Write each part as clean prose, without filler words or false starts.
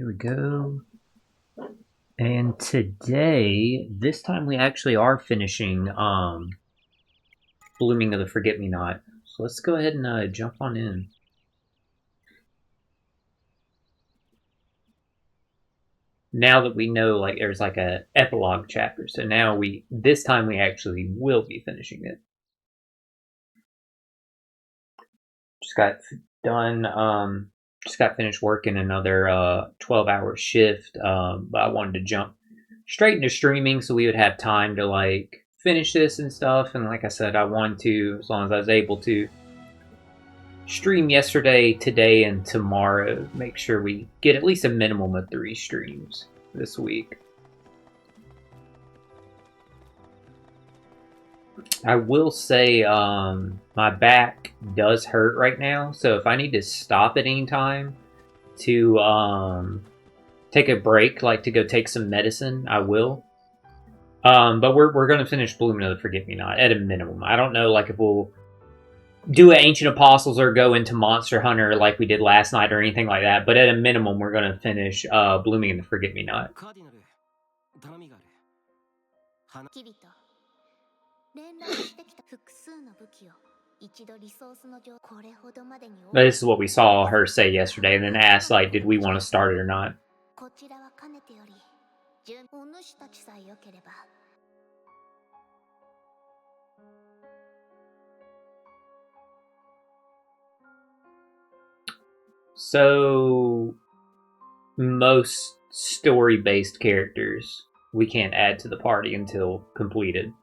Here we go. And today, this time we actually are finishing Blooming of the Forget-Me-Not. So let's go ahead and jump on in. Now that we know, like, there's like a epilogue chapter, so now this time we actually will be finishing it. Just got done, just got finished working another 12-hour shift, but I wanted to jump straight into streaming so we would have time to, like, finish this and stuff. And like I said, I wanted to, as long as I was able to, stream yesterday, today, and tomorrow. Make sure we get at least a minimum of 3 streams this week. I will say my back does hurt right now, so if I need to stop at any time to take a break, like to go take some medicine, I will. But we're going to finish Blooming of the Forget-Me-Not at a minimum. I don't know, like, if we'll do Ancient Apostles or go into Monster Hunter like we did last night or anything like that, but at a minimum we're going to finish Blooming of the Forget-Me-Not. But this is what we saw her say yesterday, and then asked, like, did we want to start it or not. So, most story-based characters we can't add to the party until completed.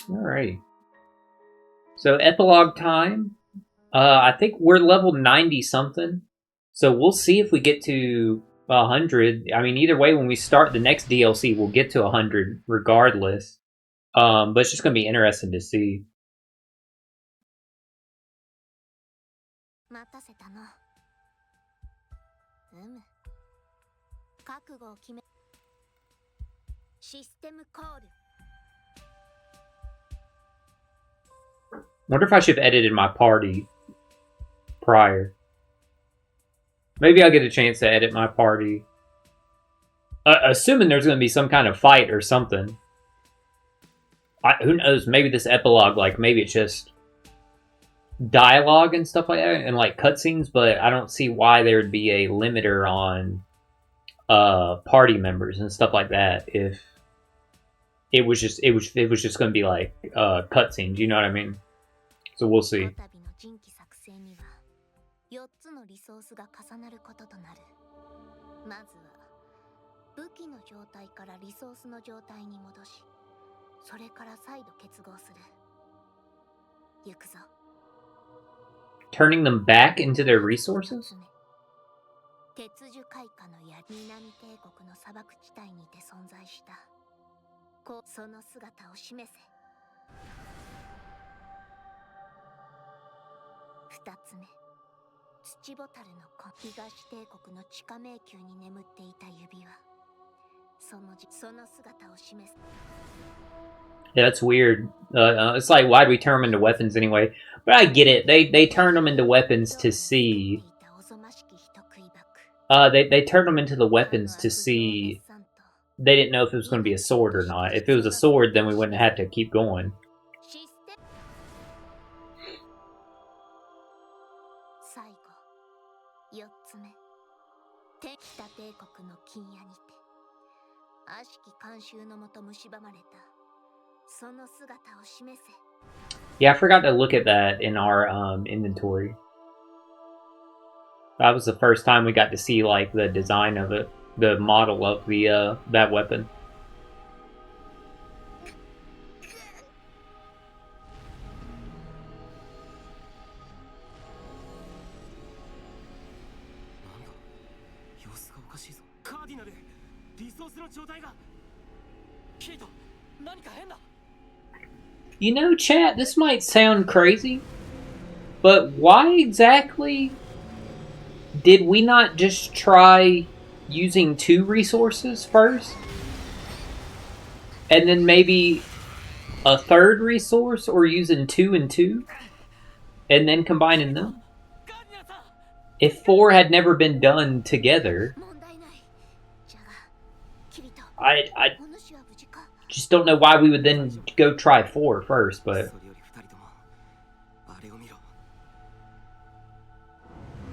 Alrighty. So, epilogue time. I think we're level 90-something. So we'll see if we get to 100. I mean, either way, when we start the next DLC, we'll get to 100 regardless. But it's just going to be interesting to see. Wonder if I should have edited my party prior. Maybe I'll get a chance to edit my party. Assuming there's going to be some kind of fight or something. Who knows? Maybe this epilogue, like, maybe it's just dialogue and stuff like that, and like cutscenes. But I don't see why there would be a limiter on party members and stuff like that if it was just going to be like cutscenes. You know what I mean? So we'll see. Turning them back into their resources? Yeah, that's weird. It's like, why'd we turn them into weapons anyway? But I get it. They turn them into weapons to see. They turned them into the weapons to see. They didn't know if it was going to be a sword or not. If it was a sword, then we wouldn't have to keep going. Yeah, I forgot to look at that in our inventory. That was the first time we got to see, like, the design of it, the model of the that weapon. You know, chat, this might sound crazy, but why exactly did we not just try using 2 resources first? And then maybe a third resource, or using 2 and 2, and then combining them. If 4 had never been done together, I just don't know why we would then go try 4 first, but...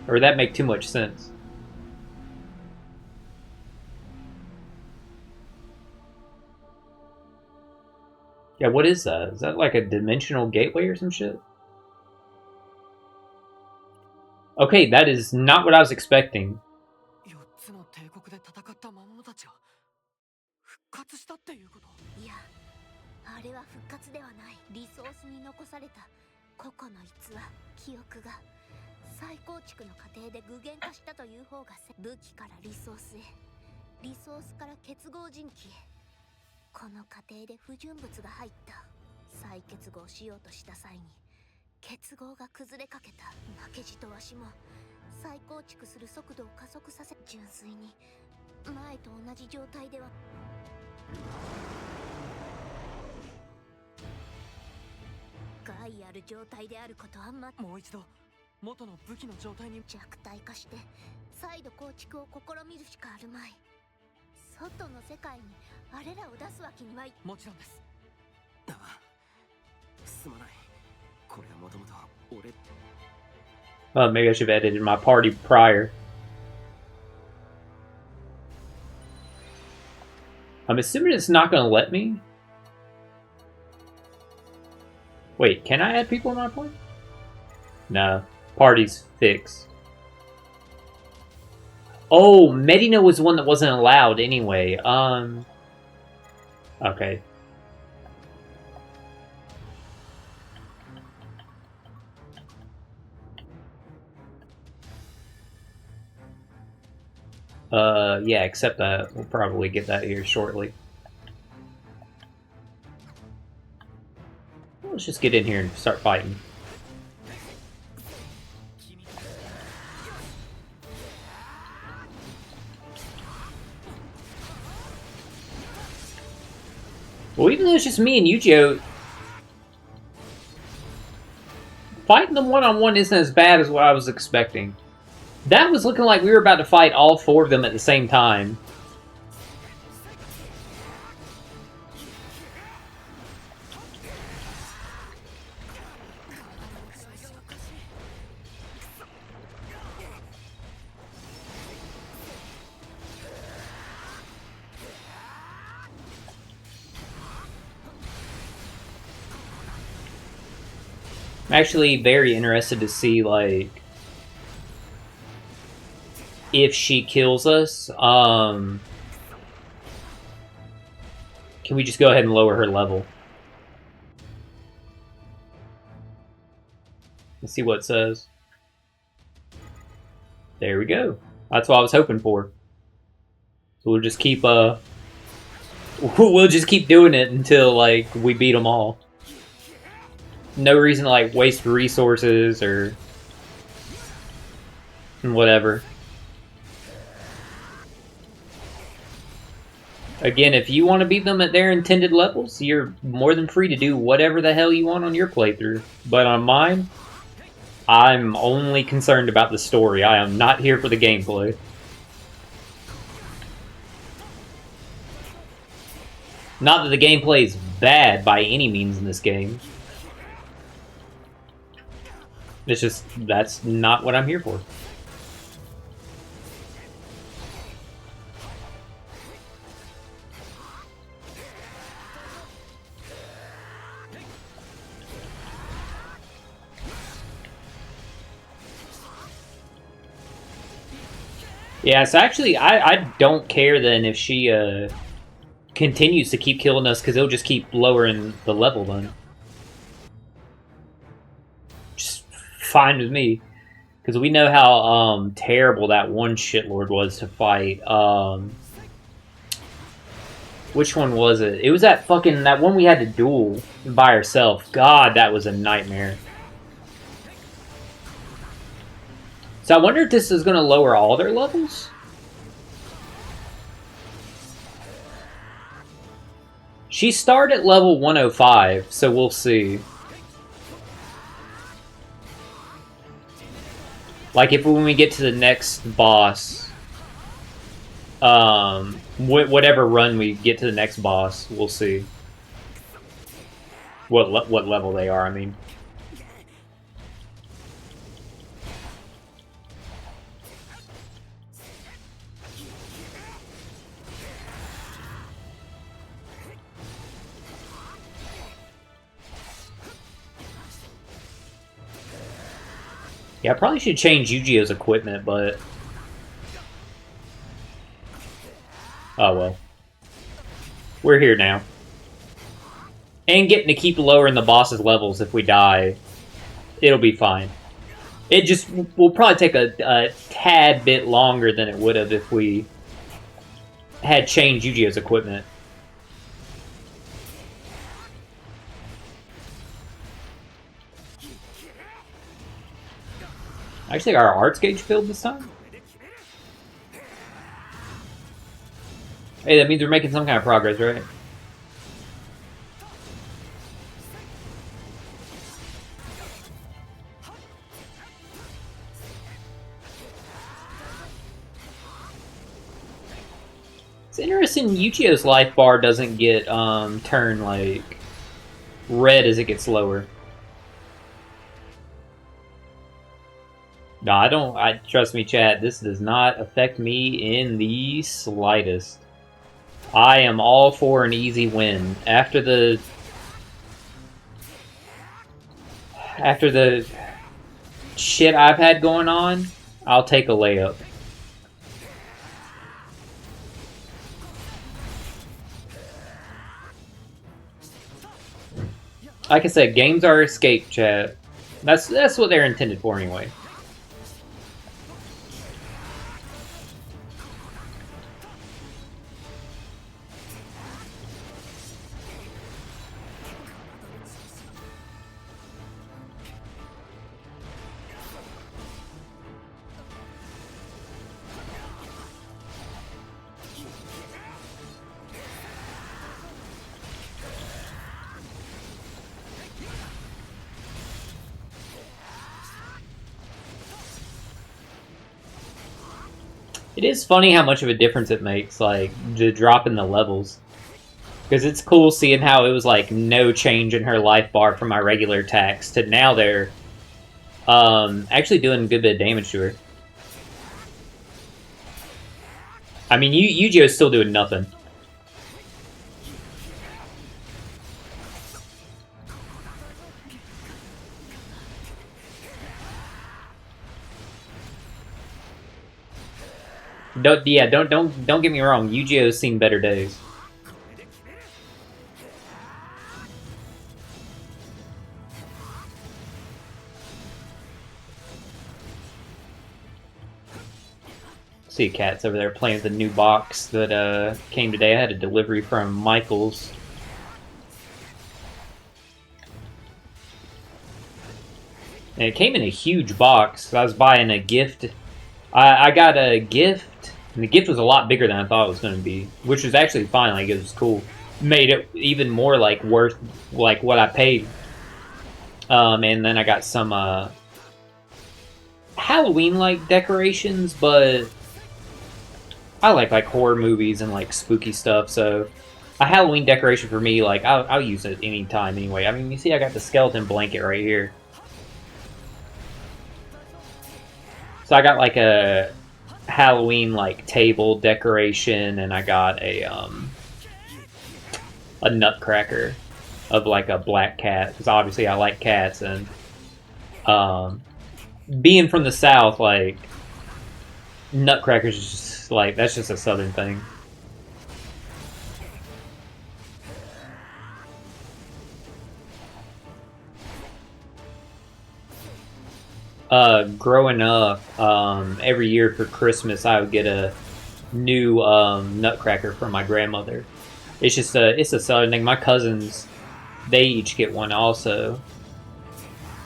Or that make too much sense. Yeah, what is that? Is that like a dimensional gateway or some shit? Okay, that is not what I was expecting. Maybe I should have edited my party prior. I'm assuming it's not going to let me. Wait, can I add people in my party? No. Party's fixed. Oh, Medina was one that wasn't allowed anyway. Okay. Yeah, except that we'll probably get that here shortly. Let's just get in here and start fighting. Well, even though it's just me and Yu-Gi-Oh, fighting them one-on-one isn't as bad as what I was expecting. That was looking like we were about to fight all 4 of them at the same time. I'm actually very interested to see, like, if she kills us, can we just go ahead and lower her level? Let's see what it says. There we go. That's what I was hoping for. So we'll just keep, we'll just keep doing it until, like, we beat them all. No reason to, like, waste resources or whatever. Again, if you want to beat them at their intended levels, you're more than free to do whatever the hell you want on your playthrough. But on mine, I'm only concerned about the story. I am not here for the gameplay. Not that the gameplay is bad by any means in this game. It's just, that's not what I'm here for. Yeah, so actually, I don't care then if she continues to keep killing us, because it'll just keep lowering the level then. Just fine with me. Because we know how terrible that one shitlord was to fight. Which one was it? It was that fucking, that one we had to duel by herself. God, that was a nightmare. So I wonder if this is going to lower all their levels? She started at level 105, so we'll see. Like, if when we get to the next boss, whatever run we get to the next boss, we'll see what level they are. I mean, yeah, I probably should change Yu-Gi-Oh's equipment, but oh well, we're here now. And getting to keep lowering the boss's levels if we die, it'll be fine. It just will probably take a tad bit longer than it would have if we had changed Yu-Gi-Oh's equipment. Actually, our arts gauge filled this time? Hey, that means we're making some kind of progress, right? It's interesting, Yu-Gi-Oh's life bar doesn't get turn like red as it gets lower. No, I don't. Trust me, chat. This does not affect me in the slightest. I am all for an easy win after the shit I've had going on. I'll take a layup. Like I said, games are escape, chat. That's what they're intended for anyway. It is funny how much of a difference it makes, like, the drop in the levels. Because it's cool seeing how it was, like, no change in her life bar from my regular attacks to now they're actually doing a good bit of damage to her. I mean, Yu-Gi-Oh's still doing nothing. Don't get me wrong. Yu-Gi-Oh's seen better days. See cats over there playing with the new box that came today. I had a delivery from Michael's. And it came in a huge box. I was buying a gift. I got a gift, and the gift was a lot bigger than I thought it was going to be, which was actually fine. Like, it was cool. Made it even more, like, worth, like, what I paid. And then I got some Halloween-like decorations, but I like horror movies and, like, spooky stuff, so a Halloween decoration for me, like, I'll use it anytime anyway. I mean, you see I got the skeleton blanket right here. So I got, like, a Halloween, like, table decoration, and I got a nutcracker of, like, a black cat, because obviously I like cats, and being from the South, like, nutcrackers is just, like, that's just a Southern thing. Growing up, every year for Christmas, I would get a new nutcracker from my grandmother. It's just it's a Southern thing. My cousins, they each get one also.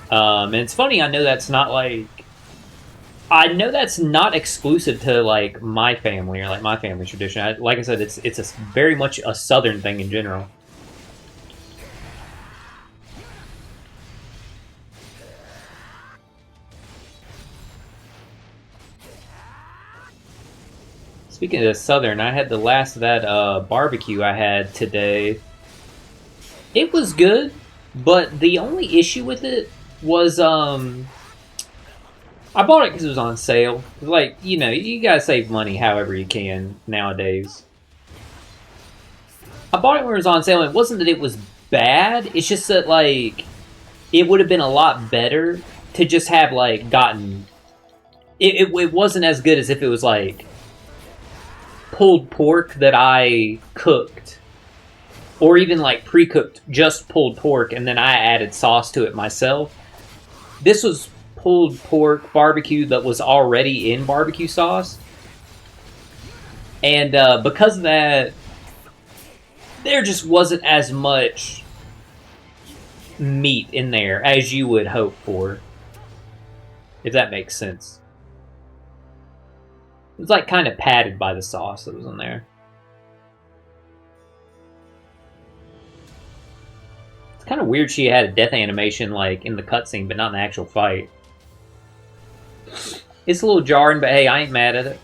And it's funny, I know that's not like, I know that's not exclusive to like my family or like my family tradition. Like I said, it's a very much a Southern thing in general. Speaking of Southern, I had the last of that barbecue I had today. It was good, but the only issue with it was I bought it because it was on sale. Like, you know, you gotta save money however you can nowadays. I bought it when it was on sale, and it wasn't that it was bad, it's just that, like, it would have been a lot better to just have, like, gotten... It wasn't as good as if it was, like, pulled pork that I cooked. Or even, like, pre-cooked just pulled pork, and then I added sauce to it myself. This was pulled pork barbecue that was already in barbecue sauce. And because of that, there just wasn't as much meat in there as you would hope for. If that makes sense. It was like kind of padded by the sauce that was in there. It's kind of weird she had a death animation like in the cutscene, but not in the actual fight. It's a little jarring, but hey, I ain't mad at it.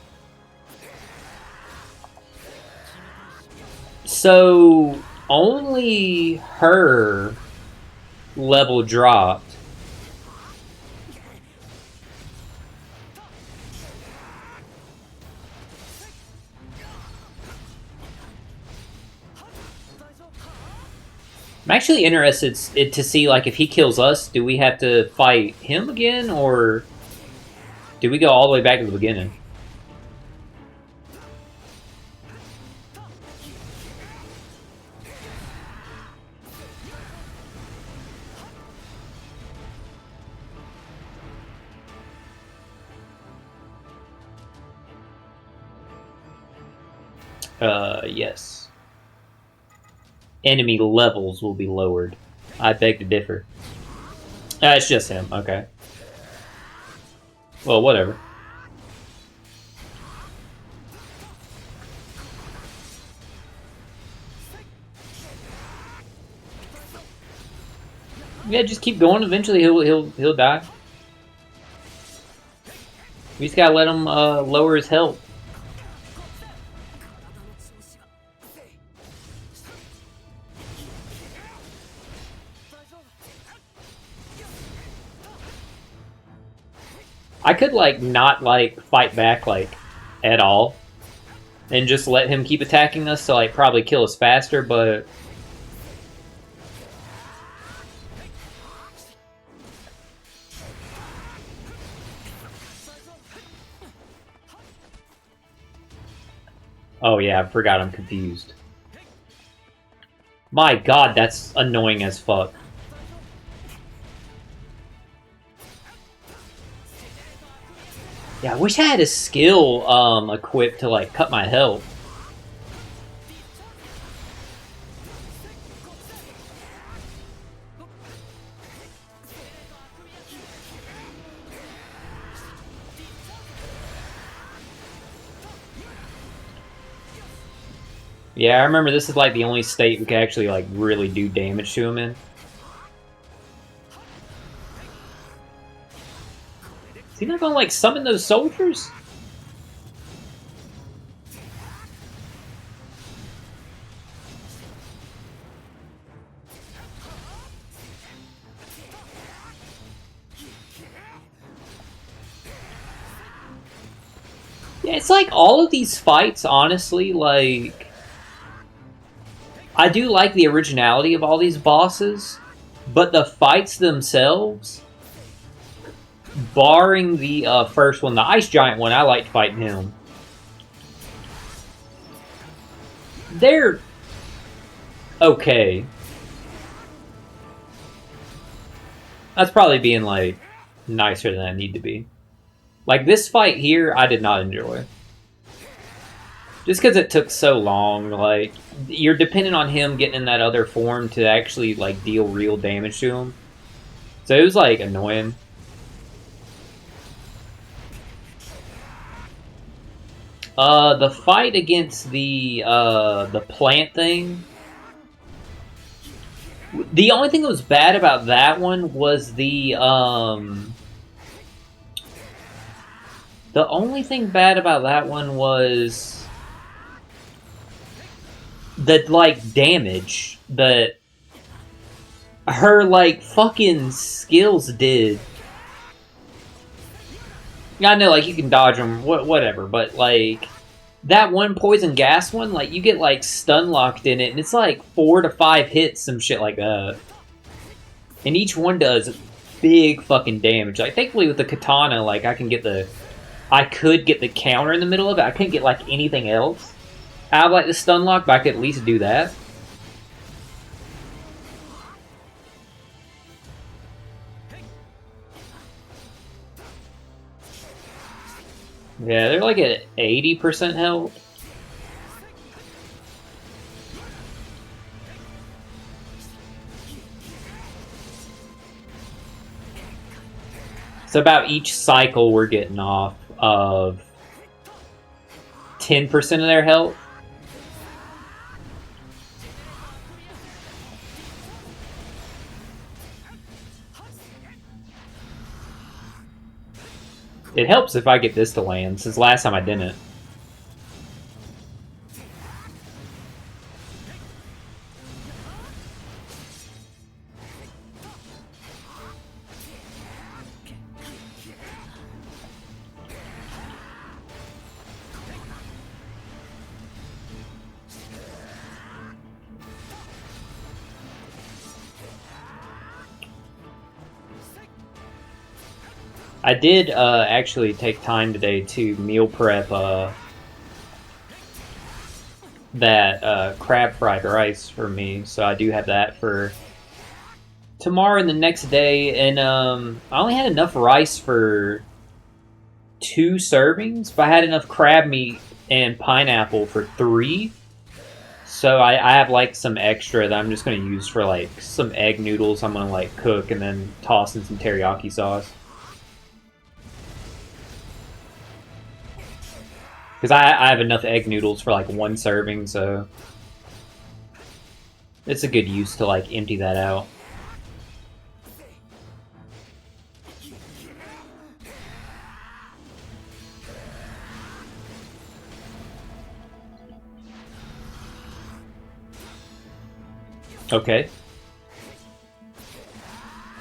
So, only her level dropped. I'm actually interested to see, like, if he kills us, do we have to fight him again, or do we go all the way back to the beginning? Yes. Enemy levels will be lowered. I beg to differ. It's just him, okay. Well, whatever. Yeah, just keep going. Eventually, he'll die. We just gotta let him lower his health. I could, like, not, like, fight back, like, at all. And just let him keep attacking us to, like, probably kill us faster, but... Oh, yeah, I forgot I'm confused. My god, that's annoying as fuck. Yeah, I wish I had a skill equipped to, like, cut my health. Yeah, I remember this is, like, the only state we could actually, like, really do damage to him in. Is he not gonna, like, summon those soldiers? Yeah, it's like all of these fights, honestly, like... I do like the originality of all these bosses, but the fights themselves... Barring the first one, the Ice Giant one, I liked fighting him. They're okay. That's probably being, like, nicer than I need to be. Like, this fight here, I did not enjoy. Just because it took so long, like, you're dependent on him getting in that other form to actually, like, deal real damage to him. So it was, like, annoying. The fight against the plant thing. The only thing that was bad about that one was the only thing bad about that one was the like damage that her like fucking skills did. I know, like, you can dodge them, whatever, but like that one poison gas one, like, you get like stun locked in it, and it's like 4 to 5 hits, some shit like that, and each one does big fucking damage. Like, thankfully with the katana, like, I could get the counter in the middle of it. I couldn't get like anything else out of like the stun lock, but I could at least do that. Yeah, they're like at 80% health. So about each cycle we're getting off of 10% of their health. It helps if I get this to land, since last time I didn't. I did actually take time today to meal prep that crab fried rice for me, so I do have that for tomorrow and the next day. And I only had enough rice for 2 servings, but I had enough crab meat and pineapple for 3. So I have like some extra that I'm just going to use for like some egg noodles I'm going to like cook and then toss in some teriyaki sauce. Because I have enough egg noodles for like 1 serving, so it's a good use to like empty that out. Okay.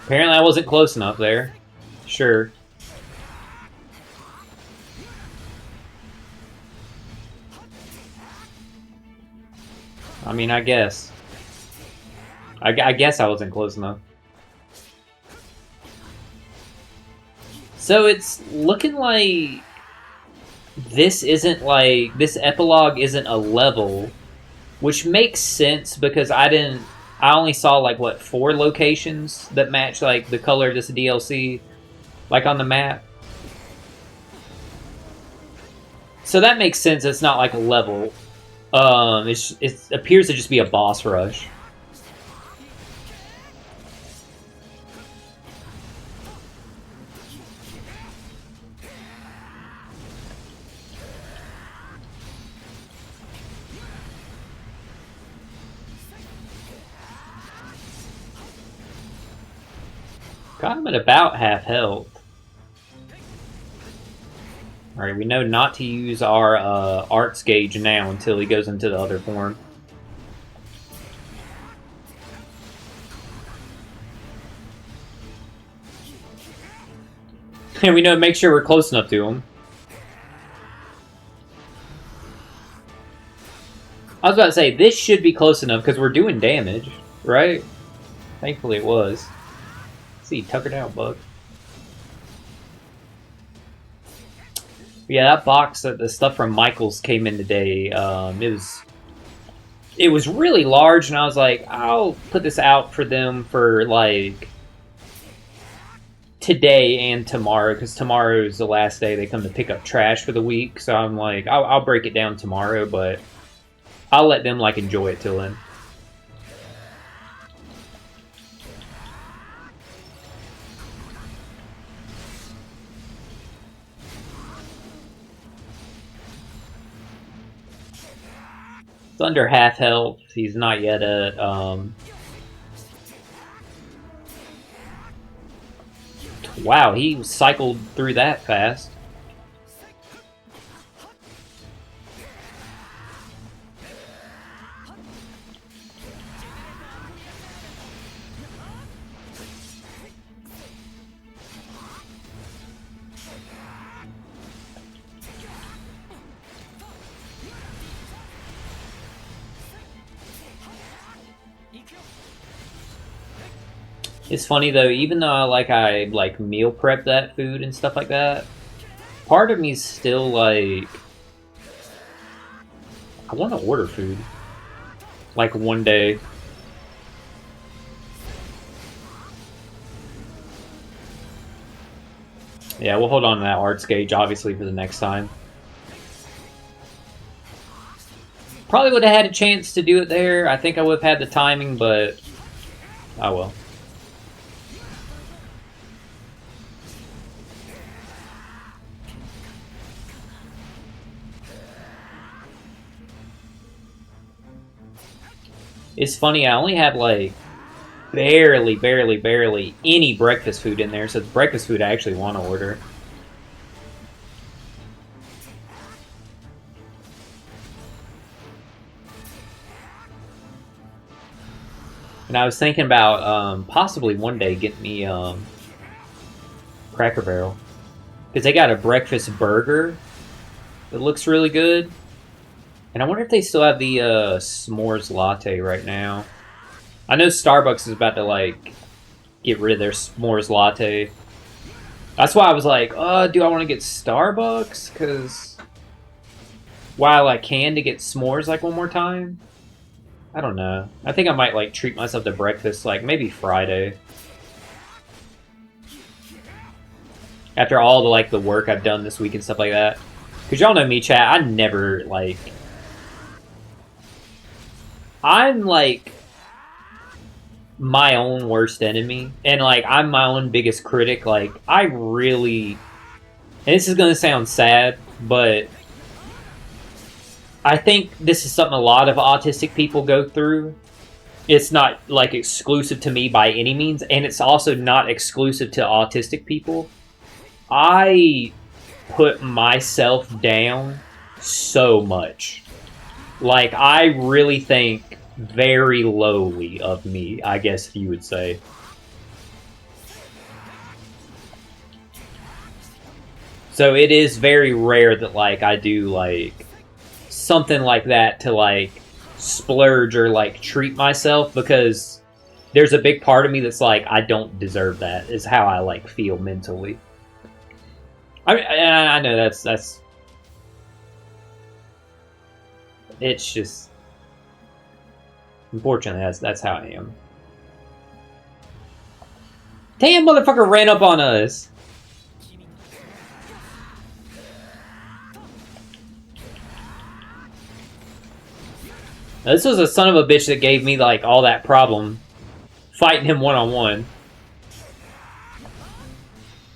Apparently I wasn't close enough there. Sure. I mean, I guess. I guess I wasn't close enough. So it's looking like this isn't like... This epilogue isn't a level, which makes sense because I only saw like, what, 4 locations that match like the color of this DLC, like on the map. So that makes sense. It's not like a level. It appears to just be a boss rush. Got him at about half health. Alright, we know not to use our arts gauge now until he goes into the other form. And we know to make sure we're close enough to him. I was about to say, this should be close enough because we're doing damage, right? Thankfully it was. Let's see, tuckered out, bug. Yeah, that box, the stuff from Michael's came in today. It was really large, and I was like, I'll put this out for them for like today and tomorrow, because tomorrow is the last day they come to pick up trash for the week. So I'm like, I'll break it down tomorrow, but I'll let them like enjoy it till then. It's under half health. He's not yet at wow, he cycled through that fast. It's funny though, even though I like meal prep that food and stuff like that, part of me's still like I want to order food. Like one day. Yeah, we'll hold on to that arts gauge obviously for the next time. Probably would have had a chance to do it there. I think I would have had the timing, but oh well. It's funny, I only had like barely any breakfast food in there, so it's breakfast food I actually want to order. And I was thinking about possibly one day getting me Cracker Barrel. Because they got a breakfast burger that looks really good. And I wonder if they still have the s'mores latte right now. I know Starbucks is about to, like, get rid of their s'mores latte. That's why I was like, do I want to get Starbucks? Because while I can to get s'mores, like, one more time? I don't know. I think I might, like, treat myself to breakfast, like, maybe Friday. After all the, like, the work I've done this week and stuff like that. Because y'all know me, chat, I never, like... I'm, like... my own worst enemy. And, like, I'm my own biggest critic. Like, I really... And this is gonna sound sad, but... I think this is something a lot of autistic people go through. It's not, like, exclusive to me by any means, and it's also not exclusive to autistic people. I put myself down so much. Like, I really think very lowly of me, I guess you would say. So it is very rare that, like, I do, like... something like that to like splurge or like treat myself, because there's a big part of me that's like, I don't deserve that, is how I like feel mentally. I know that's it's just, unfortunately that's how I am. Damn, motherfucker ran up on us. Now, this was a son of a bitch that gave me, like, all that problem fighting him one-on-one.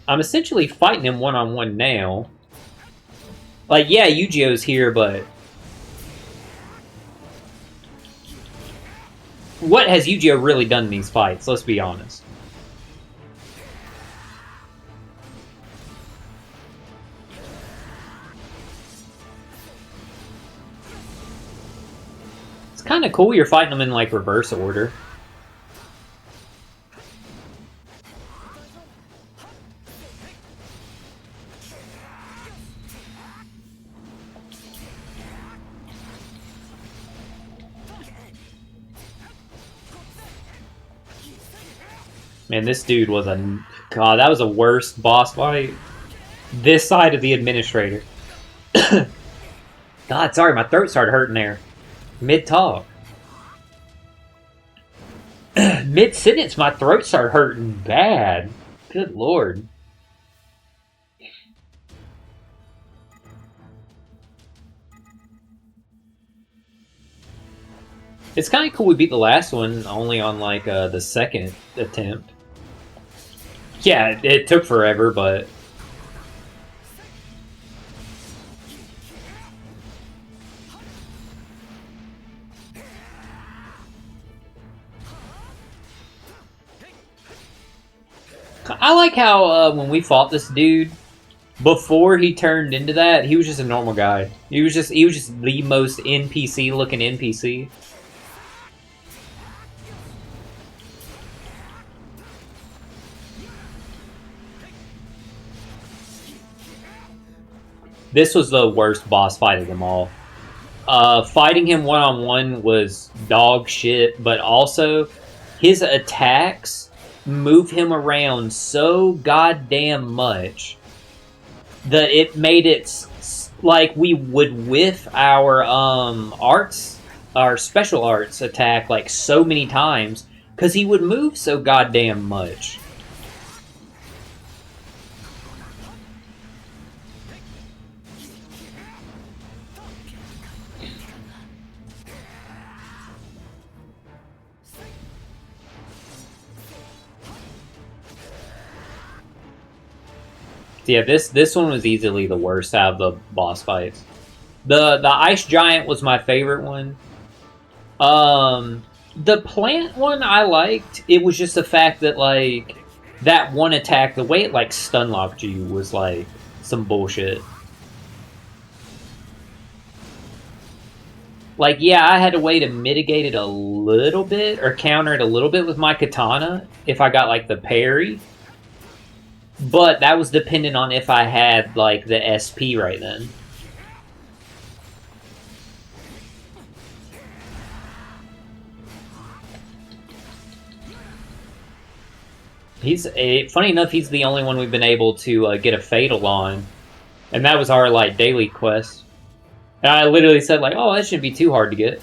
I'm essentially fighting him one-on-one now. Like, yeah, Yu-Gi-Oh's here, but... what has Yu-Gi-Oh really done in these fights? Let's be honest. Kind of cool you're fighting them in like reverse order. Man, this dude was a... God, that was the worst boss fight. This side of the administrator. God, sorry, my throat started hurting there. Mid-talk. Mid-sentence, my throat started hurting bad. Good lord. It's kind of cool we beat the last one only on, like, the second attempt. Yeah, it took forever, but... I like how when we fought this dude, before he turned into that, he was just a normal guy. He was just the most NPC looking NPC. This was the worst boss fight of them all. Fighting him one-on-one was dog shit, but also his attacks move him around so goddamn much that it made it like we would whiff our arts, our special arts attack like so many times because he would move so goddamn much. Yeah, this one was easily the worst out of the boss fights. The ice giant was my favorite one. The plant one I liked. It was just the fact that like that one attack, the way it like stun locked you was like some bullshit. Like, yeah, I had a way to mitigate it a little bit or counter it a little bit with my katana if I got like the parry. But that was dependent on if I had like the SP right then. Funny enough, he's the only one we've been able to get a fatal on, and that was our like daily quest. And I literally said like, "Oh, that shouldn't be too hard to get."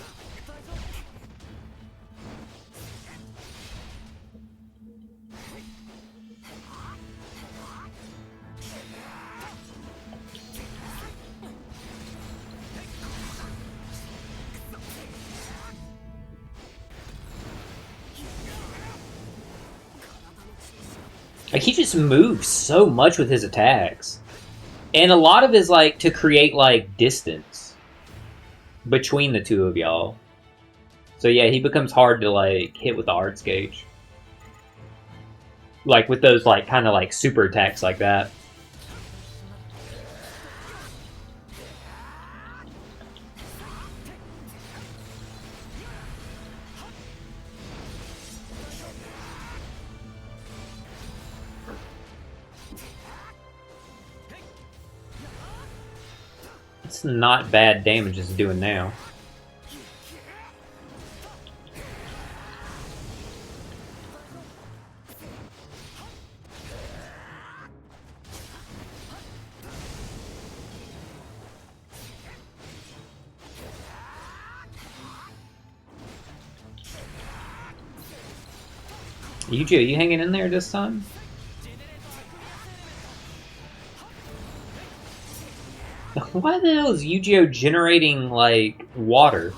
Like, he just moves so much with his attacks. And a lot of it is, like, to create, like, distance between the two of y'all. So, yeah, he becomes hard to, like, hit with the arts gauge. Like, with those, like, kind of, like, super attacks like that. It's not bad damage it's doing now. Yuji, are you hanging in there this time? Why the hell is Yu-Gi-Oh generating, like, water?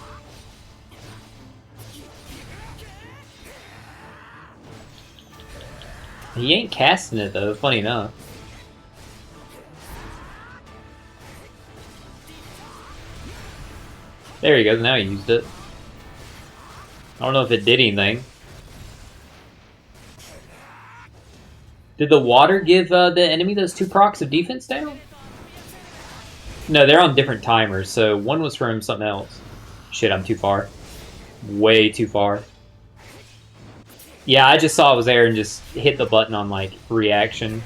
He ain't casting it, though, funny enough. There he goes, now he used it. I don't know if it did anything. Did the water give the enemy those 2 procs of defense down? No, they're on different timers, so one was from something else. Shit, I'm too far. Way too far. Yeah, I just saw it was there and just hit the button on, like, reaction.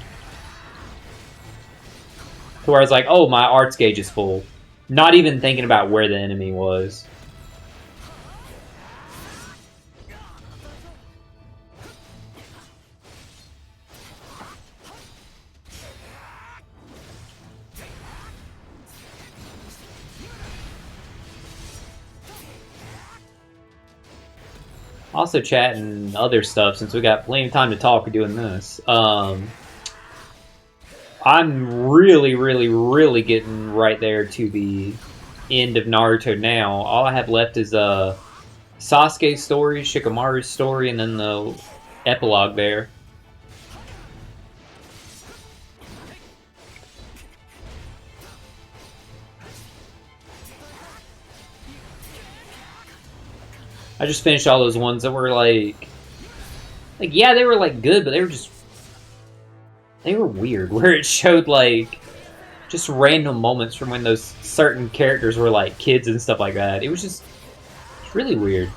To where I was like, oh, my arts gauge is full. Not even thinking about where the enemy was. Also chatting other stuff since we got plenty of time to talk doing this. I'm really, really, really getting right there to the end of Naruto now. All I have left is Sasuke's story, Shikamaru's story, and then the epilogue there. I just finished all those ones that were like yeah, they were like good, but they were weird. Where it showed like just random moments from when those certain characters were like kids and stuff like that. It was just really weird.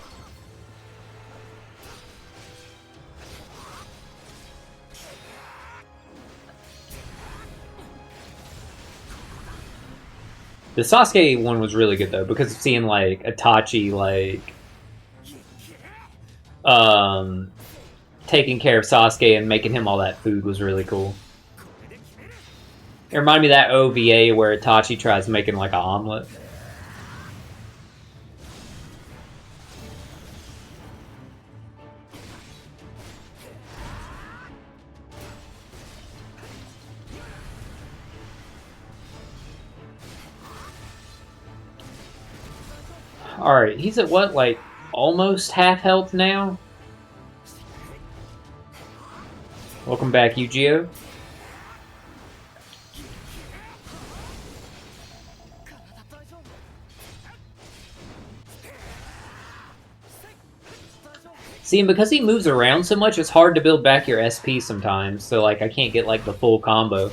The Sasuke one was really good though because of seeing like Itachi like taking care of Sasuke and making him all that food was really cool. It reminded me of that OVA where Itachi tries making like an omelet. Alright, he's at what, like, almost half health now? Welcome back, Yu-Gi-Oh! See, and because he moves around so much, it's hard to build back your SP sometimes, so, like, I can't get, like, the full combo.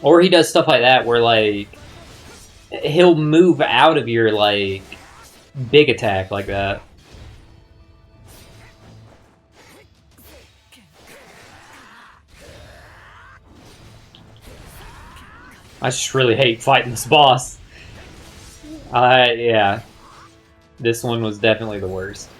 Or he does stuff like that where, like, he'll move out of your, like, big attack like that. I just really hate fighting this boss. Yeah. This one was definitely the worst.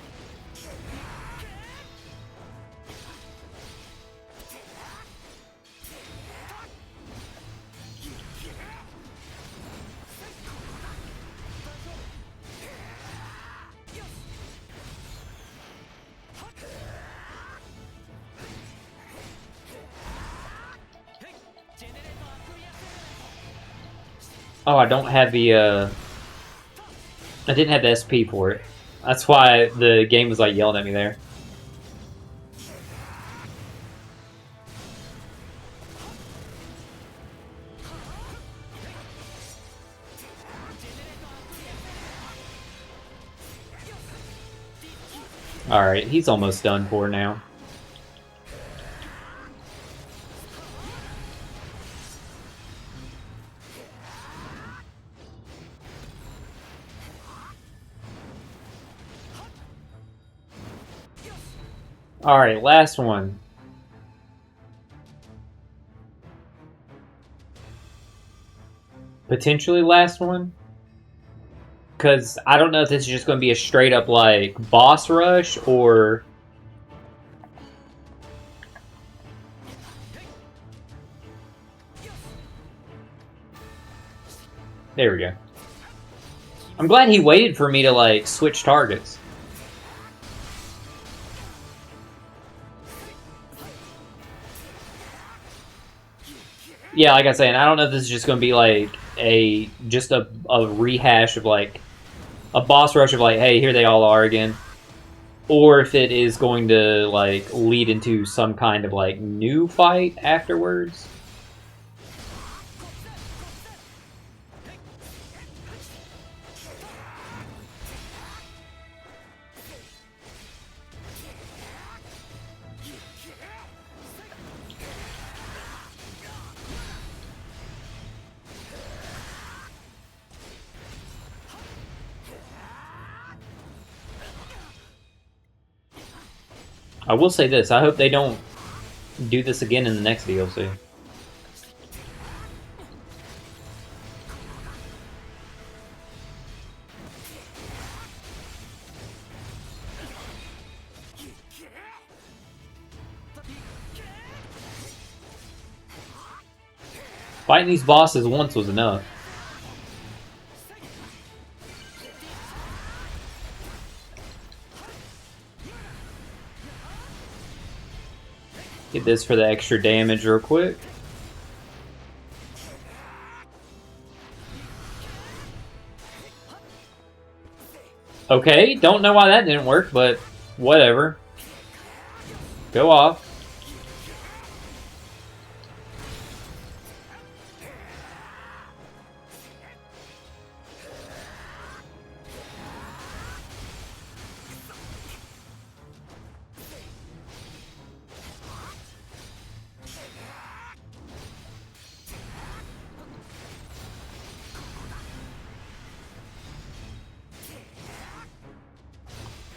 Oh, I don't have the, I didn't have the SP for it. That's why the game was, like, yelling at me there. Alright, he's almost done for now. Alright, last one. Potentially last one? Because I don't know if this is just going to be a straight up, like, boss rush, or... There we go. I'm glad he waited for me to, like, switch targets. Yeah, like I said, I don't know if this is just going to be, like, just a rehash of, like, a boss rush of, like, hey, here they all are again. Or if it is going to, like, lead into some kind of, like, new fight afterwards. I will say this, I hope they don't do this again in the next DLC. Fighting these bosses once was enough. Get this for the extra damage real quick. Okay, don't know why that didn't work, but whatever. Go off.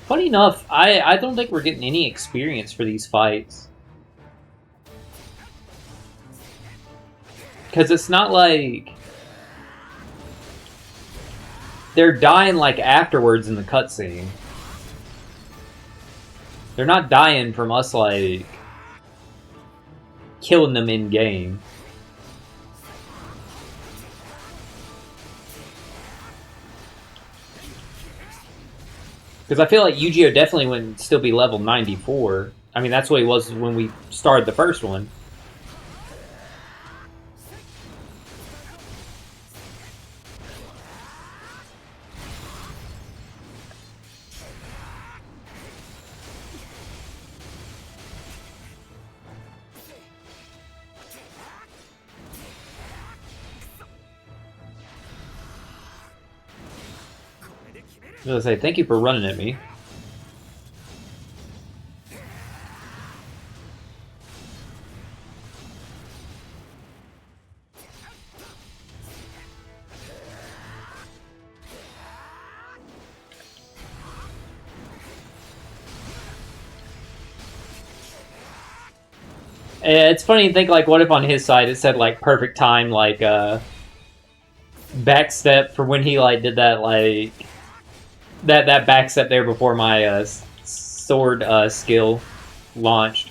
Funny enough, I don't think we're getting any experience for these fights. Because it's not like... they're dying like afterwards in the cutscene. They're not dying from us like killing them in game. Because I feel like Yu-Gi-Oh! Definitely wouldn't still be level 94. I mean, that's what he was when we started the first one. I was gonna say, thank you for running at me. It's funny to think, like, what if on his side it said, like, perfect time, like, backstep for when he, like, did that, like, that backstep there before my, sword, skill launched.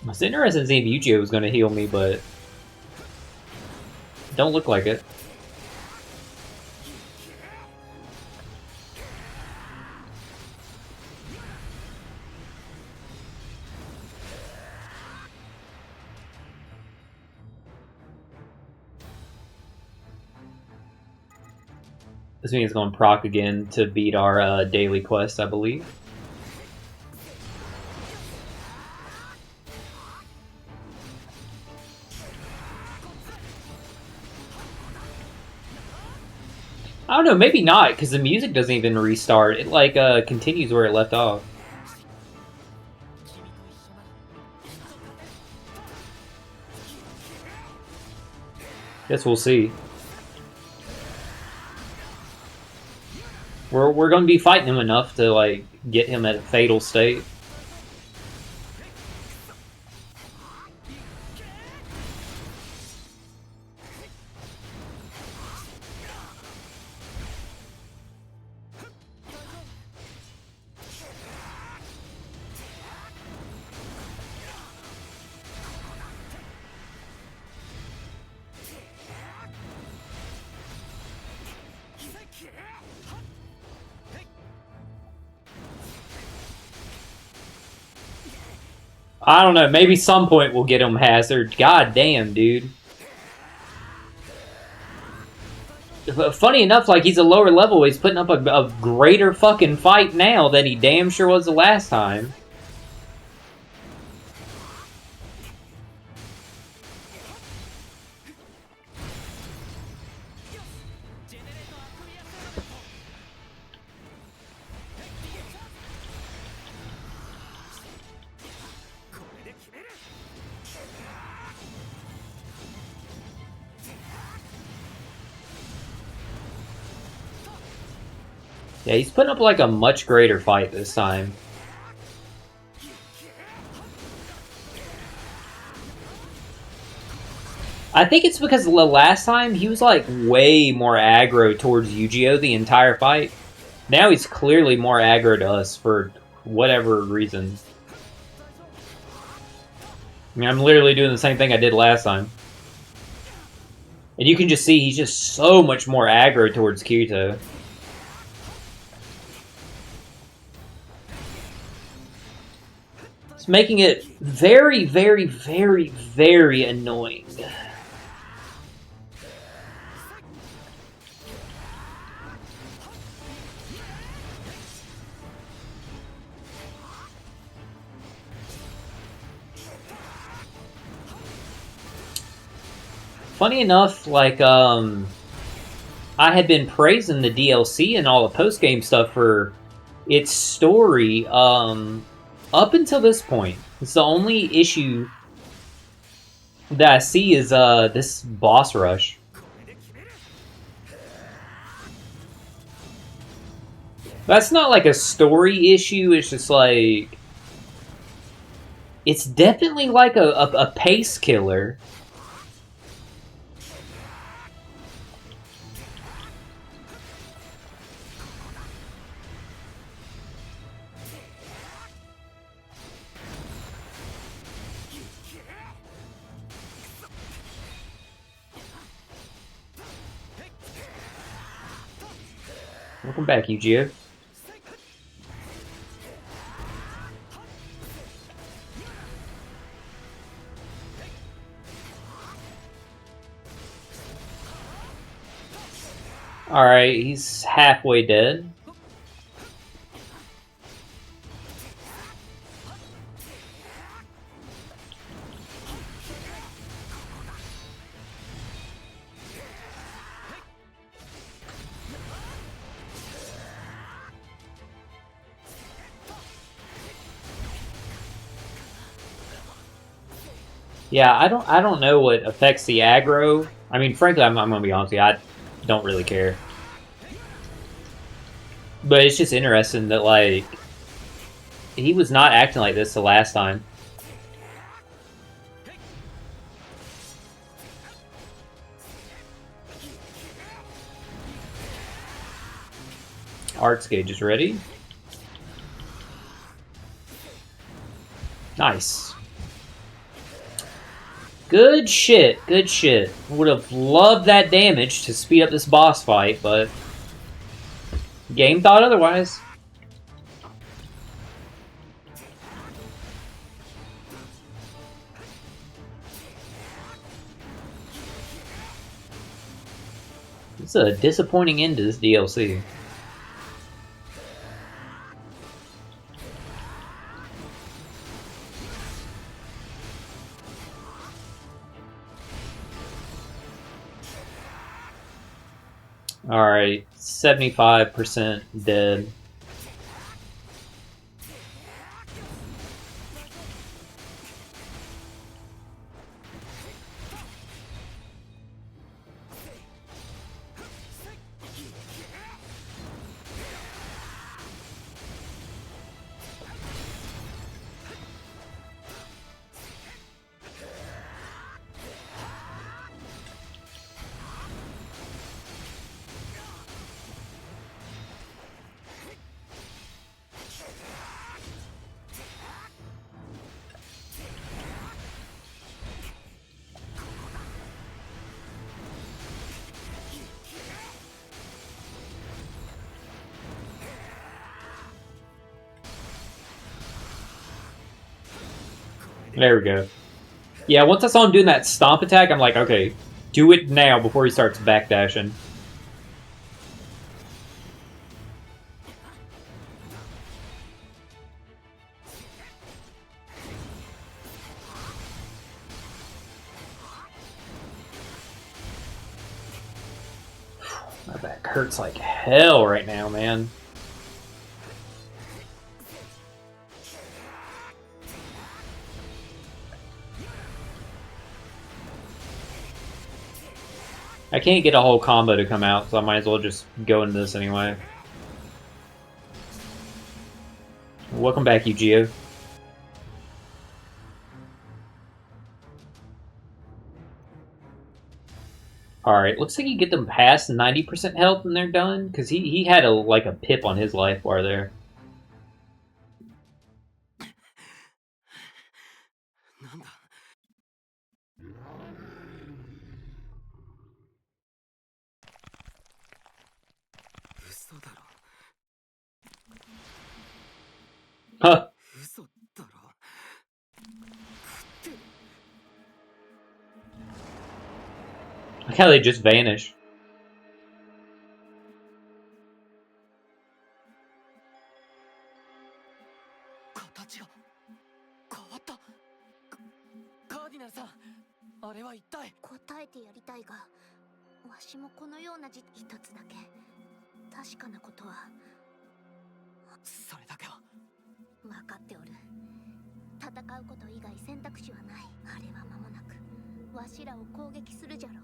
I was interested in seeing if Yu-Gi-Oh! Was going to heal me, but don't look like it. This means it's going to proc again to beat our daily quest, I believe. I don't know, maybe not, because the music doesn't even restart. It, like, continues where it left off. Guess we'll see. We're going to be fighting him enough to, like, get him at a fatal state. I don't know, maybe some point we'll get him Hazard. God damn, dude. But funny enough, like, he's a lower level, he's putting up a greater fucking fight now than he damn sure was the last time. Yeah, he's putting up, like, a much greater fight this time. I think it's because the last time he was, like, way more aggro towards Yu-Gi-Oh! The entire fight. Now he's clearly more aggro to us for whatever reason. I mean, I'm literally doing the same thing I did last time. And you can just see he's just so much more aggro towards Kirito. It's making it very, very, very, very annoying. Funny enough, like, I had been praising the DLC and all the post-game stuff for its story, Up until this point, it's the only issue that I see is this boss rush. That's not like a story issue, it's just like... It's definitely like a pace killer. Welcome back, Yu-Gi-Oh! Alright, he's halfway dead. Yeah, I don't know what affects the aggro. I mean, frankly, I'm gonna be honest with you, I don't really care. But it's just interesting that, like, he was not acting like this the last time. Arts gauge is ready. Nice. Good shit, good shit. Would have loved that damage to speed up this boss fight, but game thought otherwise. It's a disappointing end to this DLC. Alright, 75% dead. There we go. Yeah, once I saw him doing that stomp attack, I'm like, okay, do it now before he starts backdashing. My back hurts like hell right now, man. I can't get a whole combo to come out, so I might as well just go into this anyway. Welcome back, Yu-Gi-Oh! Alright, looks like you get them past 90% health and they're done, because he had like a pip on his life bar there. Huh. Look how they just vanish. うこと以外選択肢はない。あれは間もなくわしらを攻撃するじゃろ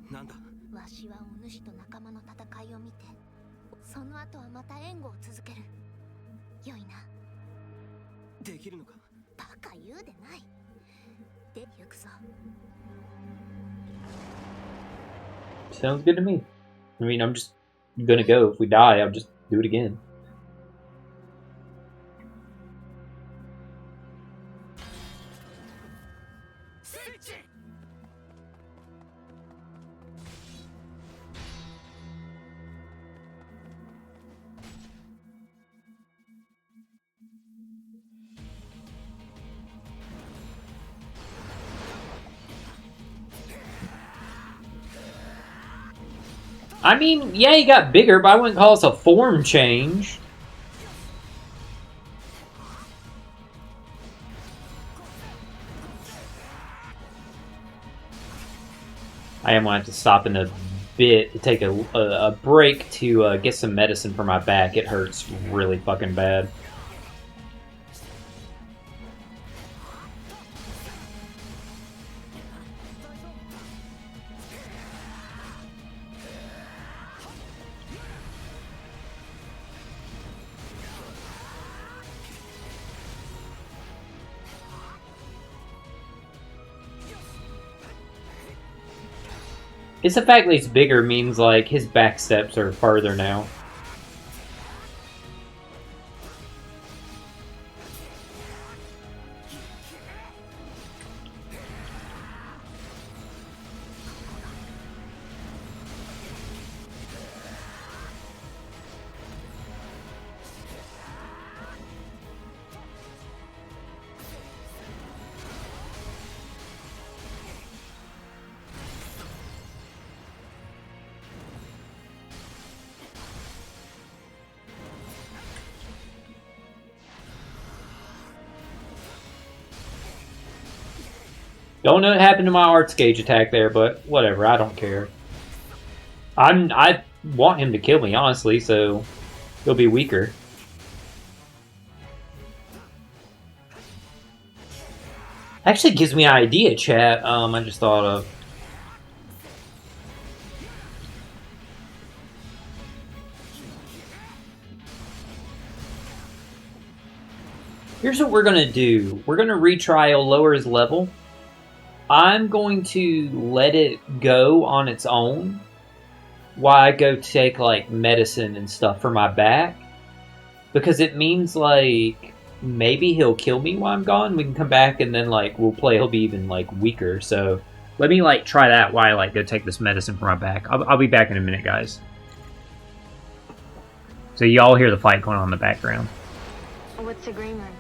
う。なんだ。わしはお主と仲間の戦いを見て、その後はまた援護を続ける。良いな。できるのか。バカ言うでない。で、行くぞ。 Sounds good to me. I mean, I'm just gonna go. If we die, I'll just do it again. I mean, yeah, he got bigger, but I wouldn't call this a form change. I am going to have to stop in a bit to take a break to get some medicine for my back. It hurts really fucking bad. It's the fact that he's bigger means, like, his back steps are farther now. Don't know what happened to my arts gauge attack there, but whatever, I don't care. I want him to kill me, honestly, so he'll be weaker. Actually gives me an idea, chat. I just thought of. Here's what we're gonna do. We're gonna retry. He'll lower his level. I'm going to let it go on its own while I go take, like, medicine and stuff for my back. Because it means, like, maybe he'll kill me while I'm gone. We can come back and then, like, we'll play. He'll be even, like, weaker. So let me, like, try that while I, like, go take this medicine for my back. I'll be back in a minute, guys. So y'all hear the fight going on in the background. What's the green one?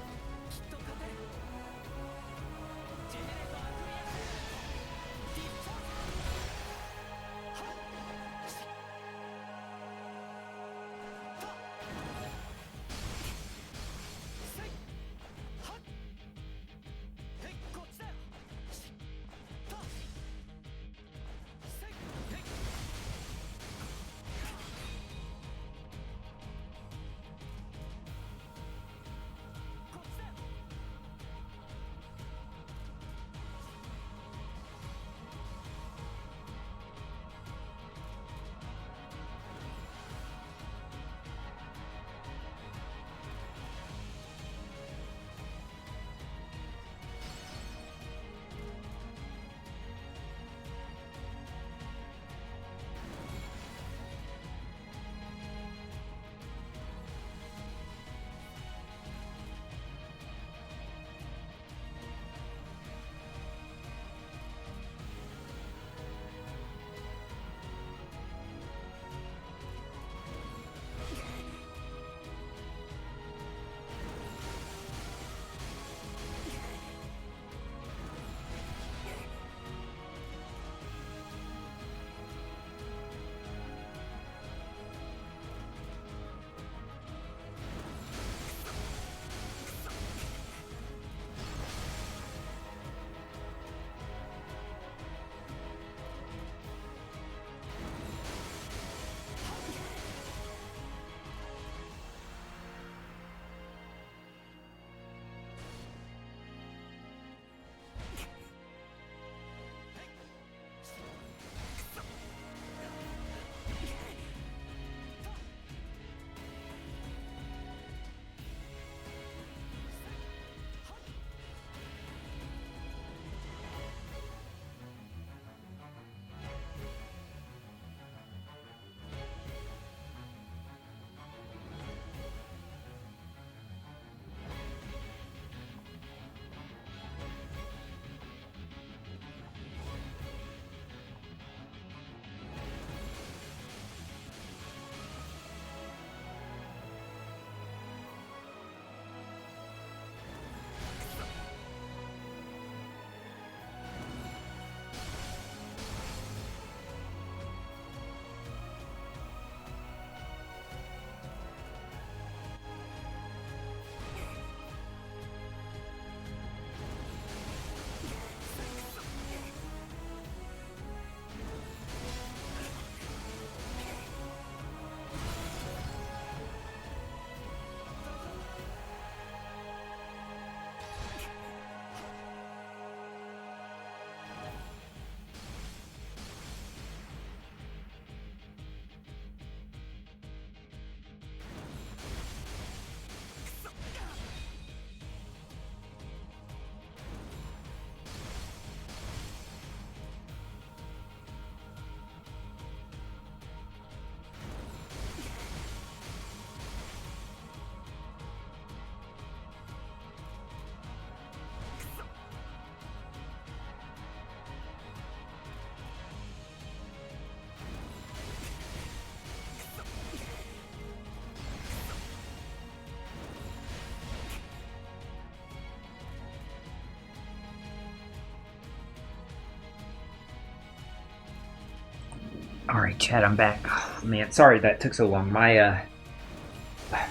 Alright, Chad, I'm back. Oh, man, sorry that took so long. My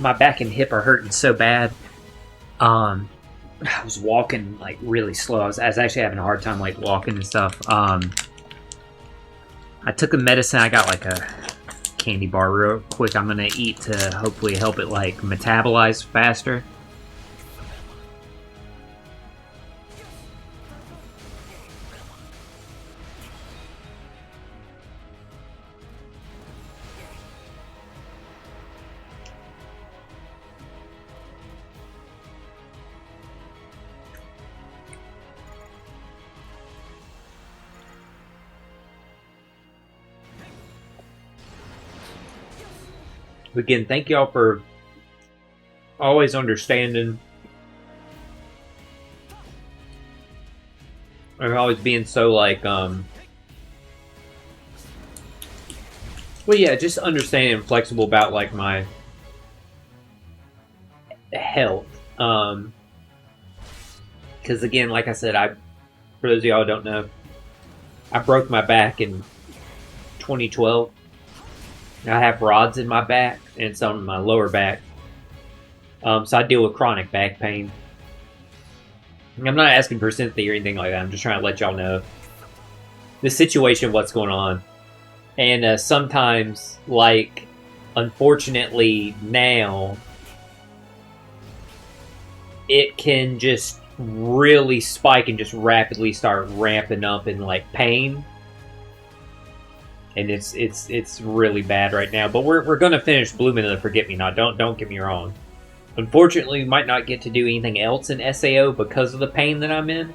back and hip are hurting so bad. I was walking like really slow. I was actually having a hard time like walking and stuff. I took a medicine. I got like a candy bar real quick. I'm gonna eat to hopefully help it like metabolize faster. Again, thank y'all for always understanding and always being so like well, yeah, just understanding and flexible about like my health. Because again, like I said, for those of y'all who don't know, I broke my back in 2012. I have rods in my back and it's on my lower back. So I deal with chronic back pain. I'm not asking for sympathy or anything like that. I'm just trying to let y'all know the situation, what's going on. And sometimes, like, unfortunately now, it can just really spike and just rapidly start ramping up in, like, pain. And it's really bad right now. But we're gonna finish Blooming in the Forget-Me-Not. Don't get me wrong. Unfortunately, we might not get to do anything else in SAO because of the pain that I'm in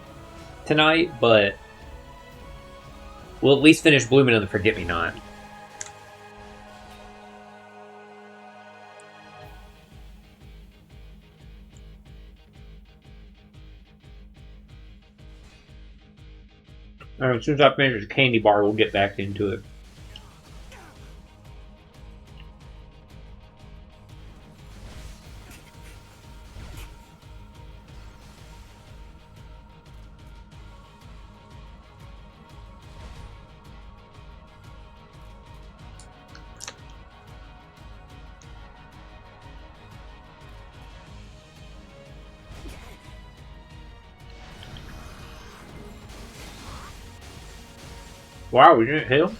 tonight. But we'll at least finish Blooming in the Forget-Me-Not. As soon as I finish the candy bar, we'll get back into it. Wow, we didn't hit him?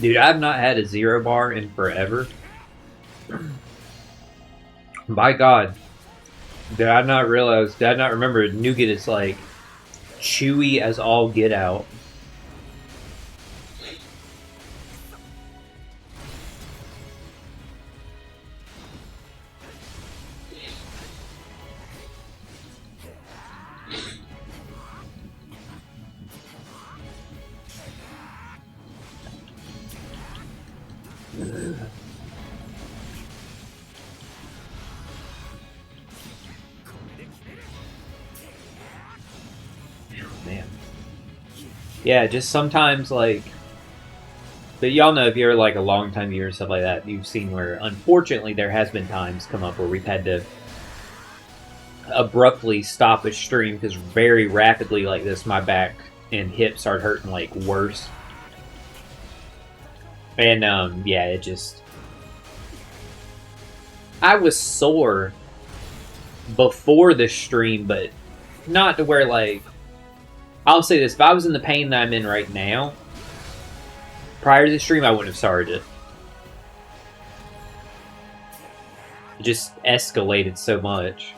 Dude, I've not had a zero bar in forever. By God. Did I not remember nougat is like chewy as all get out. Man. Yeah, just sometimes like, but y'all know if you're like a long time viewer and stuff like that, you've seen where unfortunately there has been times come up where we've had to abruptly stop a stream because very rapidly like this my back and hip started hurting like worse. And yeah, it just, I was sore before the stream, but not to where like, I'll say this, if I was in the pain that I'm in right now, prior to the stream, I wouldn't have started it. It just escalated so much.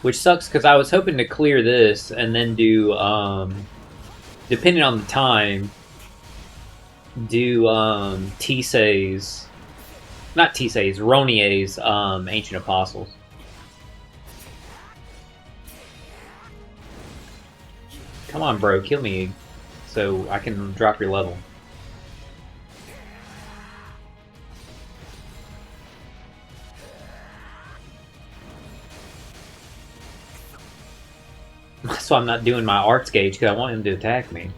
Which sucks because I was hoping to clear this and then do, depending on the time, do Tisei's, not Tisei's, Ronier's Ancient Apostles. Come on, bro, kill me so I can drop your level. That's why I'm not doing my arts gauge, because I want him to attack me.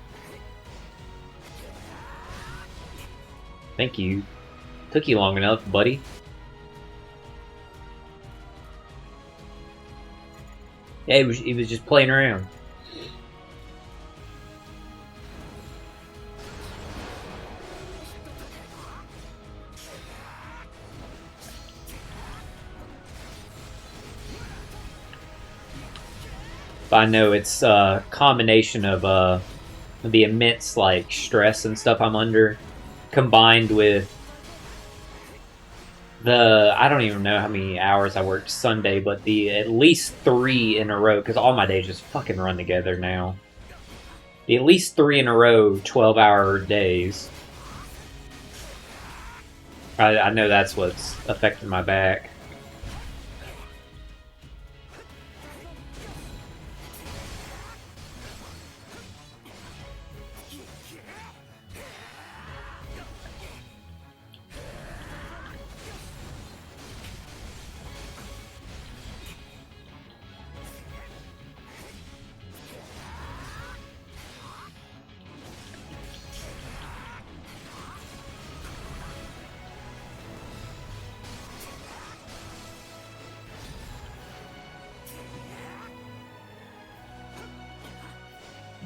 Thank you. Took you long enough, buddy. Yeah, he was just playing around. But I know it's a combination of the immense like stress and stuff I'm under, combined with the, I don't even know how many hours I worked Sunday, but the at least 3 in a row, because all my days just fucking run together now. The at least 3 in a row 12-hour days. I know that's what's affecting my back.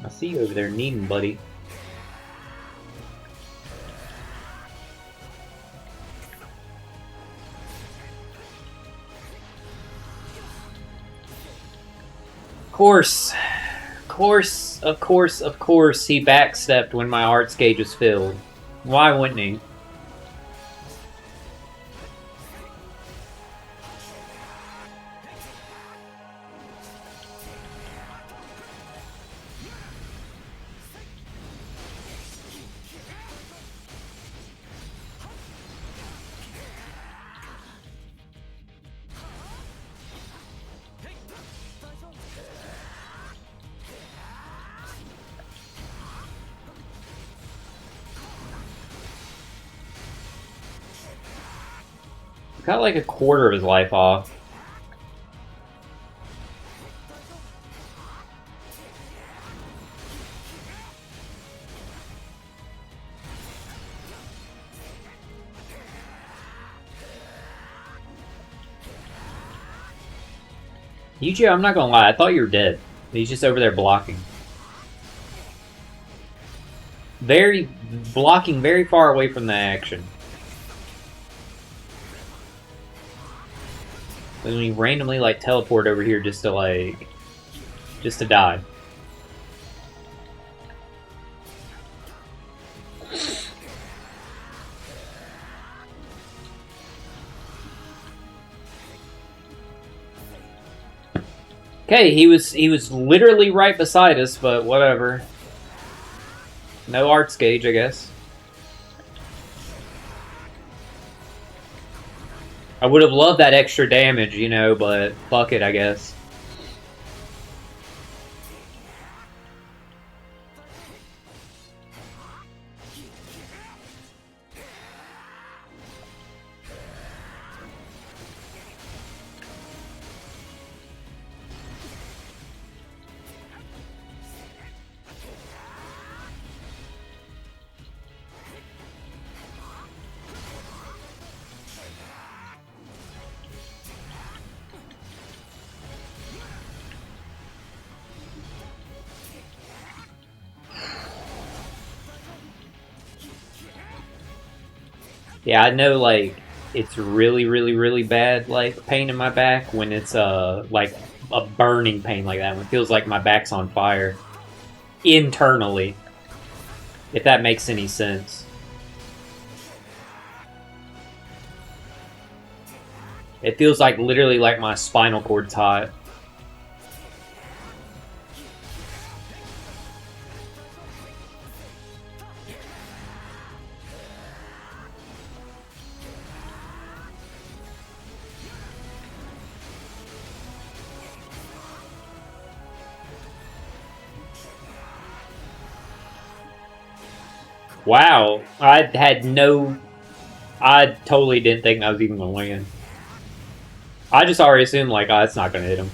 I see you over there kneading, buddy. Of course, he backstepped when my arts gauge was filled. Why wouldn't he? Got like a quarter of his life off. Yuji, I'm not gonna lie, I thought you were dead. He's just over there blocking. Blocking very far away from the action. When we randomly like teleport over here just to die. Okay, he was literally right beside us, but whatever. No arts gauge, I guess. I would have loved that extra damage, you know, but fuck it, I guess. Yeah, I know, like, it's really, really, really bad, like, pain in my back when it's, like, a burning pain like that. When it feels like my back's on fire. Internally. If that makes any sense. It feels like literally like my spinal cord's hot. Wow, I totally didn't think I was even gonna land. I just already assumed, like, oh, it's not gonna hit him.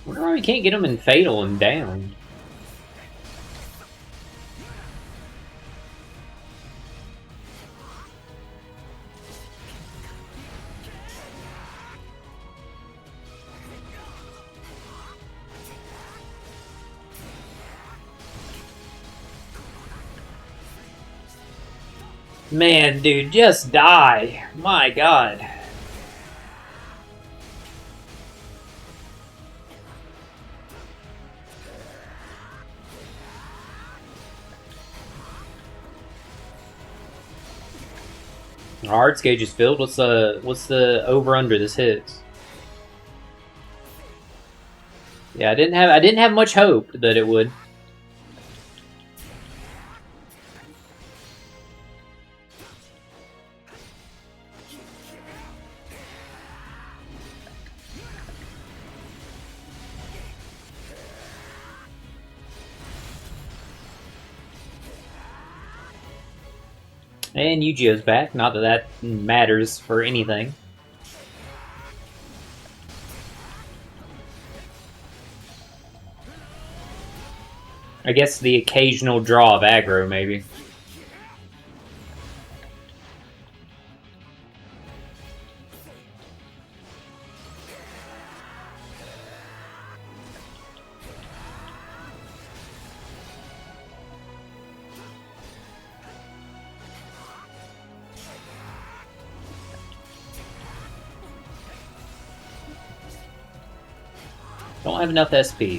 I wonder why we can't get him in Fatal and down. Man, dude, just die. My god. Our arts gauge is filled. What's the over under this hits? Yeah, I didn't have much hope that it would. And Yu-Gi-Oh's back. Not that that matters for anything. I guess the occasional draw of aggro, maybe. Don't have enough SP.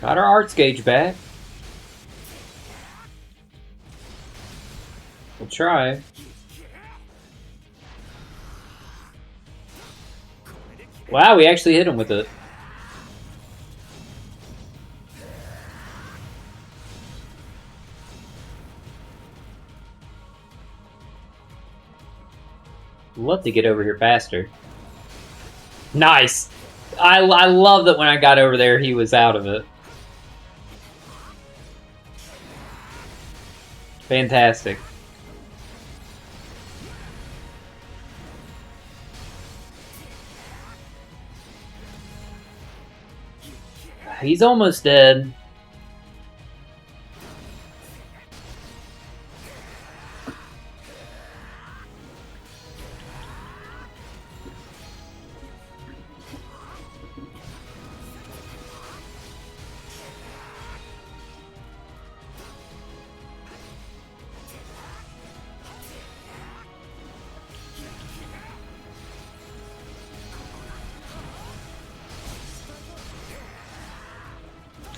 Got our arts gauge back. We'll try. Wow, we actually hit him with it. Love to get over here faster. Nice! I love that when I got over there, he was out of it. Fantastic. He's almost dead.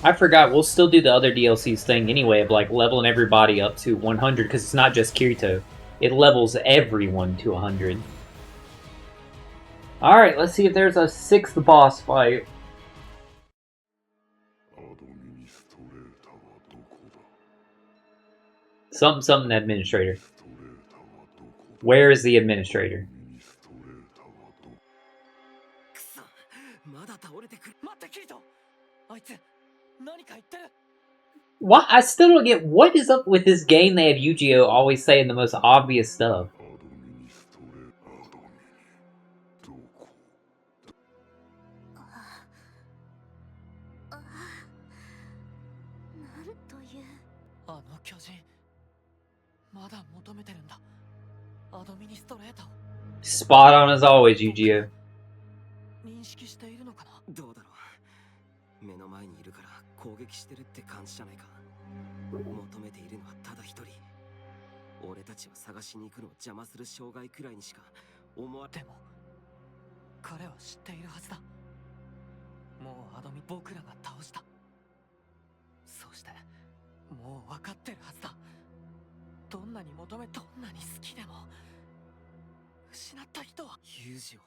I forgot, we'll still do the other DLCs thing anyway of like leveling everybody up to 100 because it's not just Kirito. It levels everyone to 100. Alright, let's see if there's a 6th boss fight. Something something administrator. Where is the administrator? What? I still don't get what is up with this game. They have Yu-Gi-Oh always saying the most obvious stuff. Spot on as always, Yu-Gi-Oh. どうだろう。目の前にいるから攻撃してるって感じじゃないか。求めているのはただ一人。俺たちを探しに行くのを邪魔する障害くらいにしか思われても、彼は知っているはずだ。もうアドミ僕らが倒した。そしてもう分かってるはずだ。どんなに求め、どんなに好きでも失った人はユージを。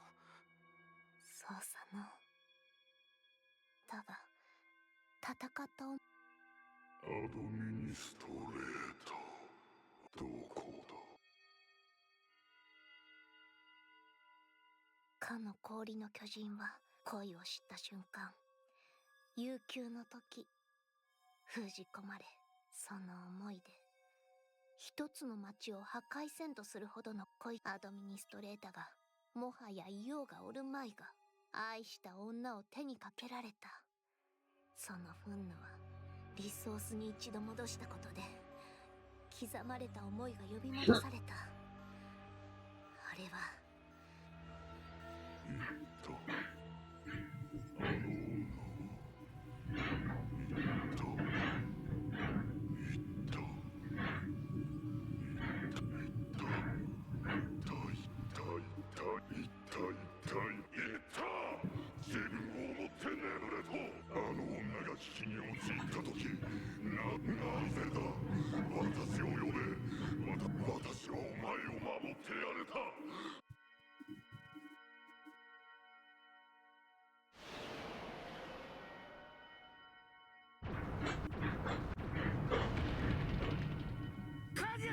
そうさな。だが戦ったアドミニストレーターどこだ。かの氷の巨人は恋を知った瞬間、悠久の時封じ込まれ、その思いで一つの町を破壊せんとするほどの恋。アドミニストレーターがもはやいようがおるまいが愛した女を手にかけられた。その憤怒はリソースに一度戻したことで刻まれた思いが呼び戻された。あれは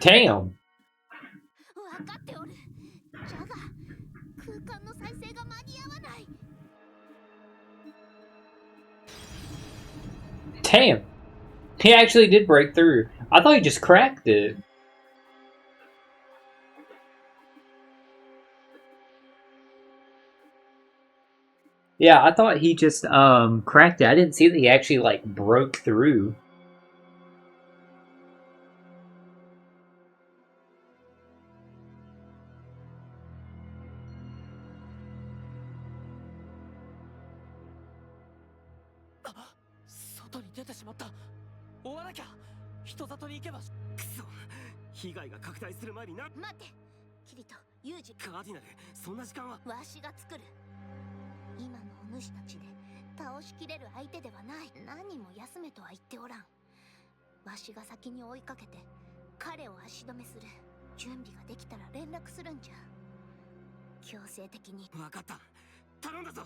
Damn. 分かっておる。じゃが空間の再生が間に合わない。 Damn. He actually did break through. I thought he just cracked it. Yeah, I thought he just cracked it. I didn't see that he actually like broke through. Ah, 外に出てしまった。追わなきゃ。人里に行けば。くそ。被害が拡大する前にな。待って、キリト、ユージ。カーディナル、そんな時間は。わしが作る。今のお主たちで倒しきれる相手ではない。何も休めとは言っておらん。わしが先に追いかけて彼を足止めする。準備ができたら連絡するんじゃ。強制的に。分かった。頼んだぞ。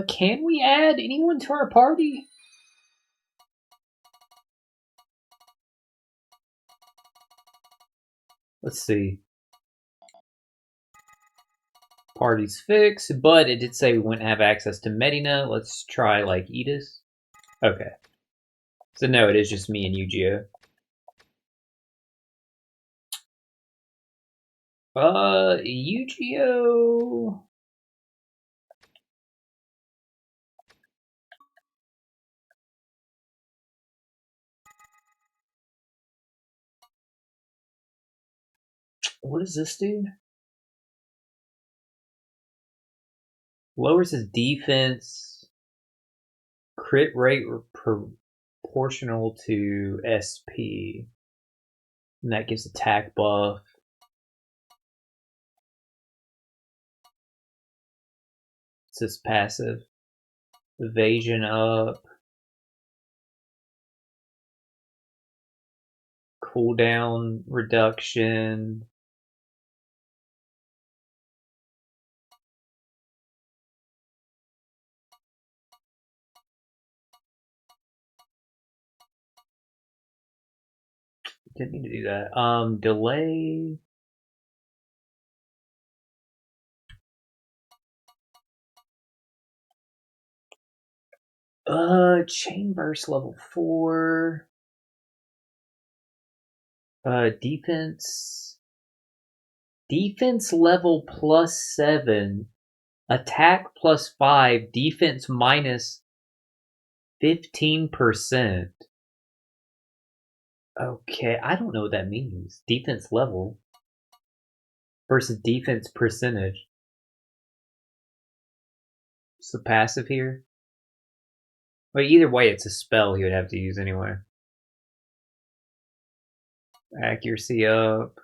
Can we add anyone to our party? Let's see. Party's fixed, but it did say we wouldn't have access to Medina. Let's try, like, Edis. Okay. So no, it is just me and Yu-Gi-Oh. Yu-Gi-Oh... What does this do? Lowers his defense. Crit rate proportional to SP. And that gives attack buff. It's his passive. Evasion up. Cooldown reduction. Didn't need to do that. Delay. Chain burst level 4. Defense. Defense level +7. Attack +5. Defense -15%. Okay, I don't know what that means. Defense level versus defense percentage. What's the passive here? Well, either way, it's a spell he would have to use anyway. Accuracy up.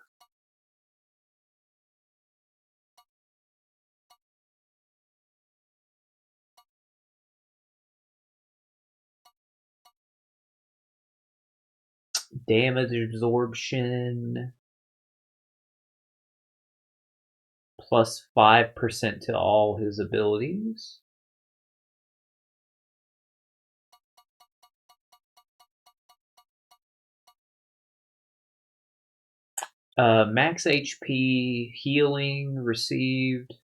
Damage absorption. +5% to all his abilities. Max HP, healing received.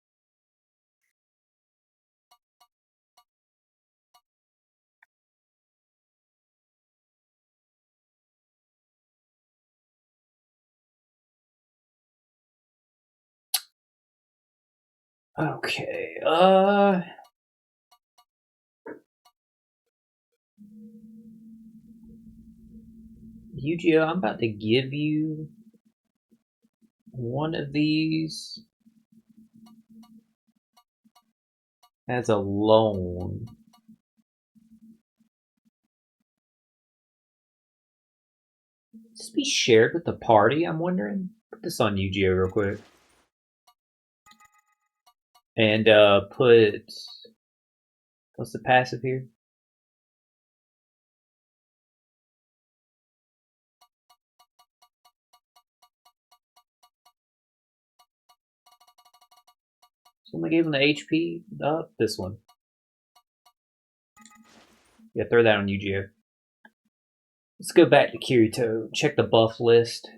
Okay, Yu-Gi-Oh, I'm about to give you one of these as a loan. This be shared with the party, I'm wondering? Put this on Yu-Gi-Oh real quick. And put... What's the passive here? Someone gave him the HP up? This one. Yeah, throw that on Yu-Gi-Oh. Let's go back to Kirito. Check the buff list.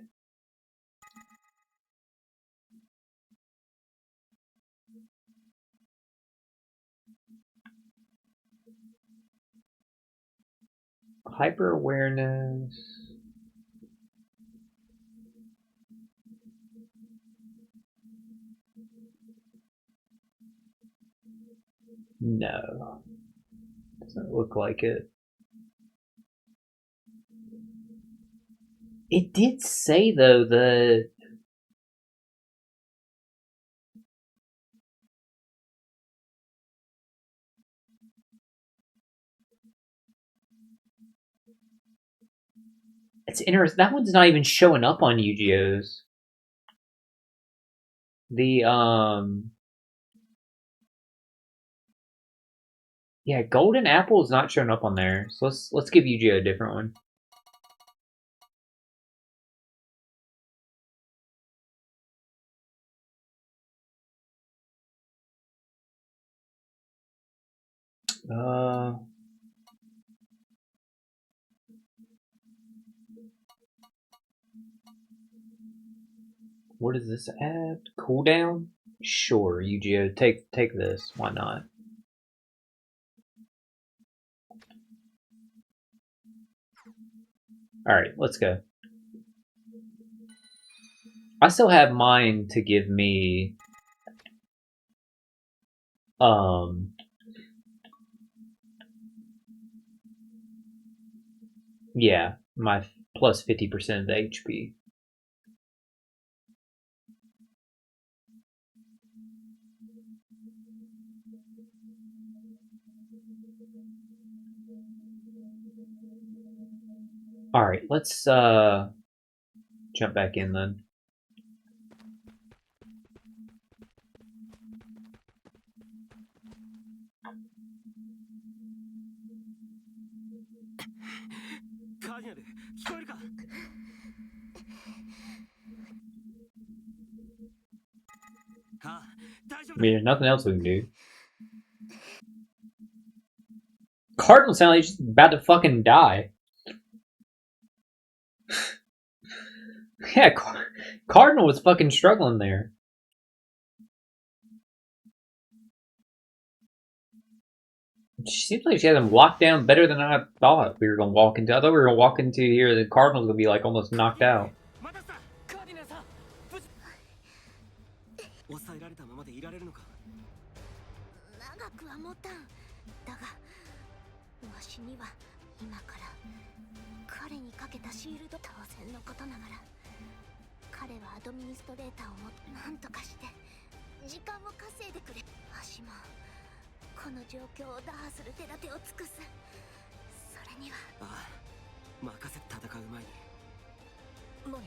Hyper awareness. No. Doesn't look like it. It did say, though, that it's interesting. That one's not even showing up on Yu-Gi-Oh's. The, yeah, Golden Apple is not showing up on there. So let's give Yu-Gi-Oh a different one. What does this add? Cooldown? Sure, Yu-Gi-Oh, take this. Why not? Alright, let's go. I still have mine to give me yeah, my plus 50% of the HP. Alright, let's jump back in then. I mean, there's nothing else we can do. Cardinal sound like he's about to fucking die. Yeah, Cardinal was fucking struggling there. She seems like she has him locked down better than I thought we were gonna walk into. I thought we were gonna walk into here, the Cardinal's gonna be like almost knocked out. 抑えられたままでいられるのか。長くは持たん。だが、わしには今から彼にかけたシールド当然のことながら、彼はアドミニストレーターをもなんとかして時間を稼いでくれ。わしもこの状況を打破する手立てを尽くす。それには。ああ、任せて戦う前に。何？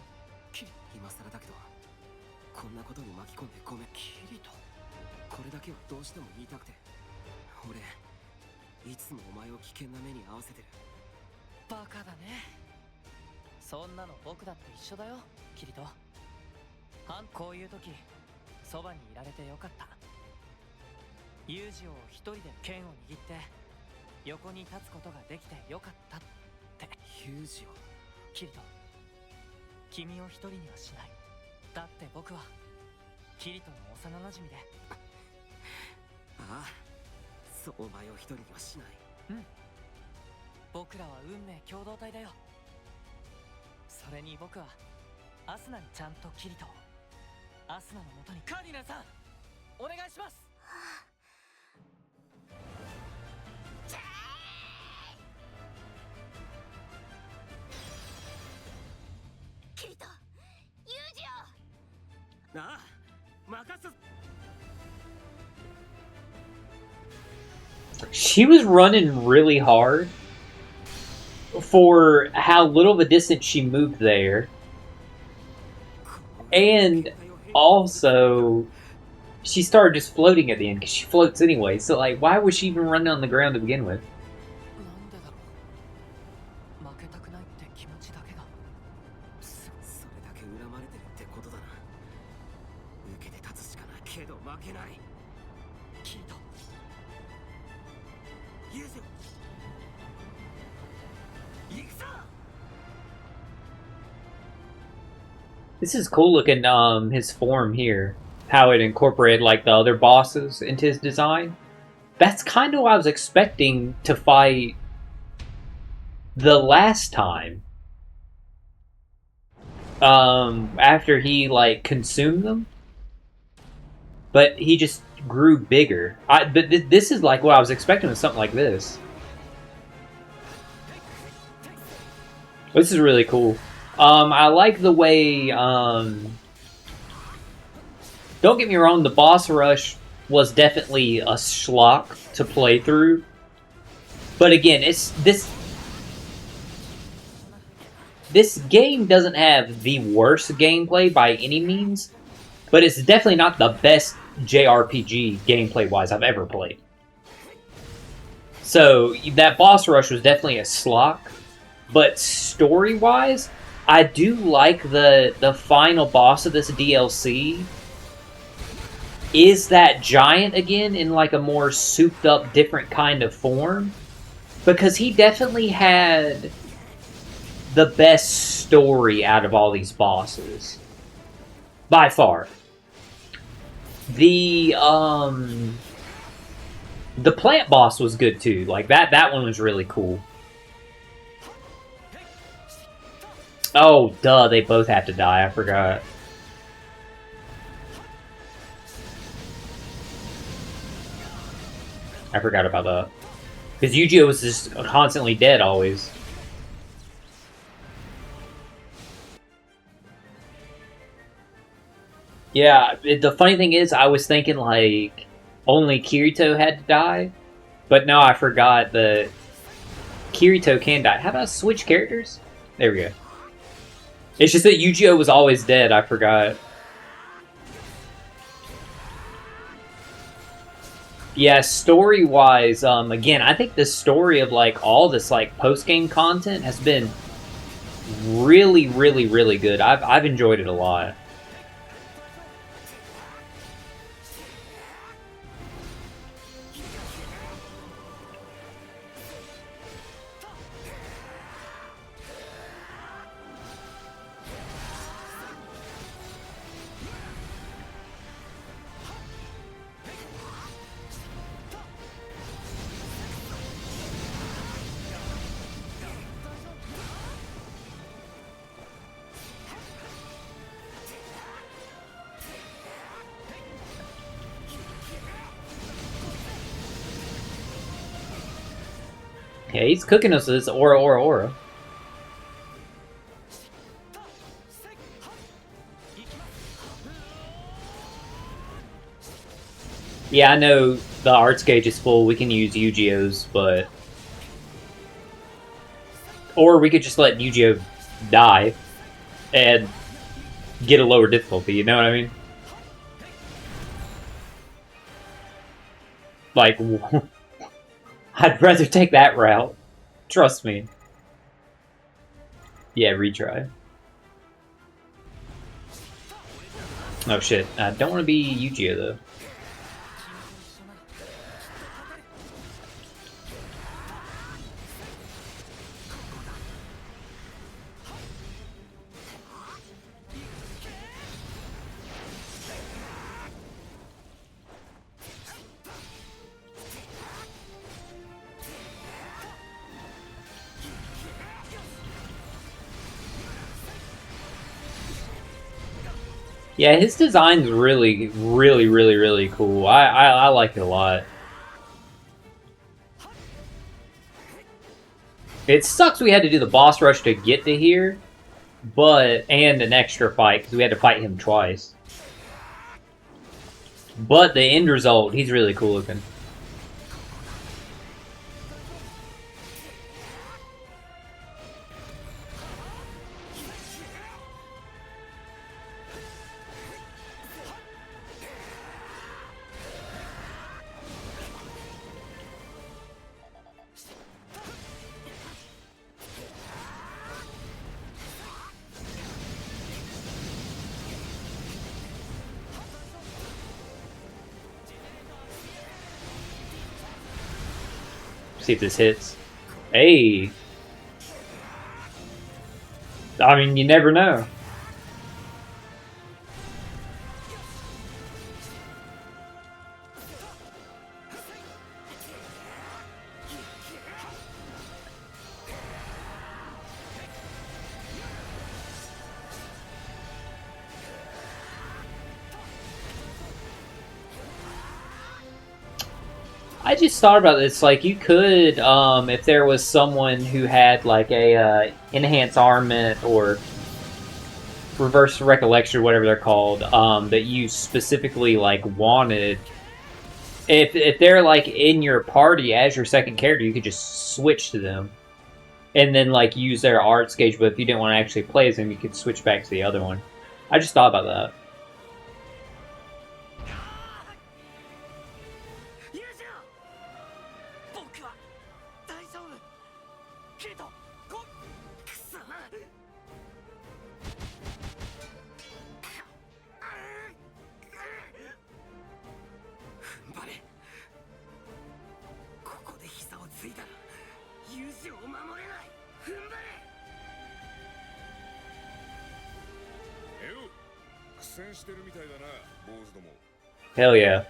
今更だけど、こんなことに巻き込んでごめん。キリト、これだけはどうしても言いたくて。俺、いつもお前を危険な目に遭わせてる。バカだね。そんなの僕だって一緒だよ、キリト。こういう時、そばにいられてよかった。ユージを一人で剣を握って横に立つことができてよかったって。ユージを。キリト、君を一人にはしない。だって僕はキリトの幼馴染で。ああ、そう、お前を一人にはしない。うん、僕らは運命共同体だよ。それに僕はアスナにちゃんとキリトを。アスナのもとに。カーディナルさん、お願いします。キリト、ユージを。ああ、任せ。 She was running really hard for how little of a distance she moved there. And also, she started just floating at the end, because she floats anyway. So, like, why was she even running on the ground to begin with? なんでだろう。負けたくないって気持ちだけが。それだけ恨まれてるってことだな。受けて立つしかないけど負けない。キリト、ユージ、行くぞ。 This is cool looking, his form here. How it incorporated, like, the other bosses into his design. That's kind of what I was expecting to fight the last time. After he, like, consumed them. But he just grew bigger. But this is, like, what I was expecting with something like this. This is really cool. I like the way, don't get me wrong, the boss rush was definitely a schlock to play through. But again, it's this game doesn't have the worst gameplay by any means, but it's definitely not the best JRPG gameplay-wise I've ever played. So that boss rush was definitely a schlock, but story-wise, I do like the final boss of this DLC is that giant again in like a more souped up different kind of form, because he definitely had the best story out of all these bosses by far. The plant boss was good too. Like that one was really cool. Oh, duh, they both have to die. I forgot. I forgot about that. Because Yu-Gi-Oh! Was just constantly dead, always. Yeah, the funny thing is, I was thinking, like, only Kirito had to die. But no, I forgot that Kirito can die. How about switch characters? There we go. It's just that Yu-Gi-Oh! Was always dead, I forgot. Yeah, story-wise, again, I think the story of, like, all this, like, post-game content has been really, really, really good. I've enjoyed it a lot. Yeah, he's cooking us with this aura. Yeah, I know the arts gauge is full. We can use Yu-Gi-Oh's, but... Or we could just let Yu-Gi-Oh die and get a lower difficulty, you know what I mean? Like, I'd rather take that route. Trust me. Yeah, retry. Oh shit, I don't want to be Yu-Gi-Oh though. Yeah, his design's really cool. I like it a lot. It sucks we had to do the boss rush to get to here, but and an extra fight because we had to fight him twice. But the end result, he's really cool looking. See if this hits. Hey. I mean, you never know. I just thought about this. Like, you could, if there was someone who had like a enhanced armament or reverse recollection or whatever they're called, that you specifically like wanted. If they're like in your party as your second character, you could just switch to them, and then like use their arts gauge. But if you didn't want to actually play as them, you could switch back to the other one. I just thought about that. Hell yeah.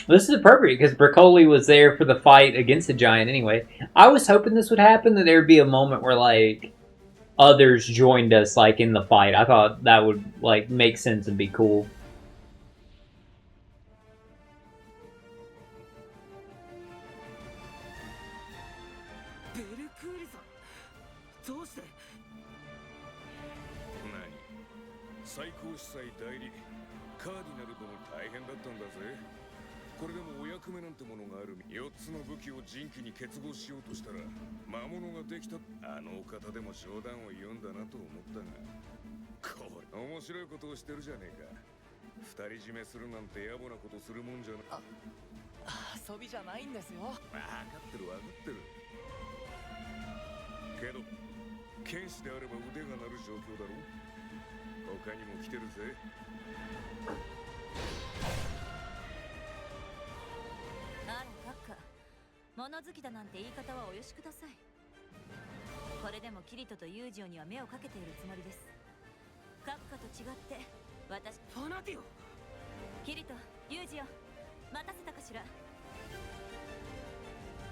This is appropriate because Broccoli was there for the fight against the giant anyway. I was hoping this would happen, that there would be a moment where like others joined us like in the fight. I thought that would like make sense and be cool.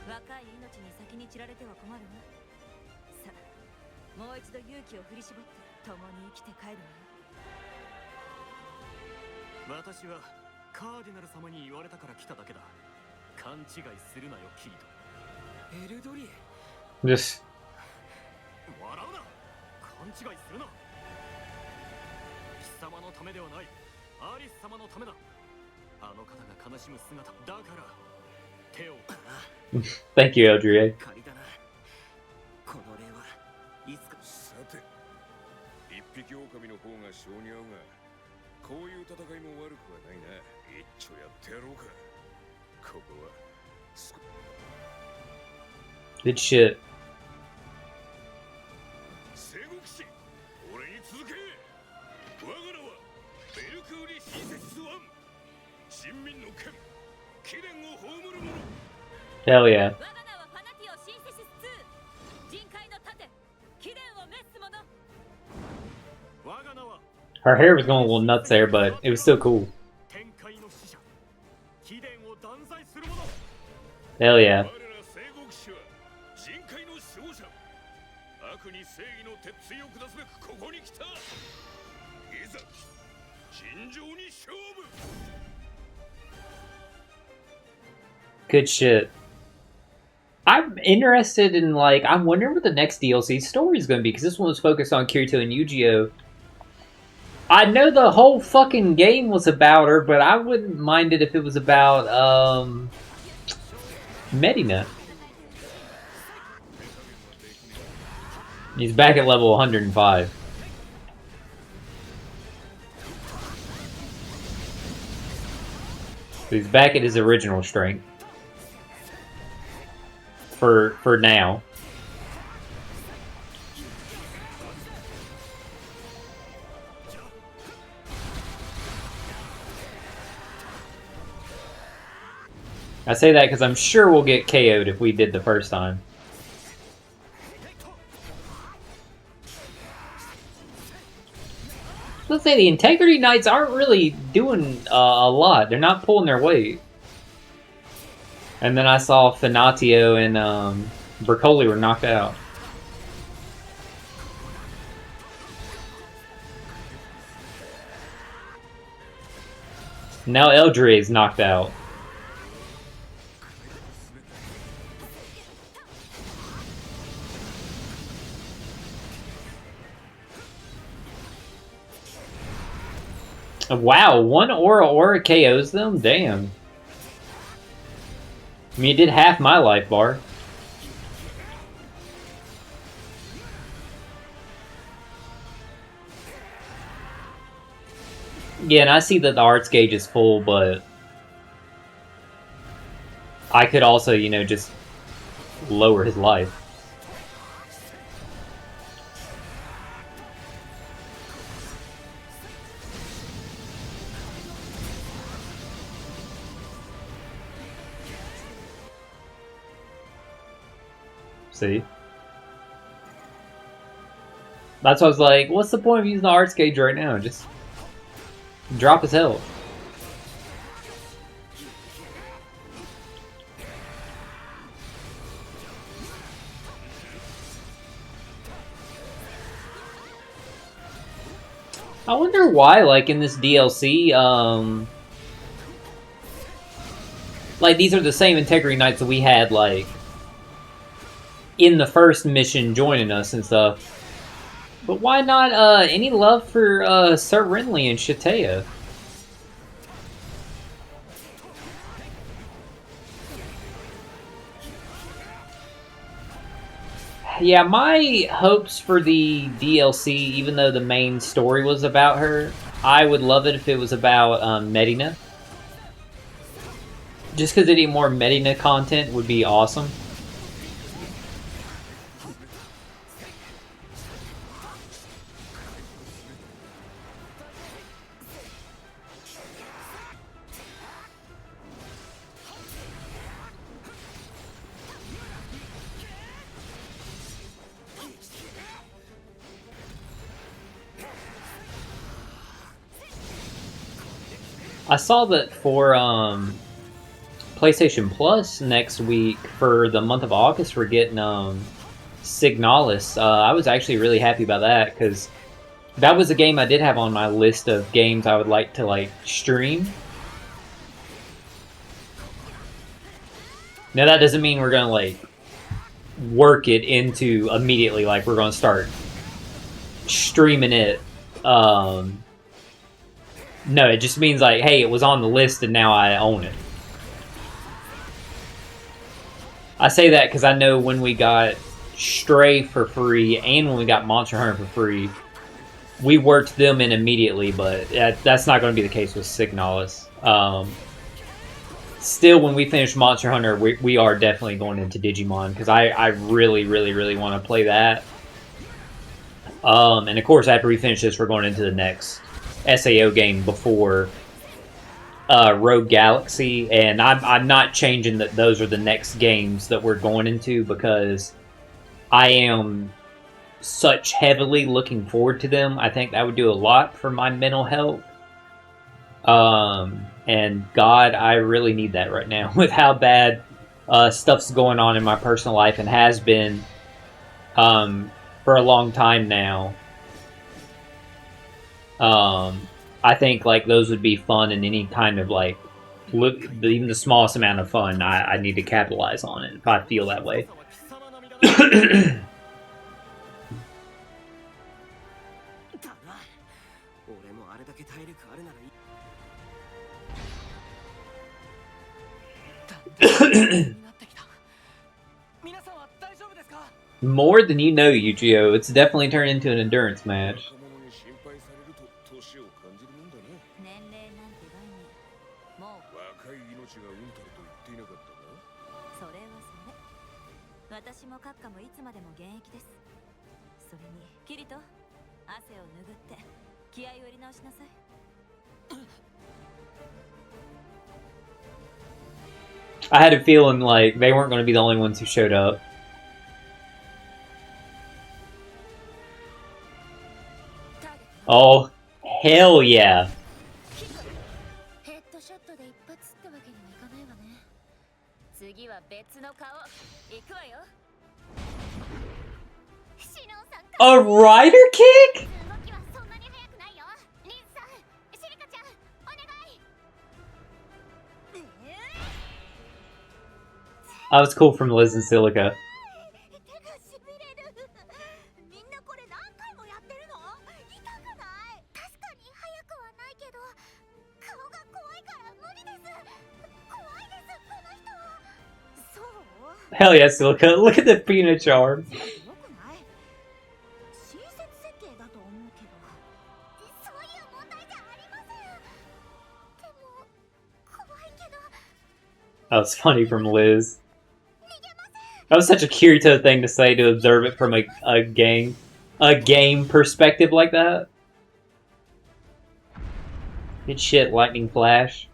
若い命に先に散られては困るわ。さあ、もう一度勇気を振り絞って共に生きて帰るわよ。私はカーディナル様に言われたから来ただけだ。勘違いするなよ、キリト。エルドリエ。 Just 笑うな。勘違いするな。貴様のためではない。アリス様のためだ。あの方が悲しむ姿だから手を。 thank you, Eldria. 借りだな。この礼はいつか。さて、一匹狼の方が性に合うが、こういう戦いも悪くはないな。一丁やってやろうか。ここは Good shit. 聖国士、俺に続け。我が名はベルクーリシンセシスワン。人民の剣、貴殿を葬る者。 Hell yeah. 我が名はファナティオシンセシス2。人海の盾、貴殿を滅す者。我が名は Her hair was going a little nuts there, but it was still cool. 天界の使者、貴殿を断罪する者。 Hell 我 yeah. ら聖国士は人海の守護者。悪に正義の鉄槌を下すべくここに来た。いざ尋常に勝負。 Good shit. I'm interested in, like, I'm wondering what the next DLC story is going to be, because this one was focused on Kirito and Yu-Gi-Oh! I know the whole fucking game was about her, but I wouldn't mind it if it was about, Medina. He's back at level 105. So he's back at his original strength. For now. I say that because I'm sure we'll get KO'd if we did the first time. Let's say the Integrity Knights aren't really doing a lot. They're not pulling their weight. And then I saw Finatio and Bercoli were knocked out. Now Eldre is knocked out. Wow, one Aura KOs them? Damn. I mean, it did half my life bar. Yeah, and I see that the arts gauge is full, but I could also, you know, just lower his life. See? That's why I was like, what's the point of using the arts gauge right now? Just drop his health. I wonder why, like, in this DLC, like, these are the same Integrity Knights that we had, like, in the first mission joining us and stuff. But why not, any love for, Sir Renly and Shatea? Yeah, my hopes for the DLC, even though the main story was about her, I would love it if it was about, Medina. Just because any more Medina content would be awesome. I saw that for PlayStation Plus next week for the month of August. We're getting Signalis. I was actually really happy about that because that was a game I did have on my list of games I would like to like stream. Now that doesn't mean we're gonna like work it into immediately, like we're gonna start streaming it. No, it just means like, hey, it was on the list and now I own it. I say that because I know when we got Stray for free and when we got Monster Hunter for free, we worked them in immediately, but that's not going to be the case with Signalis. Still, when we finish Monster Hunter, we are definitely going into Digimon, because I really, really, really want to play that. And of course, after we finish this, we're going into the next SAO game before Rogue Galaxy, and I'm not changing that those are the next games that we're going into, because I am such heavily looking forward to them. I think that would do a lot for my mental health. And God, I really need that right now with how bad stuff's going on in my personal life and has been for a long time now. I think like those would be fun, and any kind of like even the smallest amount of fun, I need to capitalize on it if I feel that way. More than you know, Yu-Gi-Oh! It's definitely turned into an endurance match. I had a feeling like they weren't going to be the only ones who showed up. Oh, hell yeah. A rider kick? That was cool from Liz and Silica. Hell yeah, Silica. Look at the peanut charm. That was funny from Liz. That was such a Kirito thing to say, to observe it from a game perspective like that. Good shit, Lightning Flash.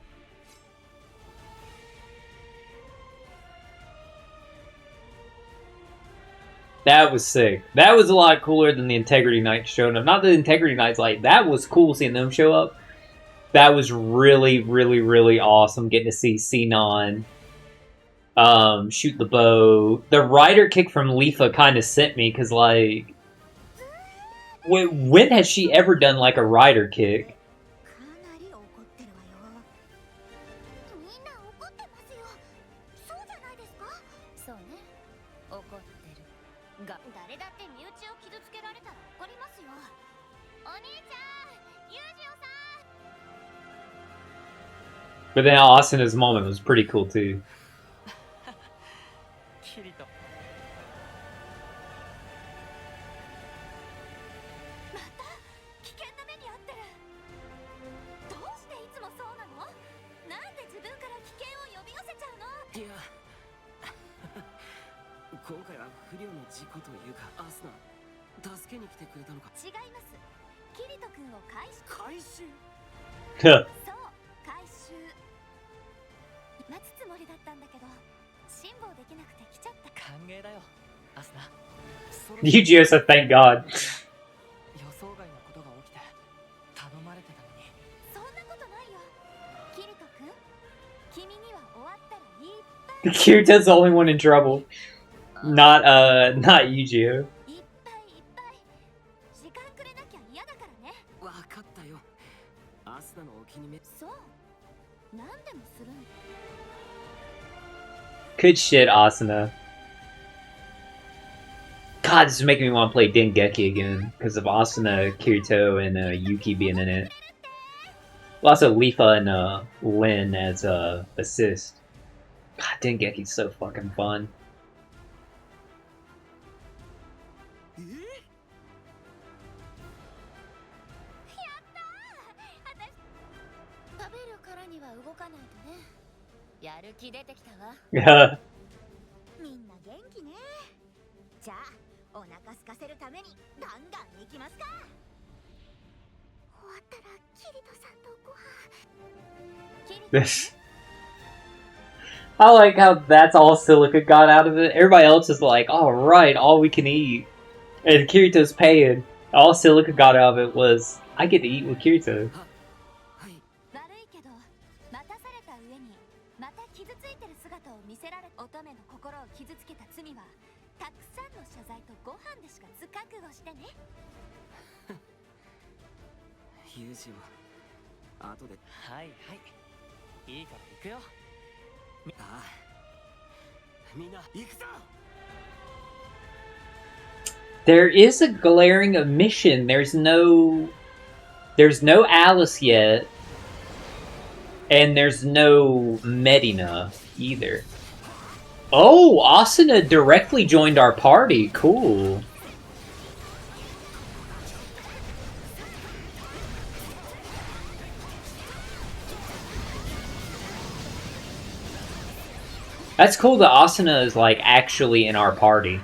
That was sick. That was a lot cooler than the Integrity Knights showing up. Not that the Integrity Knights, like, that was cool seeing them show up. That was really, really, really awesome getting to see Sinon shoot the bow. The rider kick from Leafa kind of sent me, because, like, when has she ever done, like, a rider kick? But then Asuna's moment was pretty cool too. Yu-Gi-Oh said thank God. Kirito's the only one in trouble. Not Yujiro. いっぱいいっぱい時間くれなきゃ嫌だからね。わかったよ。アスナのお気に召そう何でもするん Good shit, Asuna. God, this is making me want to play Dengeki again because of Asuna, Kirito, and Yuki being in it. Also, Lifa and Lin as assist. God, Dengeki's so fucking fun. 食べるからには動かないとね。やる気出てきたわ。 Yeah. みんな元気ね。じゃあお腹空かせるためにガンガン行きますか。終わったらキリトさんとご飯。キリト This. I like how that's all Silica got out of it. Everybody else is like, alright, all we can eat. And Kirito's paying. All Silica got out of it was, I get to eat with Kirito. はい。悪いけど待たされた上にまた傷ついてる姿を見せられ乙女の心を傷つけた罪はたくさんの謝罪とご飯でしか覚悟してね。ユージを後で。はいはいいいから行くよ。ああ。みんな行くぞ。 There is a glaring omission. There's no Alice yet. And there's no Medina either. Oh, Asuna directly joined our party. Cool. That's cool that Asuna is like actually in our party.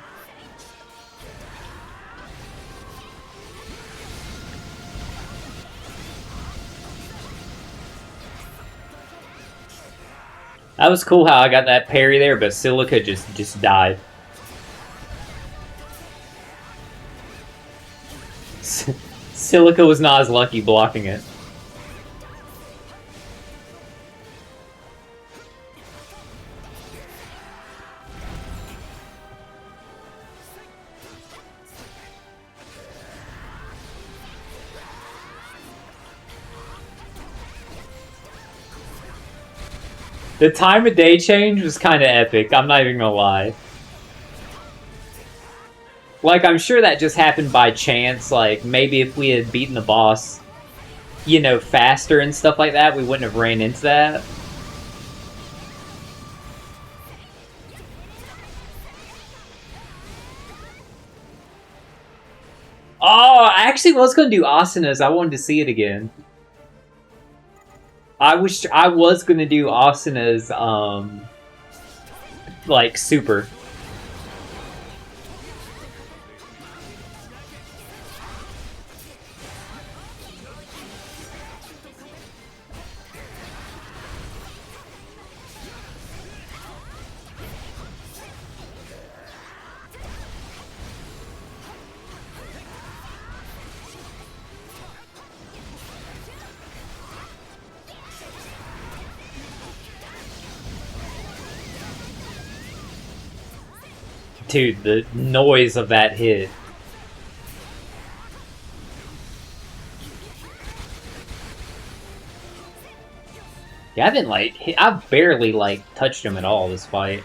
That was cool how I got that parry there, but Silica just died. Silica was not as lucky blocking it. The time of day change was kind of epic, I'm not even gonna lie. Like, I'm sure that just happened by chance, like, maybe if we had beaten the boss, you know, faster and stuff like that, we wouldn't have ran into that. Oh, I actually was gonna do Asuna's, I wanted to see it again. I was gonna do Asuna's, like, super. Dude, the noise of that hit. Yeah, I've barely, like, touched him at all this fight.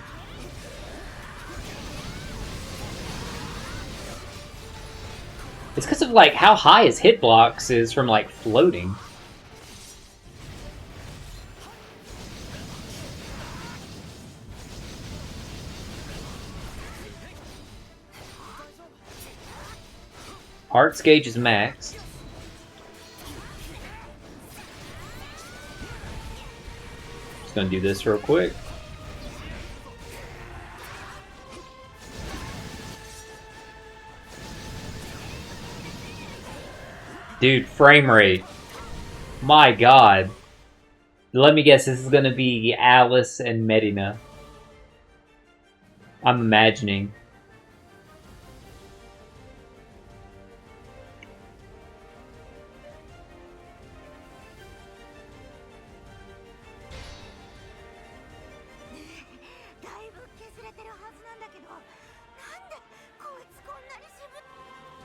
It's because of, like, how high his hitbox is from, like, floating. Heart's gauge is max. Just gonna do this real quick. Dude, frame rate. My god. Let me guess, this is gonna be Alice and Medina. I'm imagining.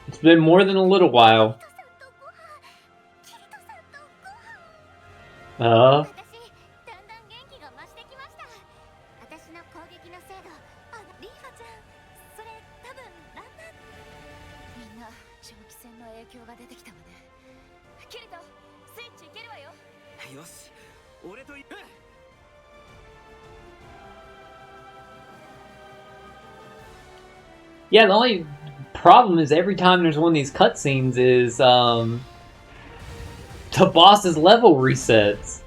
It's been more than a little while. 私だんだん元気が増してきました。私の攻撃の精度、リーファちゃん、それ多分ランナー。みんな長期戦の影響が出てきたわね。キリト、スイッチいけるわよ。よし、俺と行く。Yeah, the only problem is every time there's one of these cutscenes is the boss's level resets.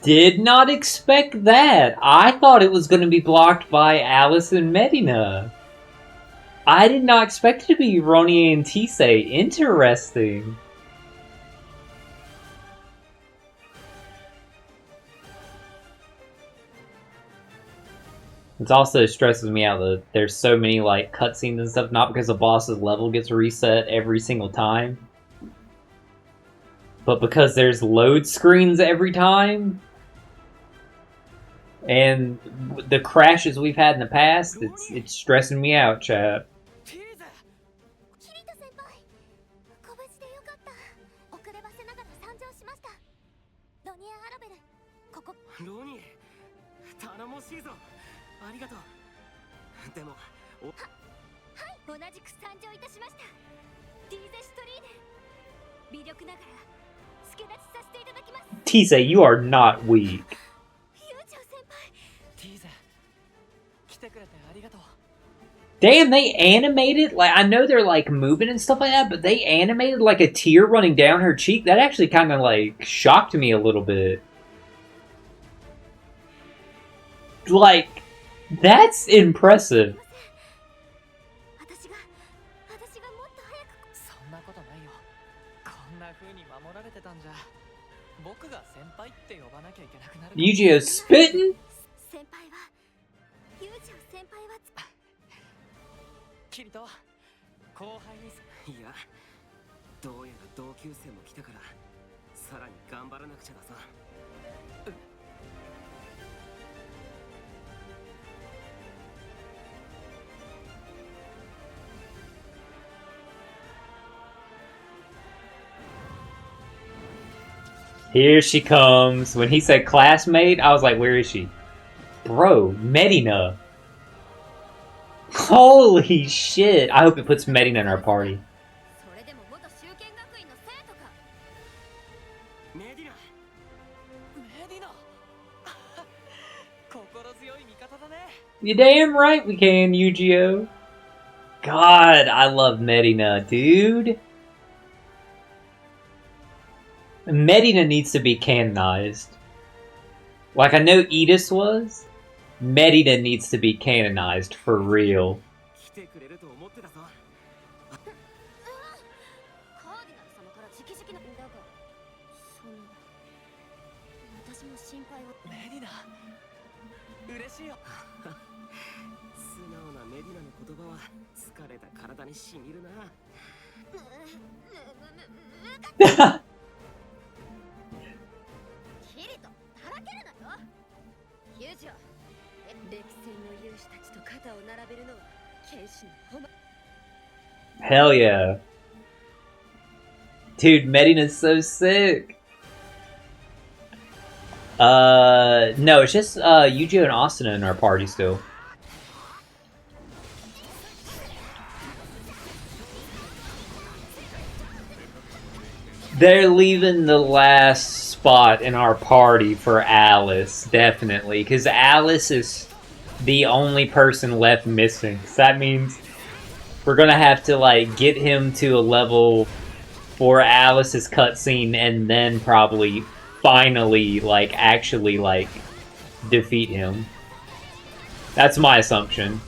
Did not expect that. I thought it was going to be blocked by Alice and Medina. I did not expect it to be Ronnie and Tisei. Interesting. It also stresses me out that there's so many like cutscenes and stuff, not because the boss's level gets reset every single time, but because there's load screens every time. And the crashes we've had in the past, it's stressing me out, chat. キリト先輩、ご無事でよかった。遅ればせながら参上しました。ロニア・アラベル、ここ。ロニー、頼もしいぞ。ありがとう。でも、はい、同じく参上いたしました。ディーゼ・シュトリーネ。微力ながら助立ちさせていただきます。Tisei, you are not weak. Damn, they animated, like, I know they're, like, moving and stuff like that, but they animated, like, a tear running down her cheek. That actually kind of, like, shocked me a little bit. Like, that's impressive. Yu-Gi-Oh! Spitting? キリト、後輩に。いや、どうやら同級生も来たからさらに頑張らなくちゃだぞ。Here she comes. When he said classmate, I was like, where is she? Bro, Medina. Holy shit. I hope it puts Medina in our party. You damn right we can, Yu-Gi-Oh! God, I love Medina, dude. Medina needs to be canonized. Like I know Edis was. Medina needs to be canonized for real. Hell yeah. Dude, Medina's so sick. No, it's just Yu-Gi-Oh! And Austin in our party still. They're leaving the last spot in our party for Alice, definitely. Because Alice is the only person left missing. So that means we're gonna have to, like, get him to a level for Alice's cutscene and then probably, finally, like, actually, like, defeat him. That's my assumption.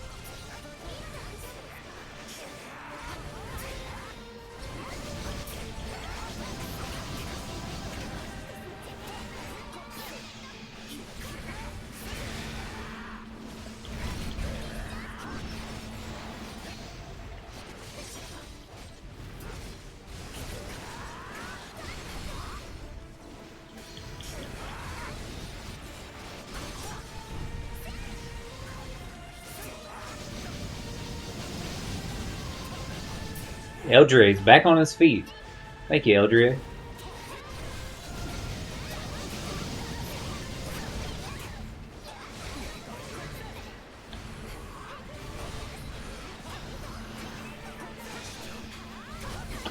Eldre's back on his feet. Thank you, Eldre.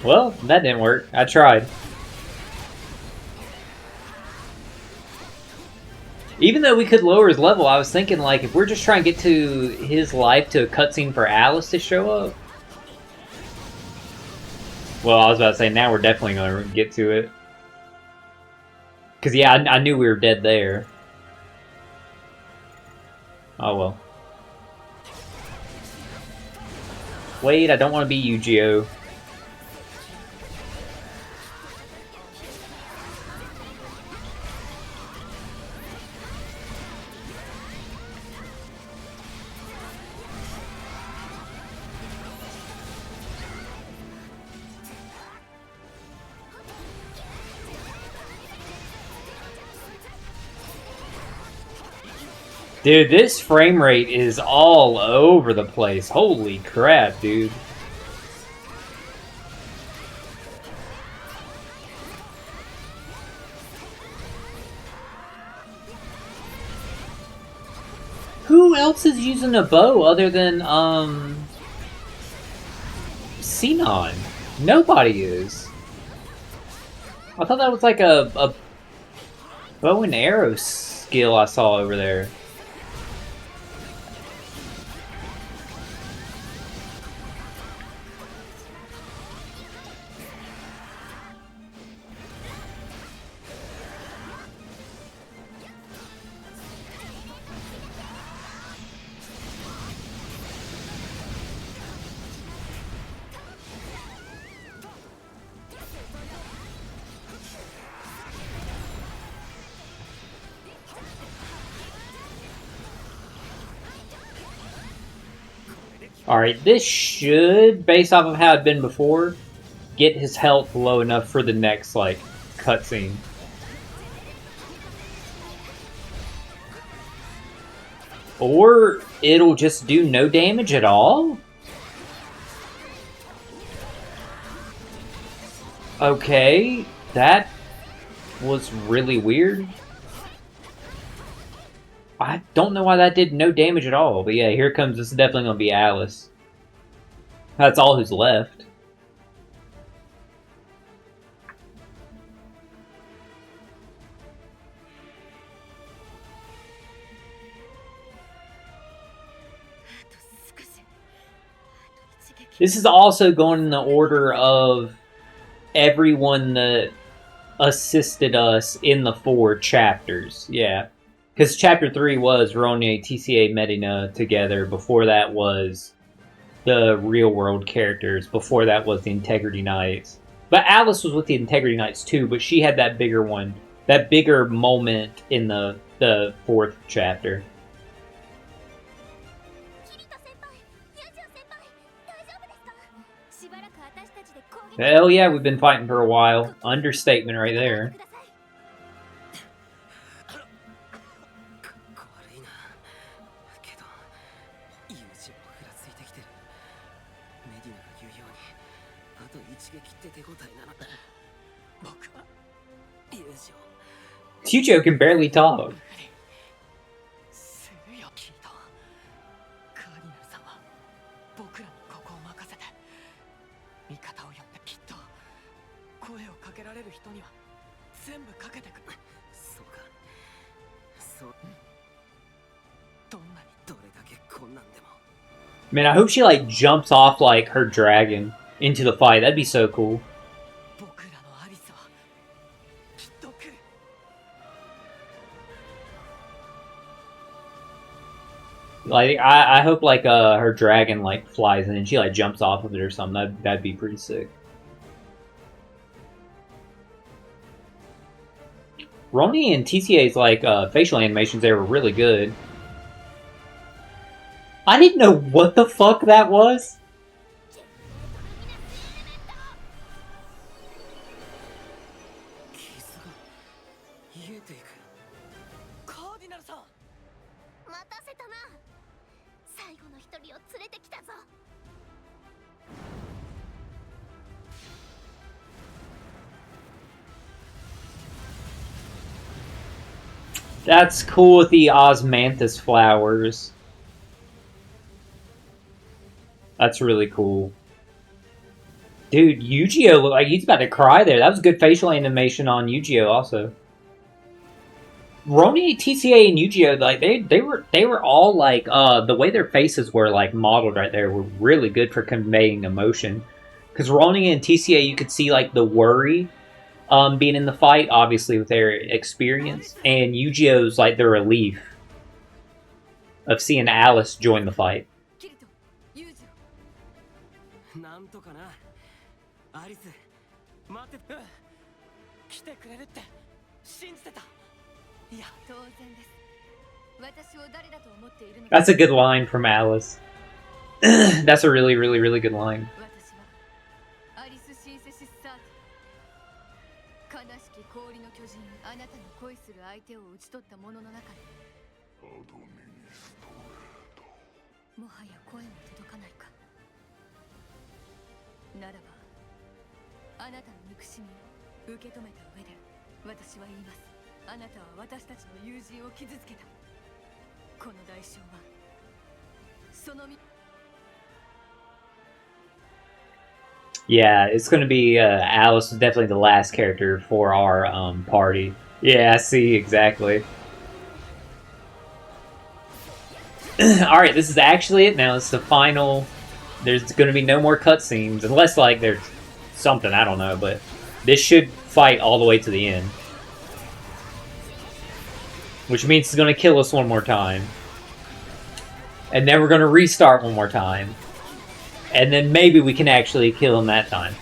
Well, that didn't work. I tried. Even though we could lower his level, I was thinking, like, if we're just trying to get to his life to a cutscene for Alice to show up. Well, I was about to say, now we're definitely going to get to it. Because, yeah, I knew we were dead there. Oh, well. Wait, I don't want to be Yu-Gi-Oh! Dude, this frame rate is all over the place. Holy crap, dude. Who else is using a bow other than, Sinon? Nobody is. I thought that was like a bow and arrow skill I saw over there. Alright, this should, based off of how it'd been before, get his health low enough for the next, like, cutscene. Or it'll just do no damage at all? Okay, that was really weird. I don't know why that did no damage at all, but yeah, here comes, this is definitely going to be Alice. That's all who's left. This is also going in the order of everyone that assisted us in the 4 chapters, yeah. Because Chapter 3 was Ronye, TCA, Medina together. Before that was the real-world characters. Before that was the Integrity Knights. But Alice was with the Integrity Knights too, but she had that bigger one. That bigger moment in the 4th chapter. Hell yeah, we've been fighting for a while. Understatement right there. Chucho can barely talk. Man, I hope she like jumps off like her dragon into the fight. That'd be so cool. Like I hope like her dragon like flies in and she like jumps off of it or something. That'd be pretty sick. Ronnie and TCA's like facial animations there were really good. I didn't know what the fuck that was. That's cool with the osmanthus flowers. That's really cool. Dude, Yu-Gi-Oh! Looked like he's about to cry there. That was good facial animation on Yu-Gi-Oh! Also. Ronin, TCA, and Yu-Gi-Oh! Like they were all like the way their faces were like modeled right there were really good for conveying emotion. Because Ronin and TCA, you could see like the worry being in the fight, obviously with their experience, and Yu-Gi-Oh's like the relief of seeing Alice join the fight. なんとかな。アリス、待って。来てくれるって信じてた。いや、当然です。私を誰だと思っているのか。 That's a good line from Alice. That's a really, really, really good line. 私はアリスシンセシスサート。悲しき氷の巨人、あなたの恋する相手を討ち取った者の中に。もはや声も届かないか。ならば、あなたの憎しみを受け止めた上で、私は言います。あなたは私たちの友人を傷つけた。この代償は、その身。 Yeah, it's gonna be Alice is definitely the last character for our party. Yeah, see, exactly. Alright, this is actually it now. It's the final. There's gonna be no more cutscenes, unless like there's something, I don't know, but this should fight all the way to the end. Which means it's gonna kill us one more time. And then we're gonna restart one more time. And then maybe we can actually kill him that time.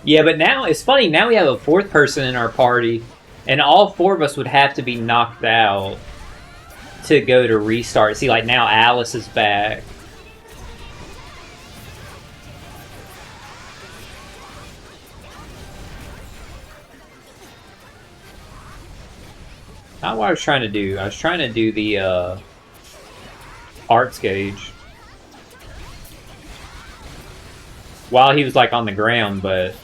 Yeah, but now, it's funny, now we have a fourth person in our party, and all four of us would have to be knocked out to go to restart. See, like, now Alice is back. Not what I was trying to do. I was trying to do the, arts gauge. While he was, like, on the ground, but...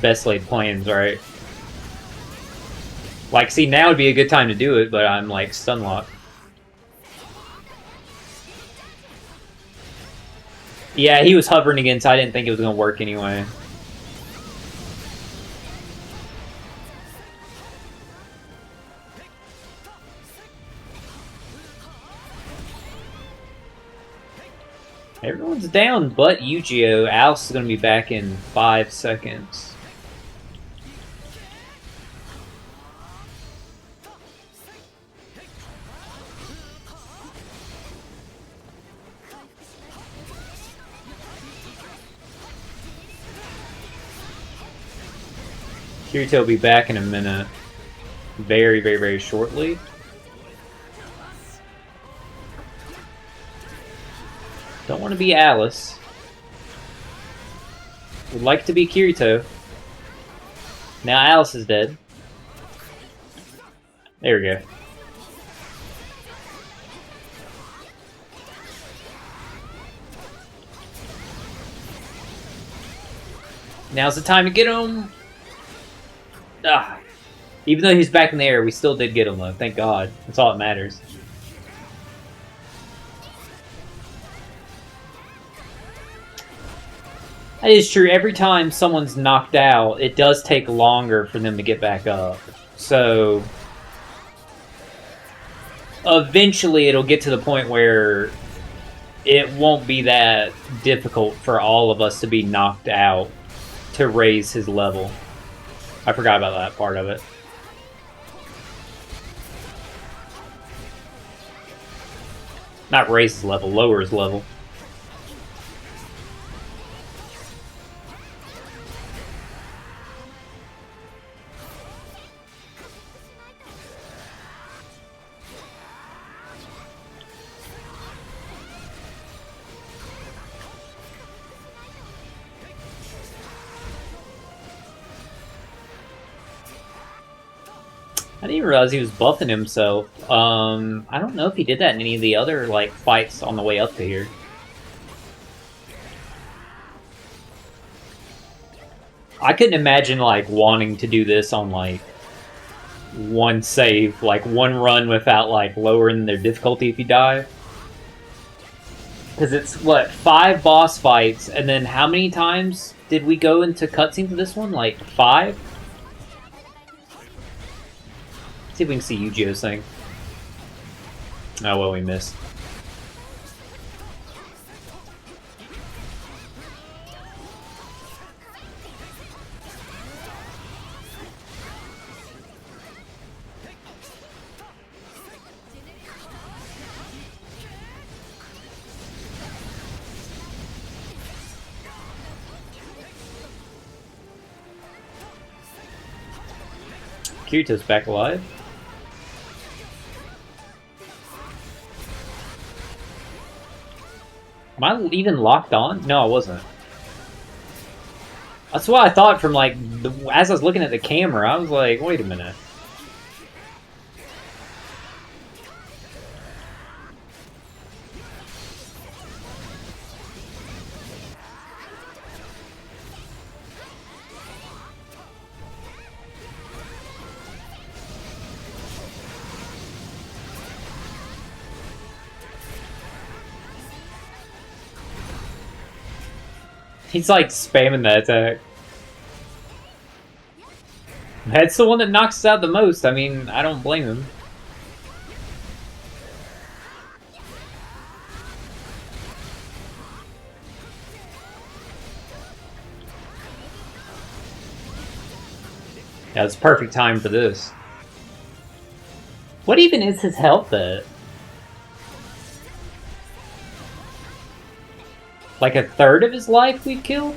best laid plans, right? Like, see, now would be a good time to do it, but I'm, like, stun locked. Yeah, he was hovering again, so I didn't think it was gonna work anyway. Everyone's down but Yu-Gi-Oh! Alice is gonna be back in 5 seconds. Kirito will be back in a minute. Very, very, very shortly. Don't want to be Alice. Would like to be Kirito. Now Alice is dead. There we go. Now's the time to get him! Ah. Even though he's back in the air, we still did get him though. Thank God. That's all that matters. That is true. Every time someone's knocked out, it does take longer for them to get back up. So... eventually it'll get to the point where it won't be that difficult for all of us to be knocked out to raise his level. I forgot about that part of it. Not raise his level, lower his level. I didn't realize he was buffing himself. I don't know if he did that in any of the other, like, fights on the way up to here. I couldn't imagine, like, wanting to do this on, like, one save, like, one run without, like, lowering their difficulty if you die. Because it's, what, 5 boss fights, and then how many times did we go into cutscenes of this one? Like, 5? See if we can see Yu-Gi-Oh's thing. Oh, well, we missed. Kirito's back alive. Am I even locked on? No, I wasn't. That's what I thought from, like, as I was looking at the camera, I was like, wait a minute. He's like spamming that attack. That's the one that knocks us out the most. I mean, I don't blame him. Yeah, it's perfect time for this. What even is his health at? Like a third of his life we've killed?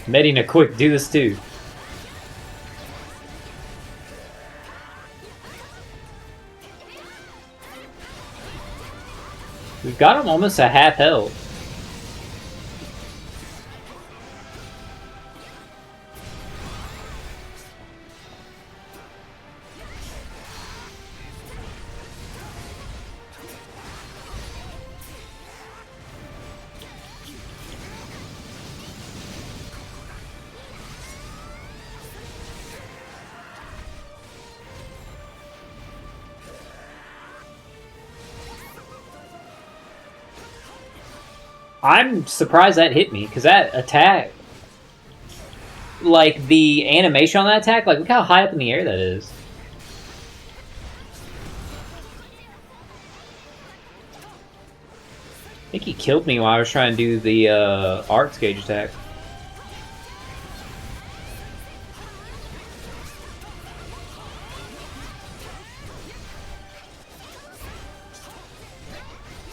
Medina, quick, do this too. We've got him almost at half health. I'm surprised that hit me, because that attack, like, the animation on that attack, like, look how high up in the air that is. I think he killed me while I was trying to do the arts gauge attack.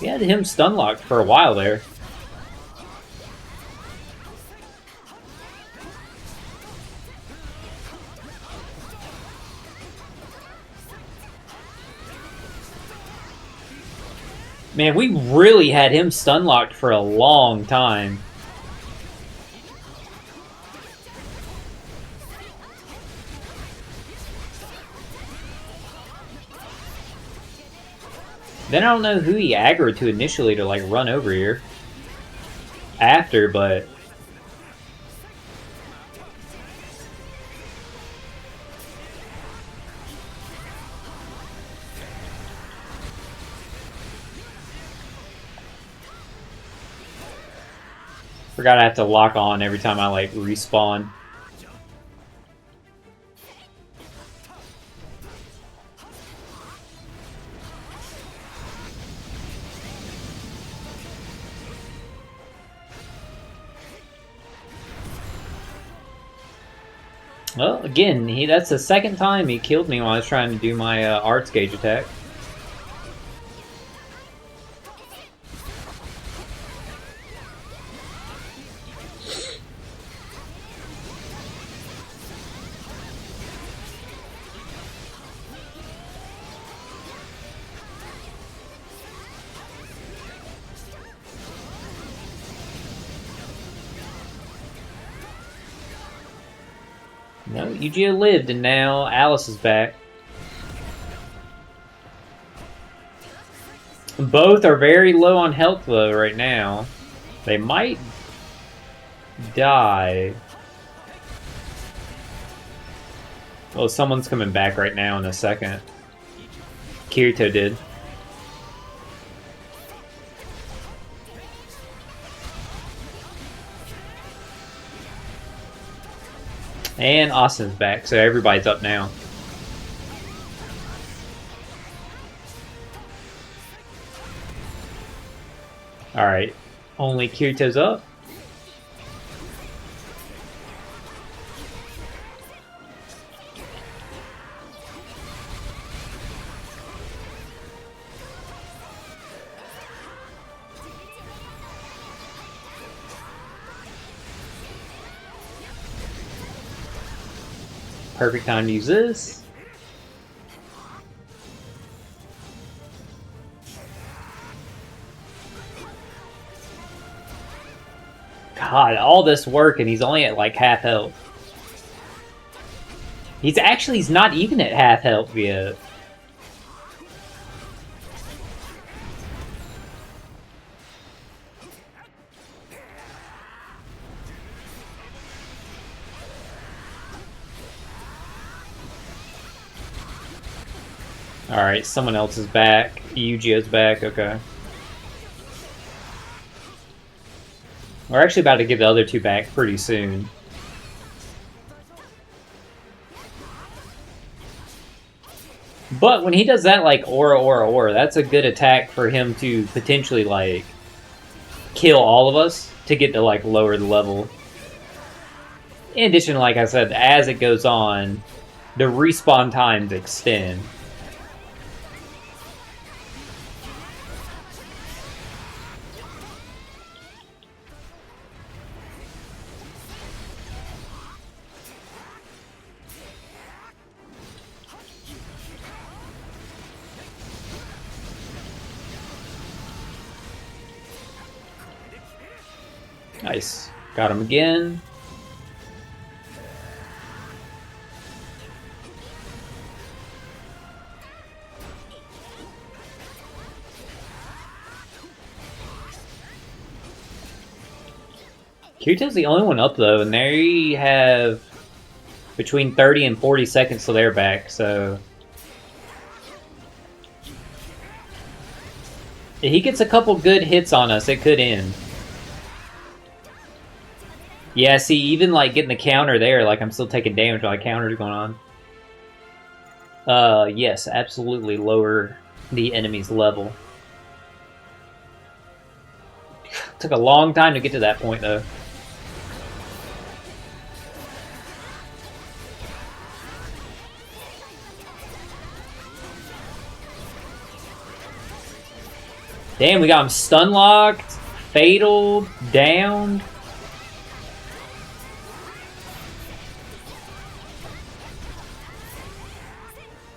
We had him stun locked for a while there. Man, we really had him stun locked for a long time. Then I don't know who he aggroed to initially to, like, run over here. After, but... Forgot I have to lock on every time I, like, respawn. Well, again, that's the second time he killed me while I was trying to do my arts gauge attack. No, Yu-Gi-Oh lived, and now Alice is back. Both are very low on health, though, right now. They might die. Well, someone's coming back right now in a second. Kirito did. And Austin's back, so everybody's up now. Alright, only Kirito's up. Perfect time to use this. God, all this work and he's only at like half health. He's not even at half health yet. Alright, someone else is back. Yu-Gi-Oh's back, okay. We're actually about to get the other two back pretty soon. But when he does that, like, aura, that's a good attack for him to potentially, like, kill all of us to get to, like, lower the level. In addition, like I said, as it goes on, the respawn times extend. Nice. Got him again. Kirito's the only one up, though, and they have between 30 and 40 seconds till they're back, so... if he gets a couple good hits on us, it could end. Yeah, see, even, like, getting the counter there, like, I'm still taking damage while the counter's going on. Yes, absolutely lower the enemy's level. Took a long time to get to that point, though. Damn, we got him stun-locked, fatal, downed.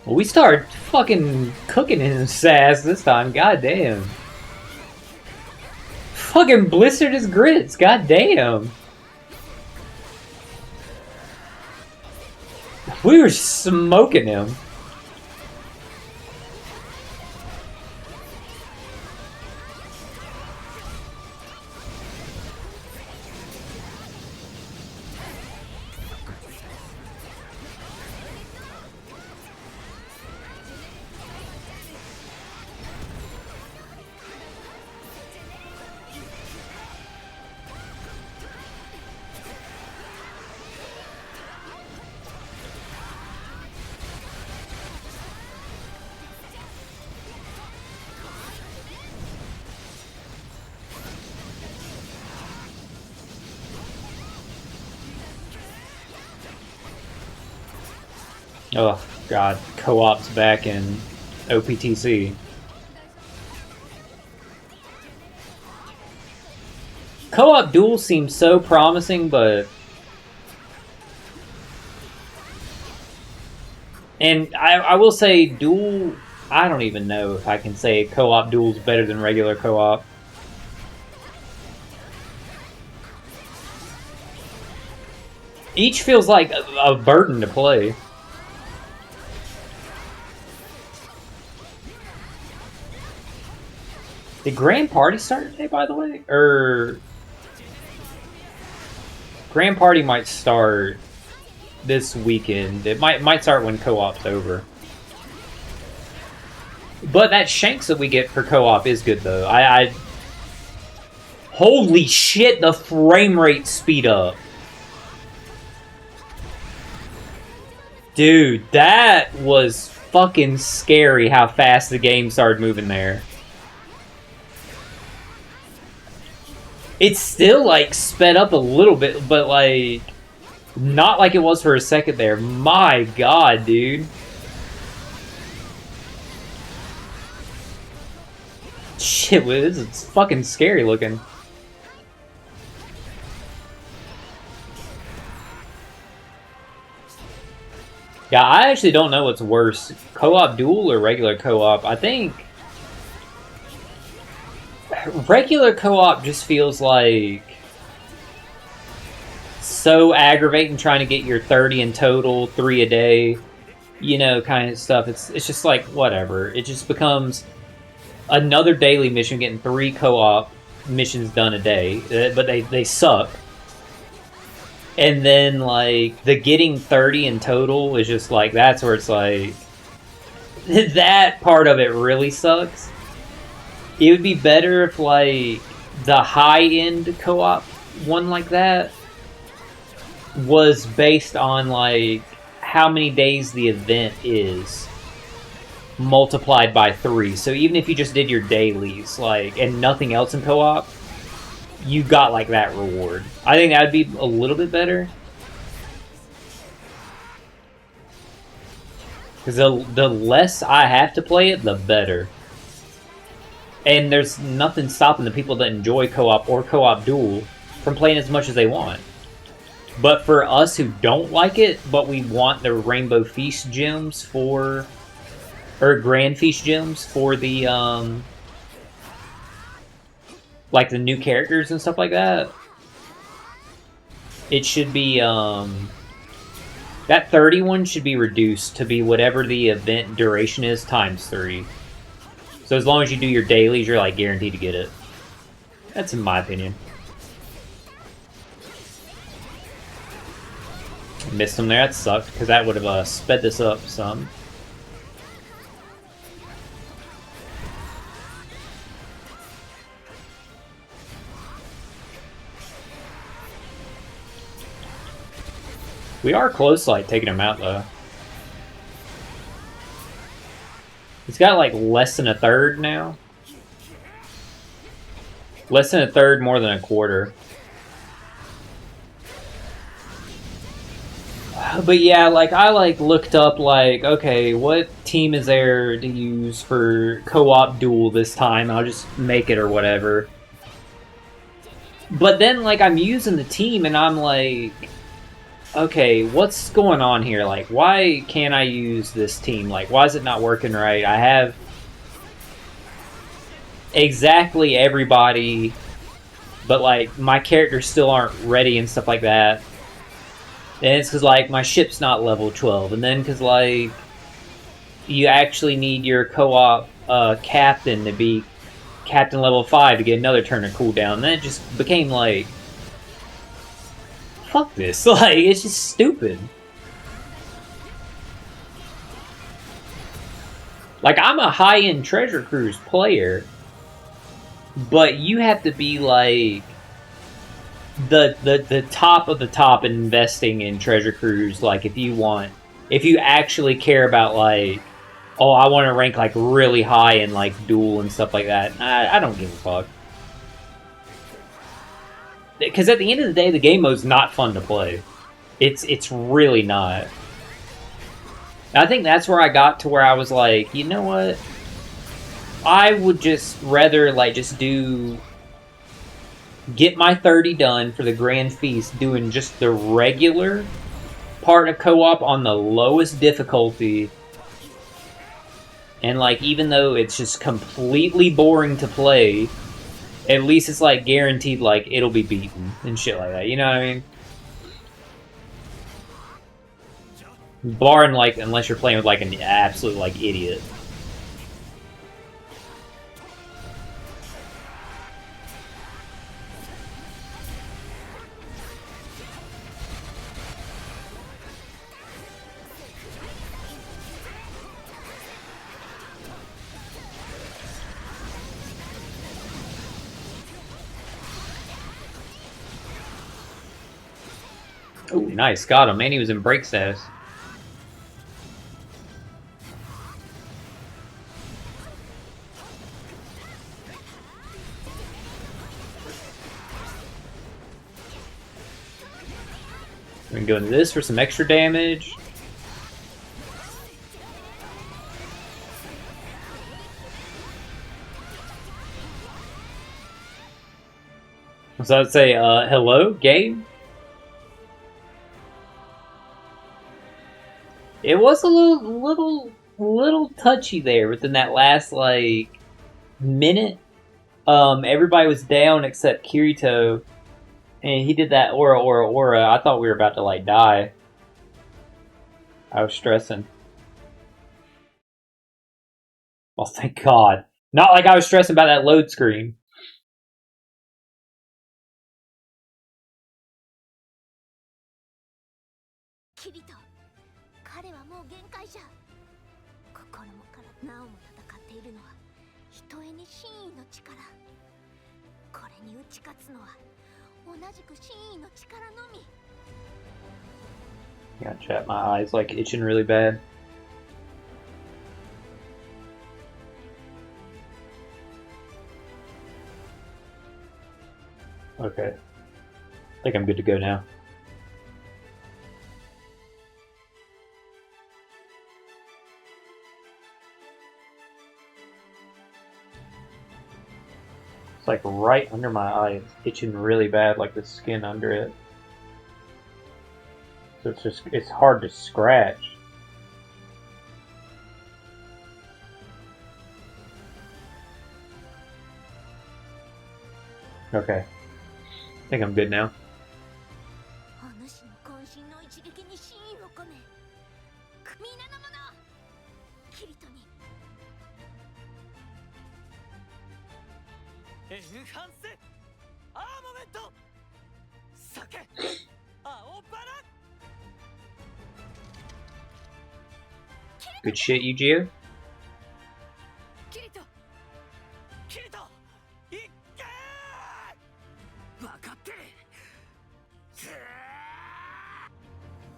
Well, we start fucking cooking his ass this time, goddamn. Fucking blistered his grits, goddamn. We were smoking him. Oh, God. Co-op's back in OPTC. Co-op duel seems so promising, but... and I will say duel... I don't even know if I can say co-op duel's better than regular co-op. Each feels like a burden to play. Did Grand Party start today, by the way? Or Grand Party might start this weekend. It might start when co-op's over. But that Shanks that we get for co-op is good though. I holy shit, the frame rate speed up. Dude, that was fucking scary how fast the game started moving there. It's still, like, sped up a little bit, but, like, not like it was for a second there. My god, dude. Shit, this is fucking scary looking. Yeah, I actually don't know what's worse, co-op duel or regular co-op. I think regular co-op just feels like so aggravating trying to get your 30 in total, 3 a day, you know, kind of stuff. It's just like, whatever. It just becomes another daily mission getting 3 co-op missions done a day, but they suck. And then, like, the getting 30 in total is just like, that's where it's like, that part of it really sucks. It would be better if, like, the high-end co-op one like that was based on, like, how many days the event is multiplied by 3. So even if you just did your dailies, like, and nothing else in co-op, you got, like, that reward. I think that would be a little bit better. Because the less I have to play it, the better. And there's nothing stopping the people that enjoy co-op or co-op duel from playing as much as they want. But for us who don't like it, but we want the Rainbow Feast gems for... or Grand Feast gems for the, like the new characters and stuff like that. It should be, that 30 one should be reduced to be whatever the event duration is times 3. So as long as you do your dailies, you're like guaranteed to get it. That's in my opinion. Missed them there, that sucked, because that would have sped this up some. We are close to, like, taking him out, though. He's got, like, less than a third now. Less than a third, more than a quarter. But yeah, like, I, like, looked up, like, okay, what team is there to use for co-op duel this time? I'll just make it or whatever. But then, like, I'm using the team and I'm like... okay, what's going on here? Like, why can't I use this team? Like, why is it not working right? I have exactly everybody, but, like, my characters still aren't ready and stuff like that. And it's because, like, my ship's not level 12. And then because, like, you actually need your co-op captain to be captain level 5 to get another turn of cooldown. And then it just became, like... fuck this. Like, it's just stupid. Like, I'm a high-end Treasure Cruise player, but you have to be, like, the top of the top in investing in Treasure Cruise, like, if you actually care about, like, oh, I want to rank, like, really high in, like, duel and stuff like that. I don't give a fuck. Because at the end of the day, the game mode's not fun to play. It's really not. And I think that's where I got to where I was like, you know what? I would just rather, like, just get my 30 done for the Grand Feast, doing just the regular part of co-op on the lowest difficulty. And, like, even though it's just completely boring to play... at least it's, like, guaranteed, like, it'll be beaten and shit like that. You know what I mean? Barring, like, unless you're playing with, like, an absolute, like, idiot. Oh, nice. Got him. Man, he was in break status. We're gonna go into this for some extra damage. So I'd say, hello, game? It was a little touchy there within that last, like, minute. Everybody was down except Kirito, and he did that aura. I thought we were about to, like, die. I was stressing. Oh, thank God. Not like I was stressing about that load screen. Kirito, 彼はもう限界じゃ。心もからなおも戦っているのは、ひとえに真意の力。これに打ち勝つのは、同じく真意の力のみ。Yeah, chat, my eyes like itching really bad. Okay. I think I'm good to go now. It's like right under my eye. It's itching really bad, like the skin under it. So it's hard to scratch. Okay. I think I'm good now. お主の渾身の一撃に真意を込め、皆の者、キリトに。エンハンスアーモメント酒青バラ Good shit, Yu-Gi-Oh! キリトキリトいっけー分かって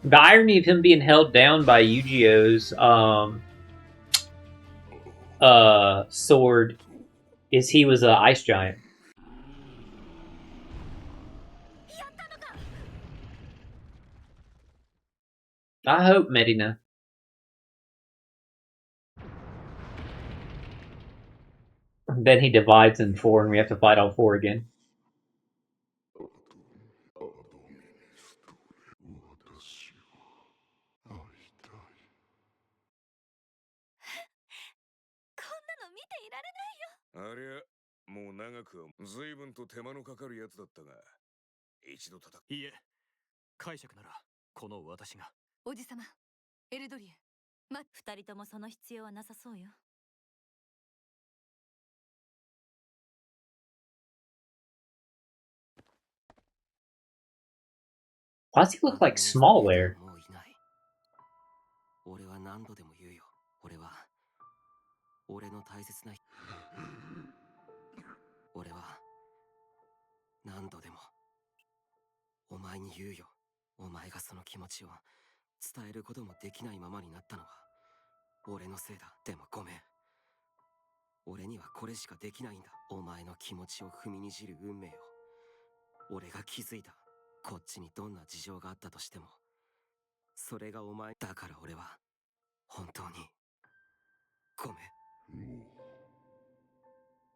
The irony of him being held down by Yu-Gi-Oh's sword is he was an ice giant. I hope, Medina. Then he divides in four and we have to fight all four again. ありゃ、もう長くは随分と手間のかかるやつだったが、一度叩く。いいえ解釈ならこの私がおじさまエルドリエ二人ともその必要はなさそうよ。 Why does he look like Smallware? もういない。俺は何度でも言うよ。俺は俺の大切な人。俺は何度でもお前に言うよ。お前がその気持ちを伝えることもできないままになったのは俺のせいだ。でもごめん。俺にはこれしかできないんだ。お前の気持ちを踏みにじる運命を。俺が気づいた。こっちにどんな事情があったとしても、それがお前だから俺は本当にごめん。も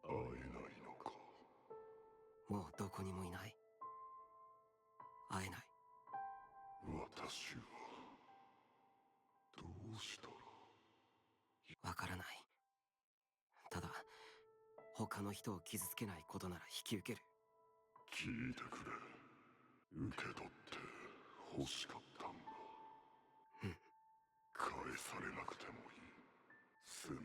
う会えないのか。もうどこにもいない。会えない。私はどうしたら。わからない。ただ他の人を傷つけないことなら引き受ける。聞いてくれ。受け取って欲しかったんだ。うん。返されなくてもいい。せめて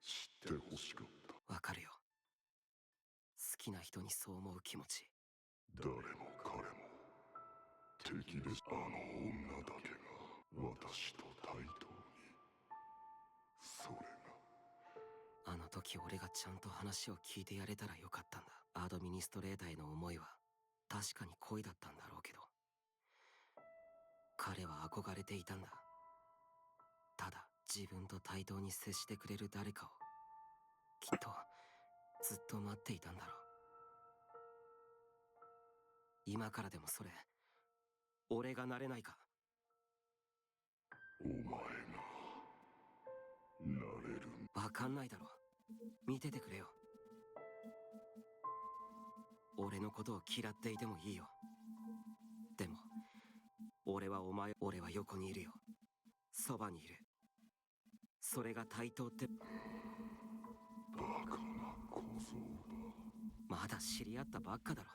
知ってほしかった。わかるよ。好きな人にそう思う気持ち。誰も彼も敵です。あの女だけが私と対等に。それがあの時俺がちゃんと話を聞いてやれたらよかったんだ。アドミニストレーターへの思いは確かに恋だったんだろうけど、彼は憧れていたんだ。ただ自分と対等に接してくれる誰かをきっとずっと待っていたんだろう。今からでもそれ俺がなれないか。お前がなれる。わかんないだろ。見ててくれよ。俺のことを嫌っていてもいいよ。でも俺は横にいるよ。そばにいる。それが対等って。バカな小僧だ。まだ知り合ったばっかだろ。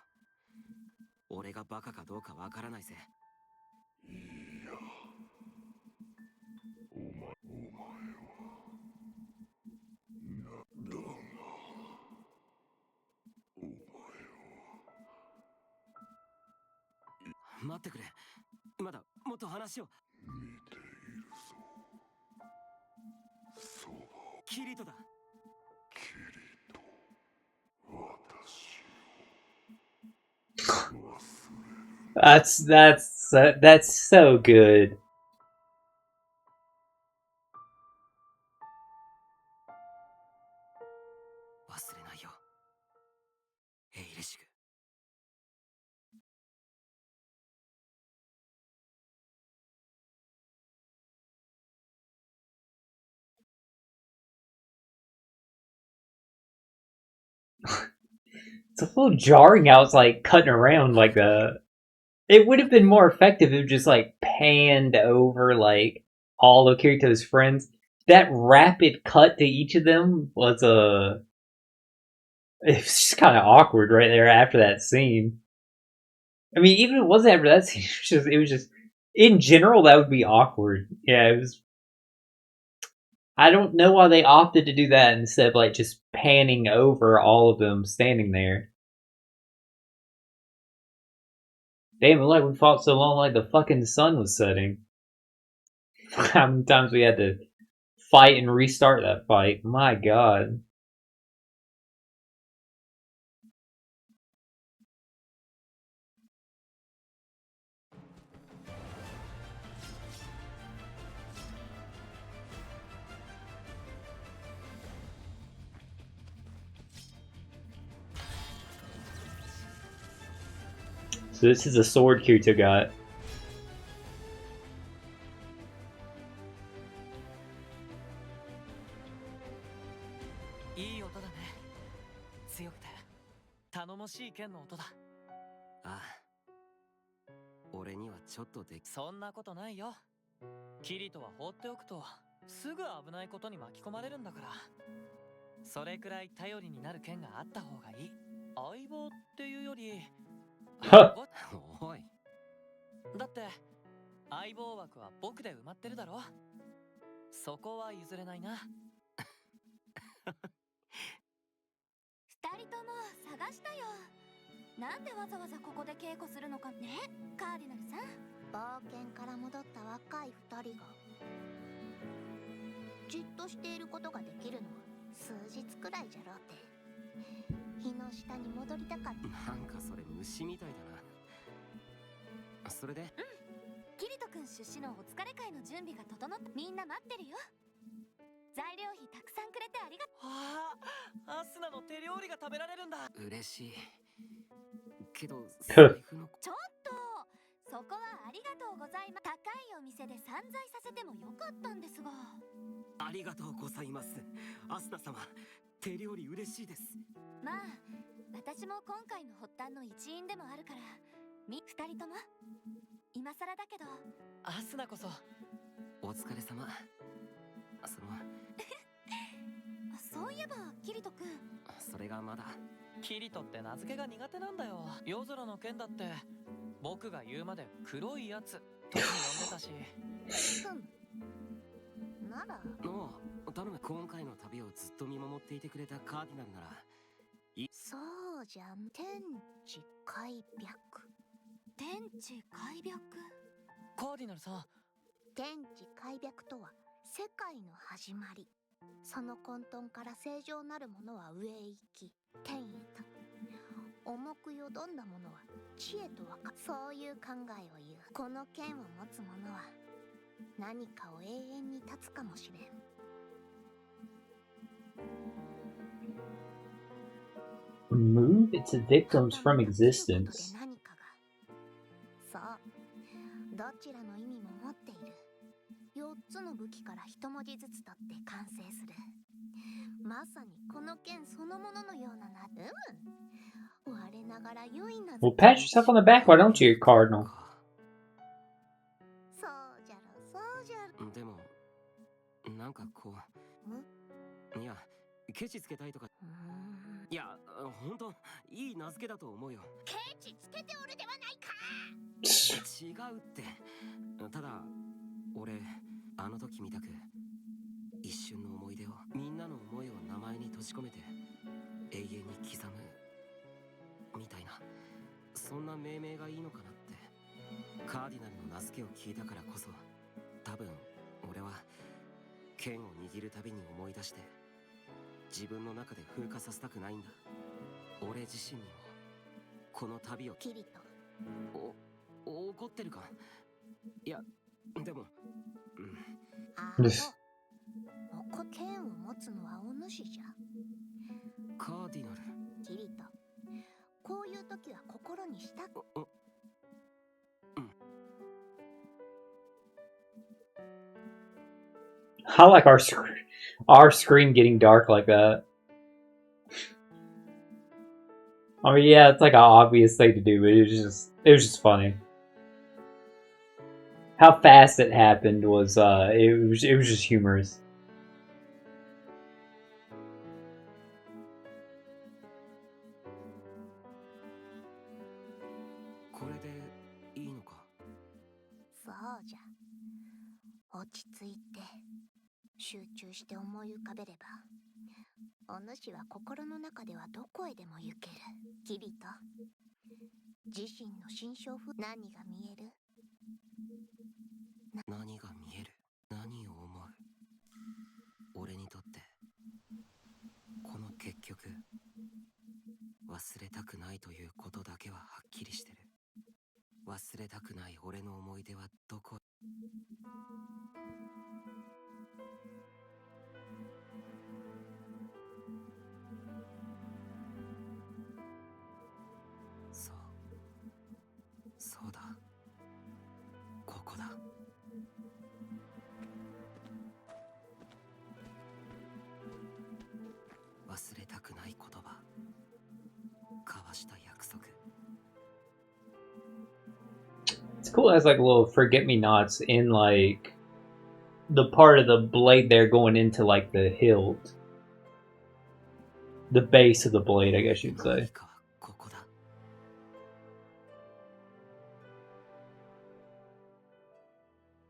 俺がバカかどうかわからないぜ。いや、お前はだがお前は待ってくれ。まだもっと話を。見ているぞ。そばキリトだ。キリと私を忘れる。That's so good. 忘れないよ。エイレシグ。It's a little jarring how it's like cutting around like the. It would have been more effective if it just like panned over like all of Kirito's friends. That rapid cut to each of them was a. It's just kind of awkward right there after that scene. I mean, even if it wasn't after that scene, it was just in general that would be awkward. Yeah, it was. I don't know why they opted to do that instead of like just panning over all of them standing there. Damn, it like we fought so long like the fucking sun was setting. How many times we had to fight and restart that fight? My god. So this is a sword Kirito got. いい音だね。強くて頼もしい剣の音だ。ああ。俺にはちょっとでき。そんなことないよ。キリトは放っておくとすぐ危ないことに巻き込まれるんだから。それくらい頼りになる剣があった方がいい。相棒っていうよりおい。だって相棒枠は僕で埋まってるだろ。そこは譲れないな。二人とも探したよ。なんでわざわざここで稽古するのかね、カーディナルさん。冒険から戻った若い二人がじっとしていることができるのは数日くらいじゃろうって。日の下に戻りたかった。なんかそれ虫みたいだな。それでキリト君出資のお疲れ会の準備が整った。みんな待ってるよ。材料費たくさんくれてありがとう。ああ、アスナの手料理が食べられるんだ。嬉しいけど財布のちょっとそこはありがとうございます。高いお店で散財させてもよかったんですが。ありがとうございます。アスナ様、手料理嬉しいです。まあ私も今回の発端の一員でもあるから。二人とも今更だけど。アスナこそお疲れ様。そういえばキリト君、それがまだ。キリトって名付けが苦手なんだよ。夜空の剣だって僕が言うまで黒いやつと呼んでたし。ならおう、頼む。今回の旅をずっと見守っていてくれたカーディナルなら。そうじゃん。天地開闢。天地開闢。カーディナルさん。天地開闢とは世界の始まり。その混沌から正常なるものは上へ行き、天へと。重くよどんだものは地へとそういう考えを言う。この剣を持つ者は何かを永遠に立つかもしれん。Remove its victims from existence. 何かが。そう。どちらの意味も持っている。4つの武器から一文字ずつ取って完成する。まさにこの剣そのもののようなな。我ながら良いな。Well, pat yourself on the back, why don't you, Cardinal? そうじゃろ、そうじゃろ。でも、なんかこう。いや、ケチつけたいとか。いや、ほんと、いい名付けだと思うよ。ケチつけておるではないか。違うって。ただ、俺、あの時みたく、一瞬の思い出を、みんなの思いを名前に閉じ込めて、永遠に刻む、みたいな、そんな命名がいいのかなって。カーディナルの名付けを聞いたからこそ、多分、俺は、剣を握るたびに思い出して、自分の中で風化させたくないんだ。俺自身にも、この旅を。キリト。怒ってるか。いや、でも、ああ、剣を持つのはお主じゃ。カーディナル。キリト。こういう時は心にした。I like our screen getting dark like that. I mean, yeah, it's like an obvious thing to do, but it was just funny. How fast it happened was it was just humorous. これでいいのか。そうじゃ。落ち着いて集中して思い浮かべれば、お主は心の中ではどこへでも行ける。キリト、自身の心象風。何が見える？何が見える？何を思う？俺にとってこの結局忘れたくないということだけははっきりしてる。忘れたくない俺の思い出はどこ？そうだ、ここだ。忘れたくない言葉、交わした約束。 It's cool it has like little forget-me-nots in like the part of the blade there going into like the hilt. The base of the blade, I guess you'd say.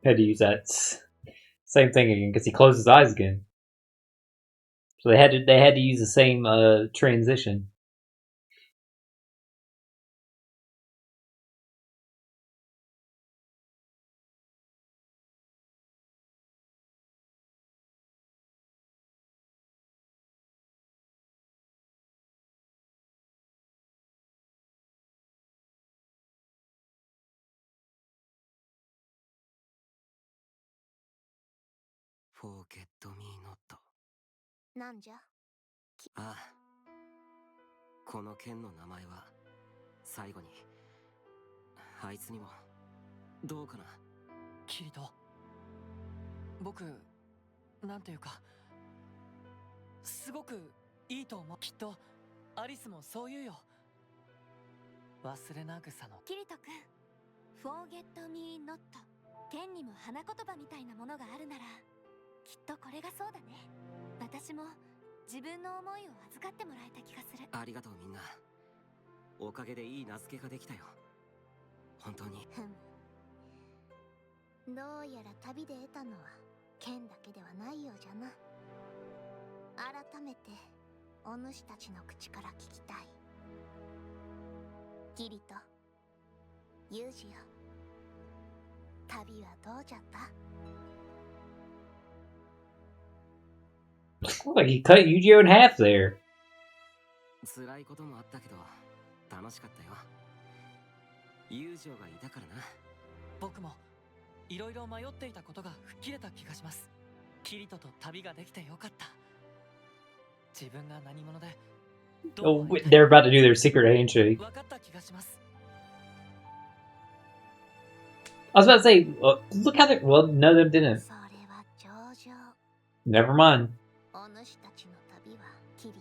Had to use that same thing again because he closed his eyes again. So they had to use the same transition. Forget me not. なんじゃ？ああ、この剣の名前は最後にあいつにもどうかな。キリト、僕なんていうかすごくいいと思う。きっとアリスもそう言うよ。忘れなぐさの。キリト君、Forget me not。剣にも花言葉みたいなものがあるなら、きっとこれがそうだね。私も自分の思いを預かってもらえた気がする。ありがとうみんな。おかげでいい名付けができたよ。本当に。どうやら旅で得たのは剣だけではないようじゃな。改めてお主たちの口から聞きたい。キリト、ユージよ、旅はどうじゃった？ Like he cut Yu-Gi-Oh in half there. 辛いこともあったけど楽しかったよ。友情がいたからな。僕もいろいろ迷っていたことが吹っ切れた気がします。キリトと旅ができてよかった。自分が何者で Oh, they're about to do their secret handshake. 分かった気がします。 I was about to say, look how they. Well, no, they didn't. それは上々。 Never mind. お主たちの旅はキリト、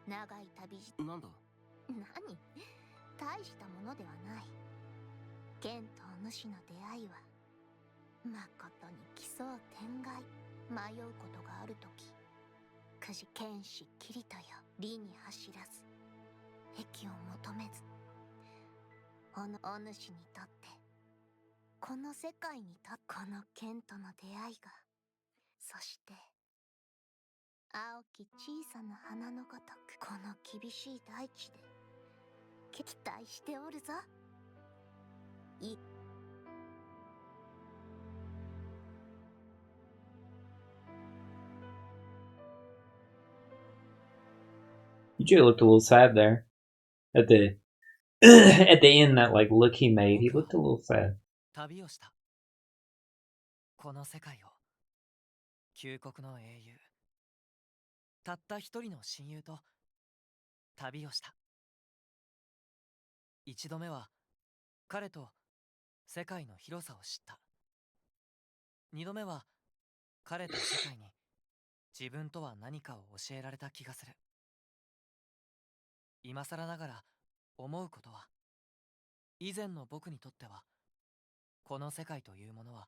長い旅路。なんだ？何？大したものではない。剣とお主の出会いはまことに奇想天外。迷うことがあるとき、くじ剣士キリトよ、理に走らず益を求めず、お主にとってこの世界にこの剣との出会いが、そして青き小さな花のごとくこの厳しい大地で期待しておるぞ。いYu-Gi-Oh looked a little sad there. At the at the end, that like look he made, he looked a little sad. 旅をした。この世界を旧国の英雄、たった一人の親友と旅をした。一度目は彼と世界の広さを知った。二度目は彼と世界に自分とは何かを教えられた気がする。今更ながら思うことは、以前の僕にとってはこの世界というものは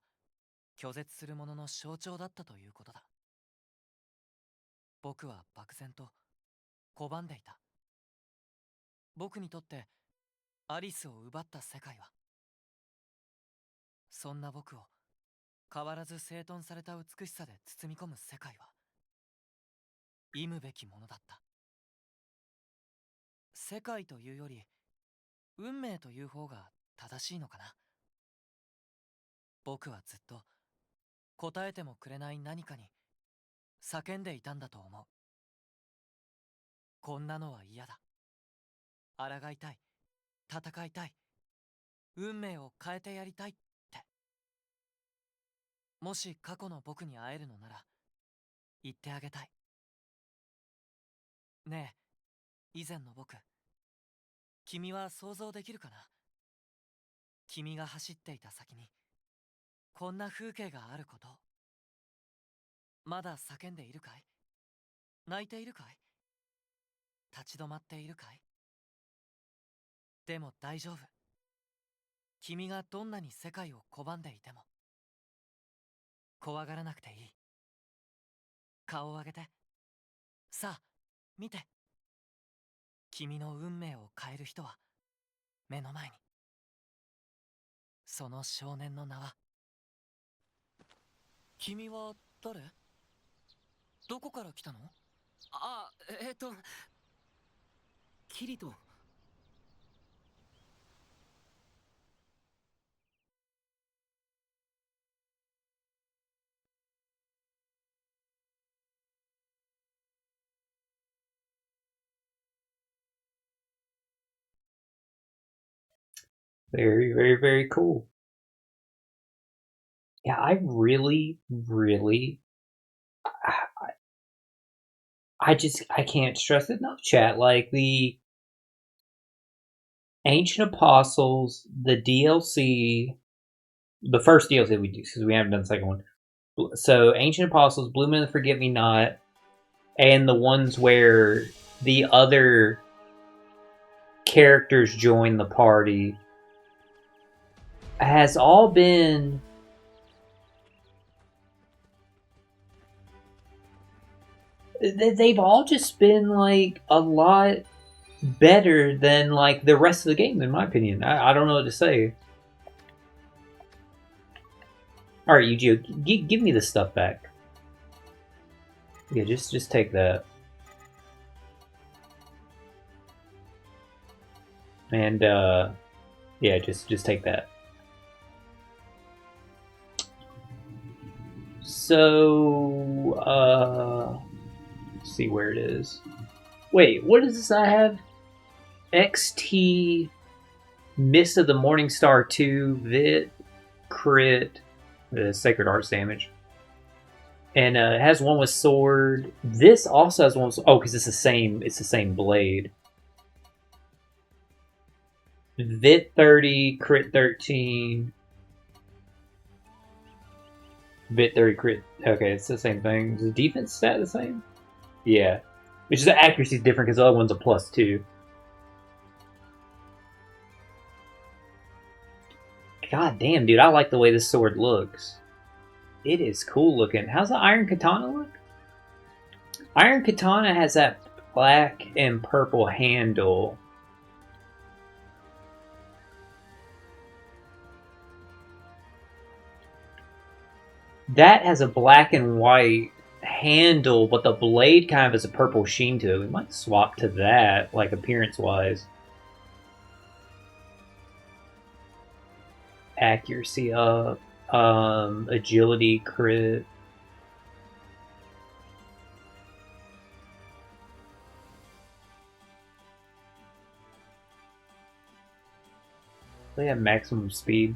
拒絶するものの象徴だったということだ。僕は漠然と拒んでいた。僕にとってアリスを奪った世界は、そんな僕を変わらず整頓された美しさで包み込む世界は忌むべきものだった。世界というより運命という方が正しいのかな。僕はずっと答えてもくれない何かに叫んでいたんだと思う。こんなのは嫌だ。抗いたい。戦いたい。運命を変えてやりたいって。もし過去の僕に会えるのなら言ってあげたい。ねえ、以前の僕、君は想像できるかな？君が走っていた先にこんな風景があること。まだ叫んでいるかい？泣いているかい？立ち止まっているかい？でも大丈夫。君がどんなに世界を拒んでいても怖がらなくていい。顔を上げて。さあ、見て。君の運命を変える人は目の前に。その少年の名は。君は誰？どこから来たの？あ、キリト。Very, very, very cool. Yeah, I really, really, I can't stress it enough, chat. Like the Ancient Apostles, the DLC, the first DLC we do because we haven't done the second one. So Ancient Apostles, Blue Moon, Forget Me Not, and the ones where the other characters join the party has all been they've all just been like a lot better than like the rest of the game, in my opinion. I don't know what to say. All right, Yujiro, give me the stuff back. Yeah, just take that. And yeah, just take that. So let's see where it is. Wait, what does this I have? XT Mist of the Morning Star 2 Vit Crit Sacred Arts damage. And it has one with sword. This also has one with, oh, because it's the same blade. Vit 30, crit 13. Vit 30, crit. Okay, it's the same thing. Is the defense stat the same? Yeah. Which is the accuracy is different because the other one's a +2. God damn, dude, I like the way this sword looks. It is cool looking. How's the Iron Katana look? Iron Katana has that black and purple handle. That has a black and white handle, but the blade kind of has a purple sheen to it. We might swap to that, like appearance-wise. Accuracy up. Agility crit. They have maximum speed.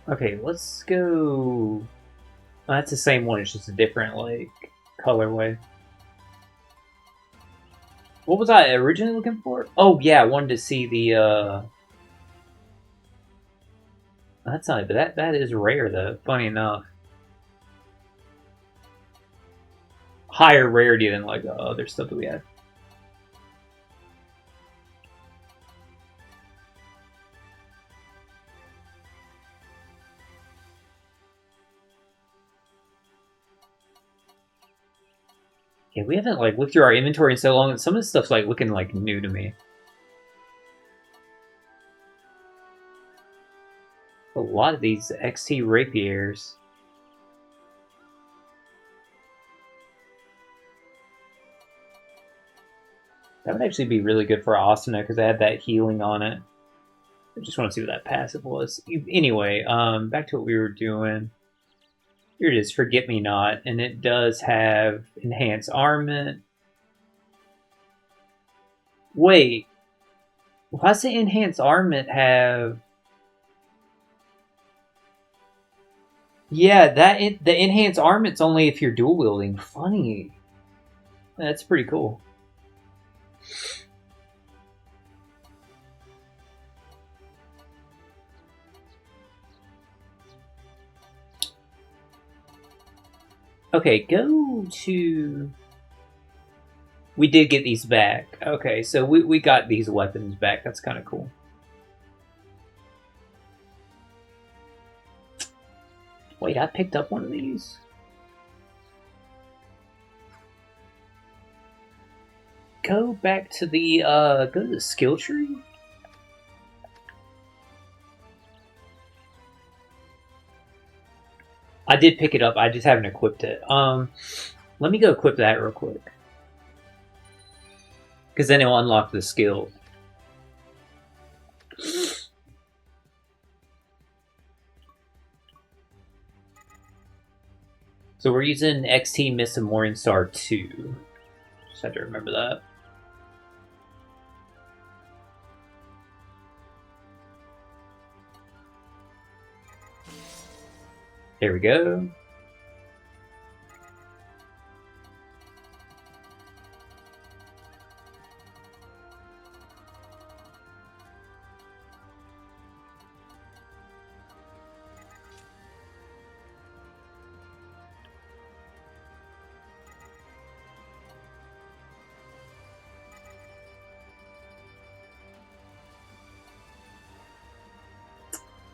Okay, let's go. Oh, that's the same one. It's just a different like colorway. What was I originally looking for? Oh yeah, I wanted to see the. That's not. But that is rare though. Funny enough, higher rarity than like other stuff that we have. Yeah, we haven't like looked through our inventory in so long, and some of this stuff's like looking like new to me. A lot of these XT rapiers. That would actually be really good for Asuna because I had that healing on it. I just want to see what that passive was. Anyway, back to what we were doing. Here it is, Forget Me Not, and it does have enhanced armament. Wait, why does the enhanced armament have? Yeah, the enhanced armament's only if you're dual wielding. Funny. That's pretty cool. Okay, go to... We did get these back. Okay, so we got these weapons back. That's kind of cool. Wait, I picked up one of these? Go back to the, go to the skill tree? I did pick it up, I just haven't equipped it. Let me go equip that real quick. Because then it'll unlock the skill. So we're using XT Mist of Morningstar 2. Just have to remember that. There we go.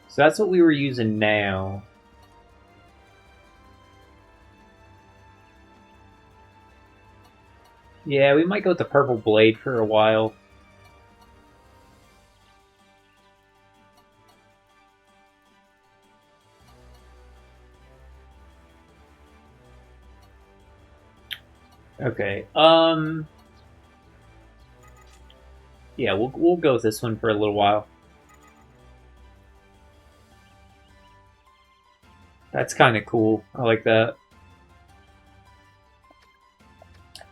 So that's what we were using now. Yeah, we might go with the purple blade for a while. Okay. Yeah, we'll go with this one for a little while. That's kind of cool. I like that.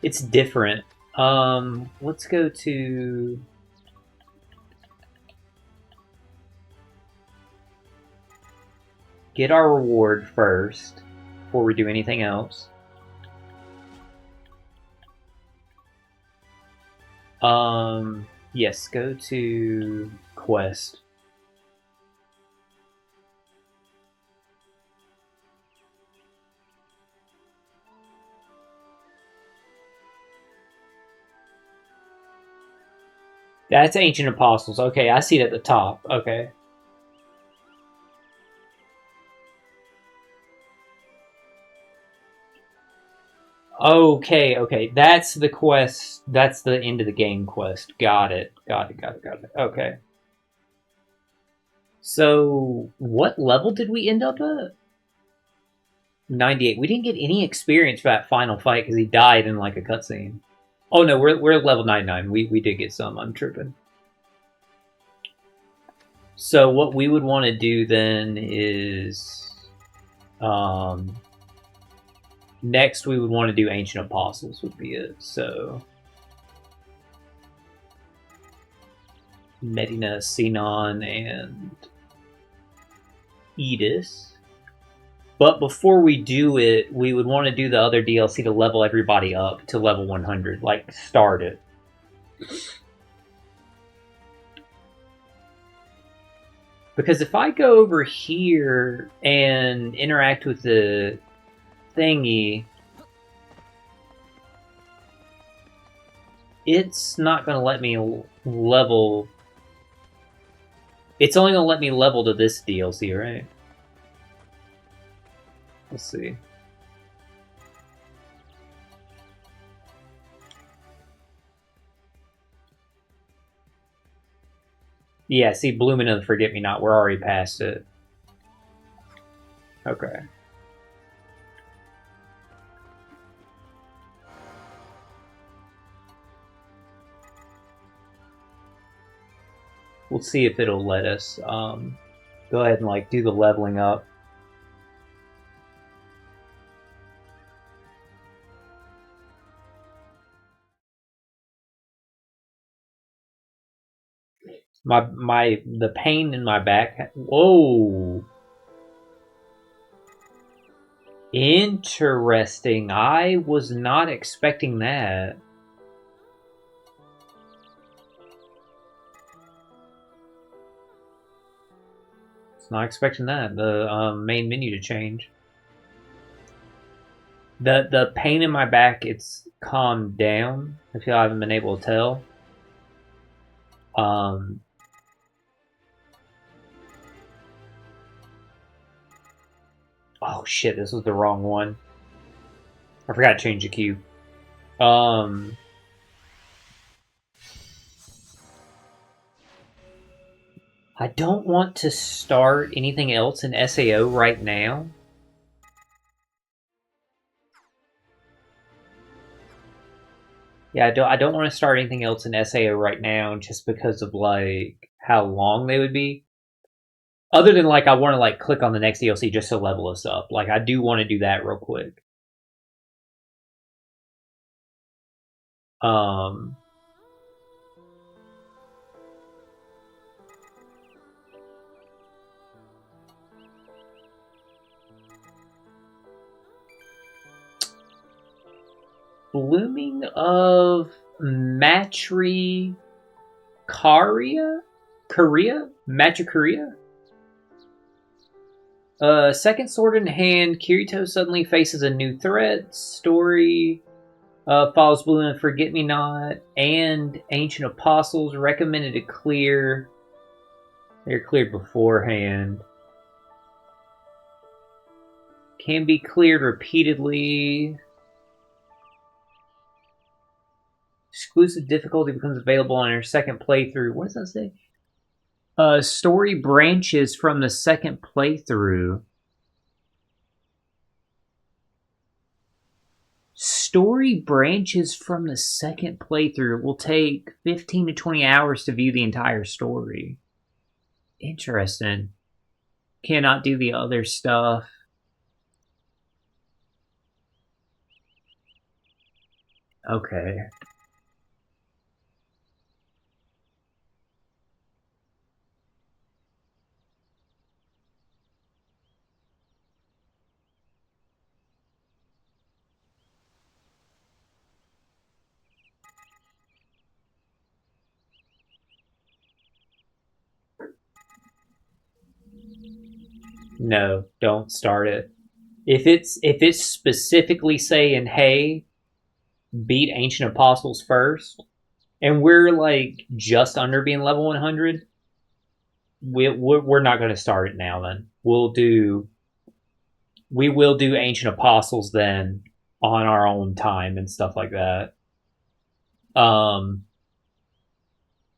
It's different. Let's go to... Get our reward first before we do anything else. Yes, go to quest. That's Ancient Apostles. Okay, I see it at the top. Okay. Okay. That's the quest. That's the end of the game quest. Got it. Okay. So, what level did we end up at? 98. We didn't get any experience for that final fight because he died in like a cutscene. Oh no, we're level 99. We did get some. I'm tripping. So what we would want to do then is, next we would want to do Ancient Apostles would be it. So Medina, Sinon, and Edis. But before we do it, we would want to do the other DLC to level everybody up to level 100, like start it. Because if I go over here and interact with the thingy, it's not going to let me level. It's only going to let me level to this DLC, right? Let's see. Yeah, see, Blooming of the Forget-Me-Not, we're already past it. Okay. We'll see if it'll let us go ahead and like do the leveling up. The pain in my back. Whoa. Interesting. I was not expecting that. Not expecting that. The main menu to change. The pain in my back, it's calmed down. I feel I haven't been able to tell. Oh shit, this was the wrong one. I forgot to change the queue. I don't want to start anything else in SAO right now. Yeah, I don't want to start anything else in SAO right now just because of like how long they would be. Other than like I want to like click on the next DLC just to level us up. Like I do want to do that real quick. Blooming of Matri Korea? Matrikorea? Second sword in hand, Kirito suddenly faces a new threat. Story follows Bloom and Forget Me Not and Ancient Apostles. Recommended to clear. They're cleared beforehand. Can be cleared repeatedly. exclusive difficulty becomes available on your second playthrough. What does that say? Story branches from the second playthrough. Story branches from the second playthrough. It will take 15 to 20 hours to view the entire story. Interesting. Cannot do the other stuff. Okay. No, don't start it. If it's specifically saying, hey, beat Ancient Apostles first, and we're like just under being level 100, we're not going to start it now. Then we will do Ancient Apostles then on our own time and stuff like that.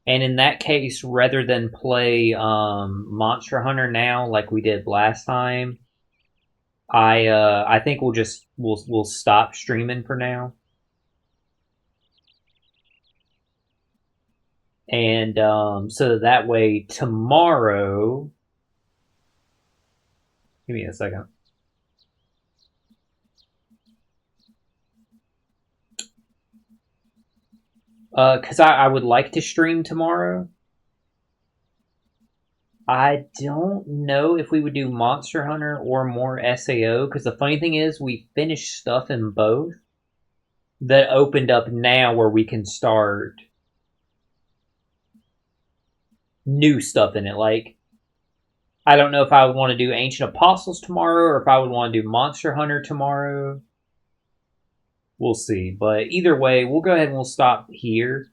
And in that case, rather than play Monster Hunter now like we did last time, I think we'll stop streaming for now. And so that way tomorrow, give me a second. Because I would like to stream tomorrow. I don't know if we would do Monster Hunter or more SAO, because the funny thing is we finished stuff in both that opened up now where we can start new stuff in it. Like, I don't know if I would want to do Ancient Apostles tomorrow or if I would want to do Monster Hunter tomorrow. We'll see. But either way, we'll go ahead and we'll stop here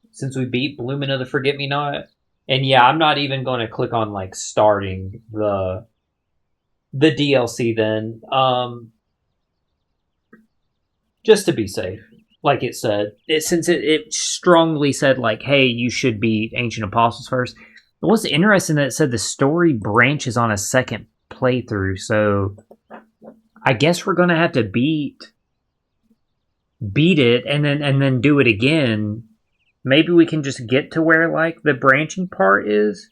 since we beat Bloomin' of the Forget-Me-Not. And yeah, I'm not even going to click on like starting the DLC then. Just to be safe. Like it said. Since it strongly said like, hey, you should beat Ancient Apostles first. It was interesting that it said the story branches on a second playthrough, so I guess we're gonna have to beat it and then do it again. Maybe we can just get to where like the branching part is.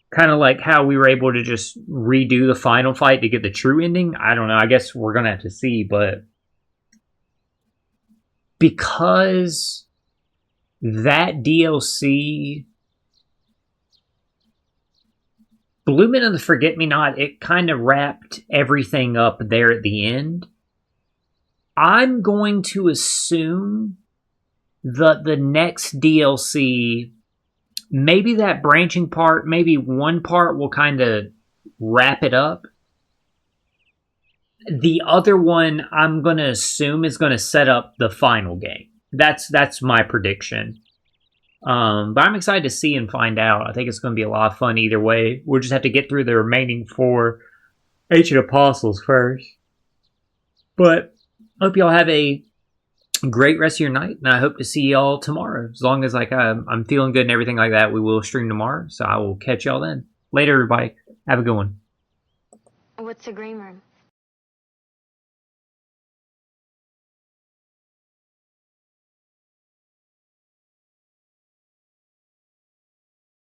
Kind of like how we were able to just redo the final fight to get the true ending. I don't know. I guess we're gonna have to see, but because that DLC, Bloomin' of the Forget-Me-Not, it kind of wrapped everything up there at the end. I'm going to assume that the next DLC, maybe that branching part, maybe one part will kind of wrap it up. The other one, I'm going to assume, is going to set up the final game. That's my prediction. But I'm excited to see and find out. I think it's going to be a lot of fun either way. We'll just have to get through the remaining 4 Ancient Apostles first. But I hope y'all have a great rest of your night, and I hope to see y'all tomorrow. As long as like I'm feeling good and everything like that, we will stream tomorrow. So I will catch y'all then. Later, everybody. Have a good one. What's the green room?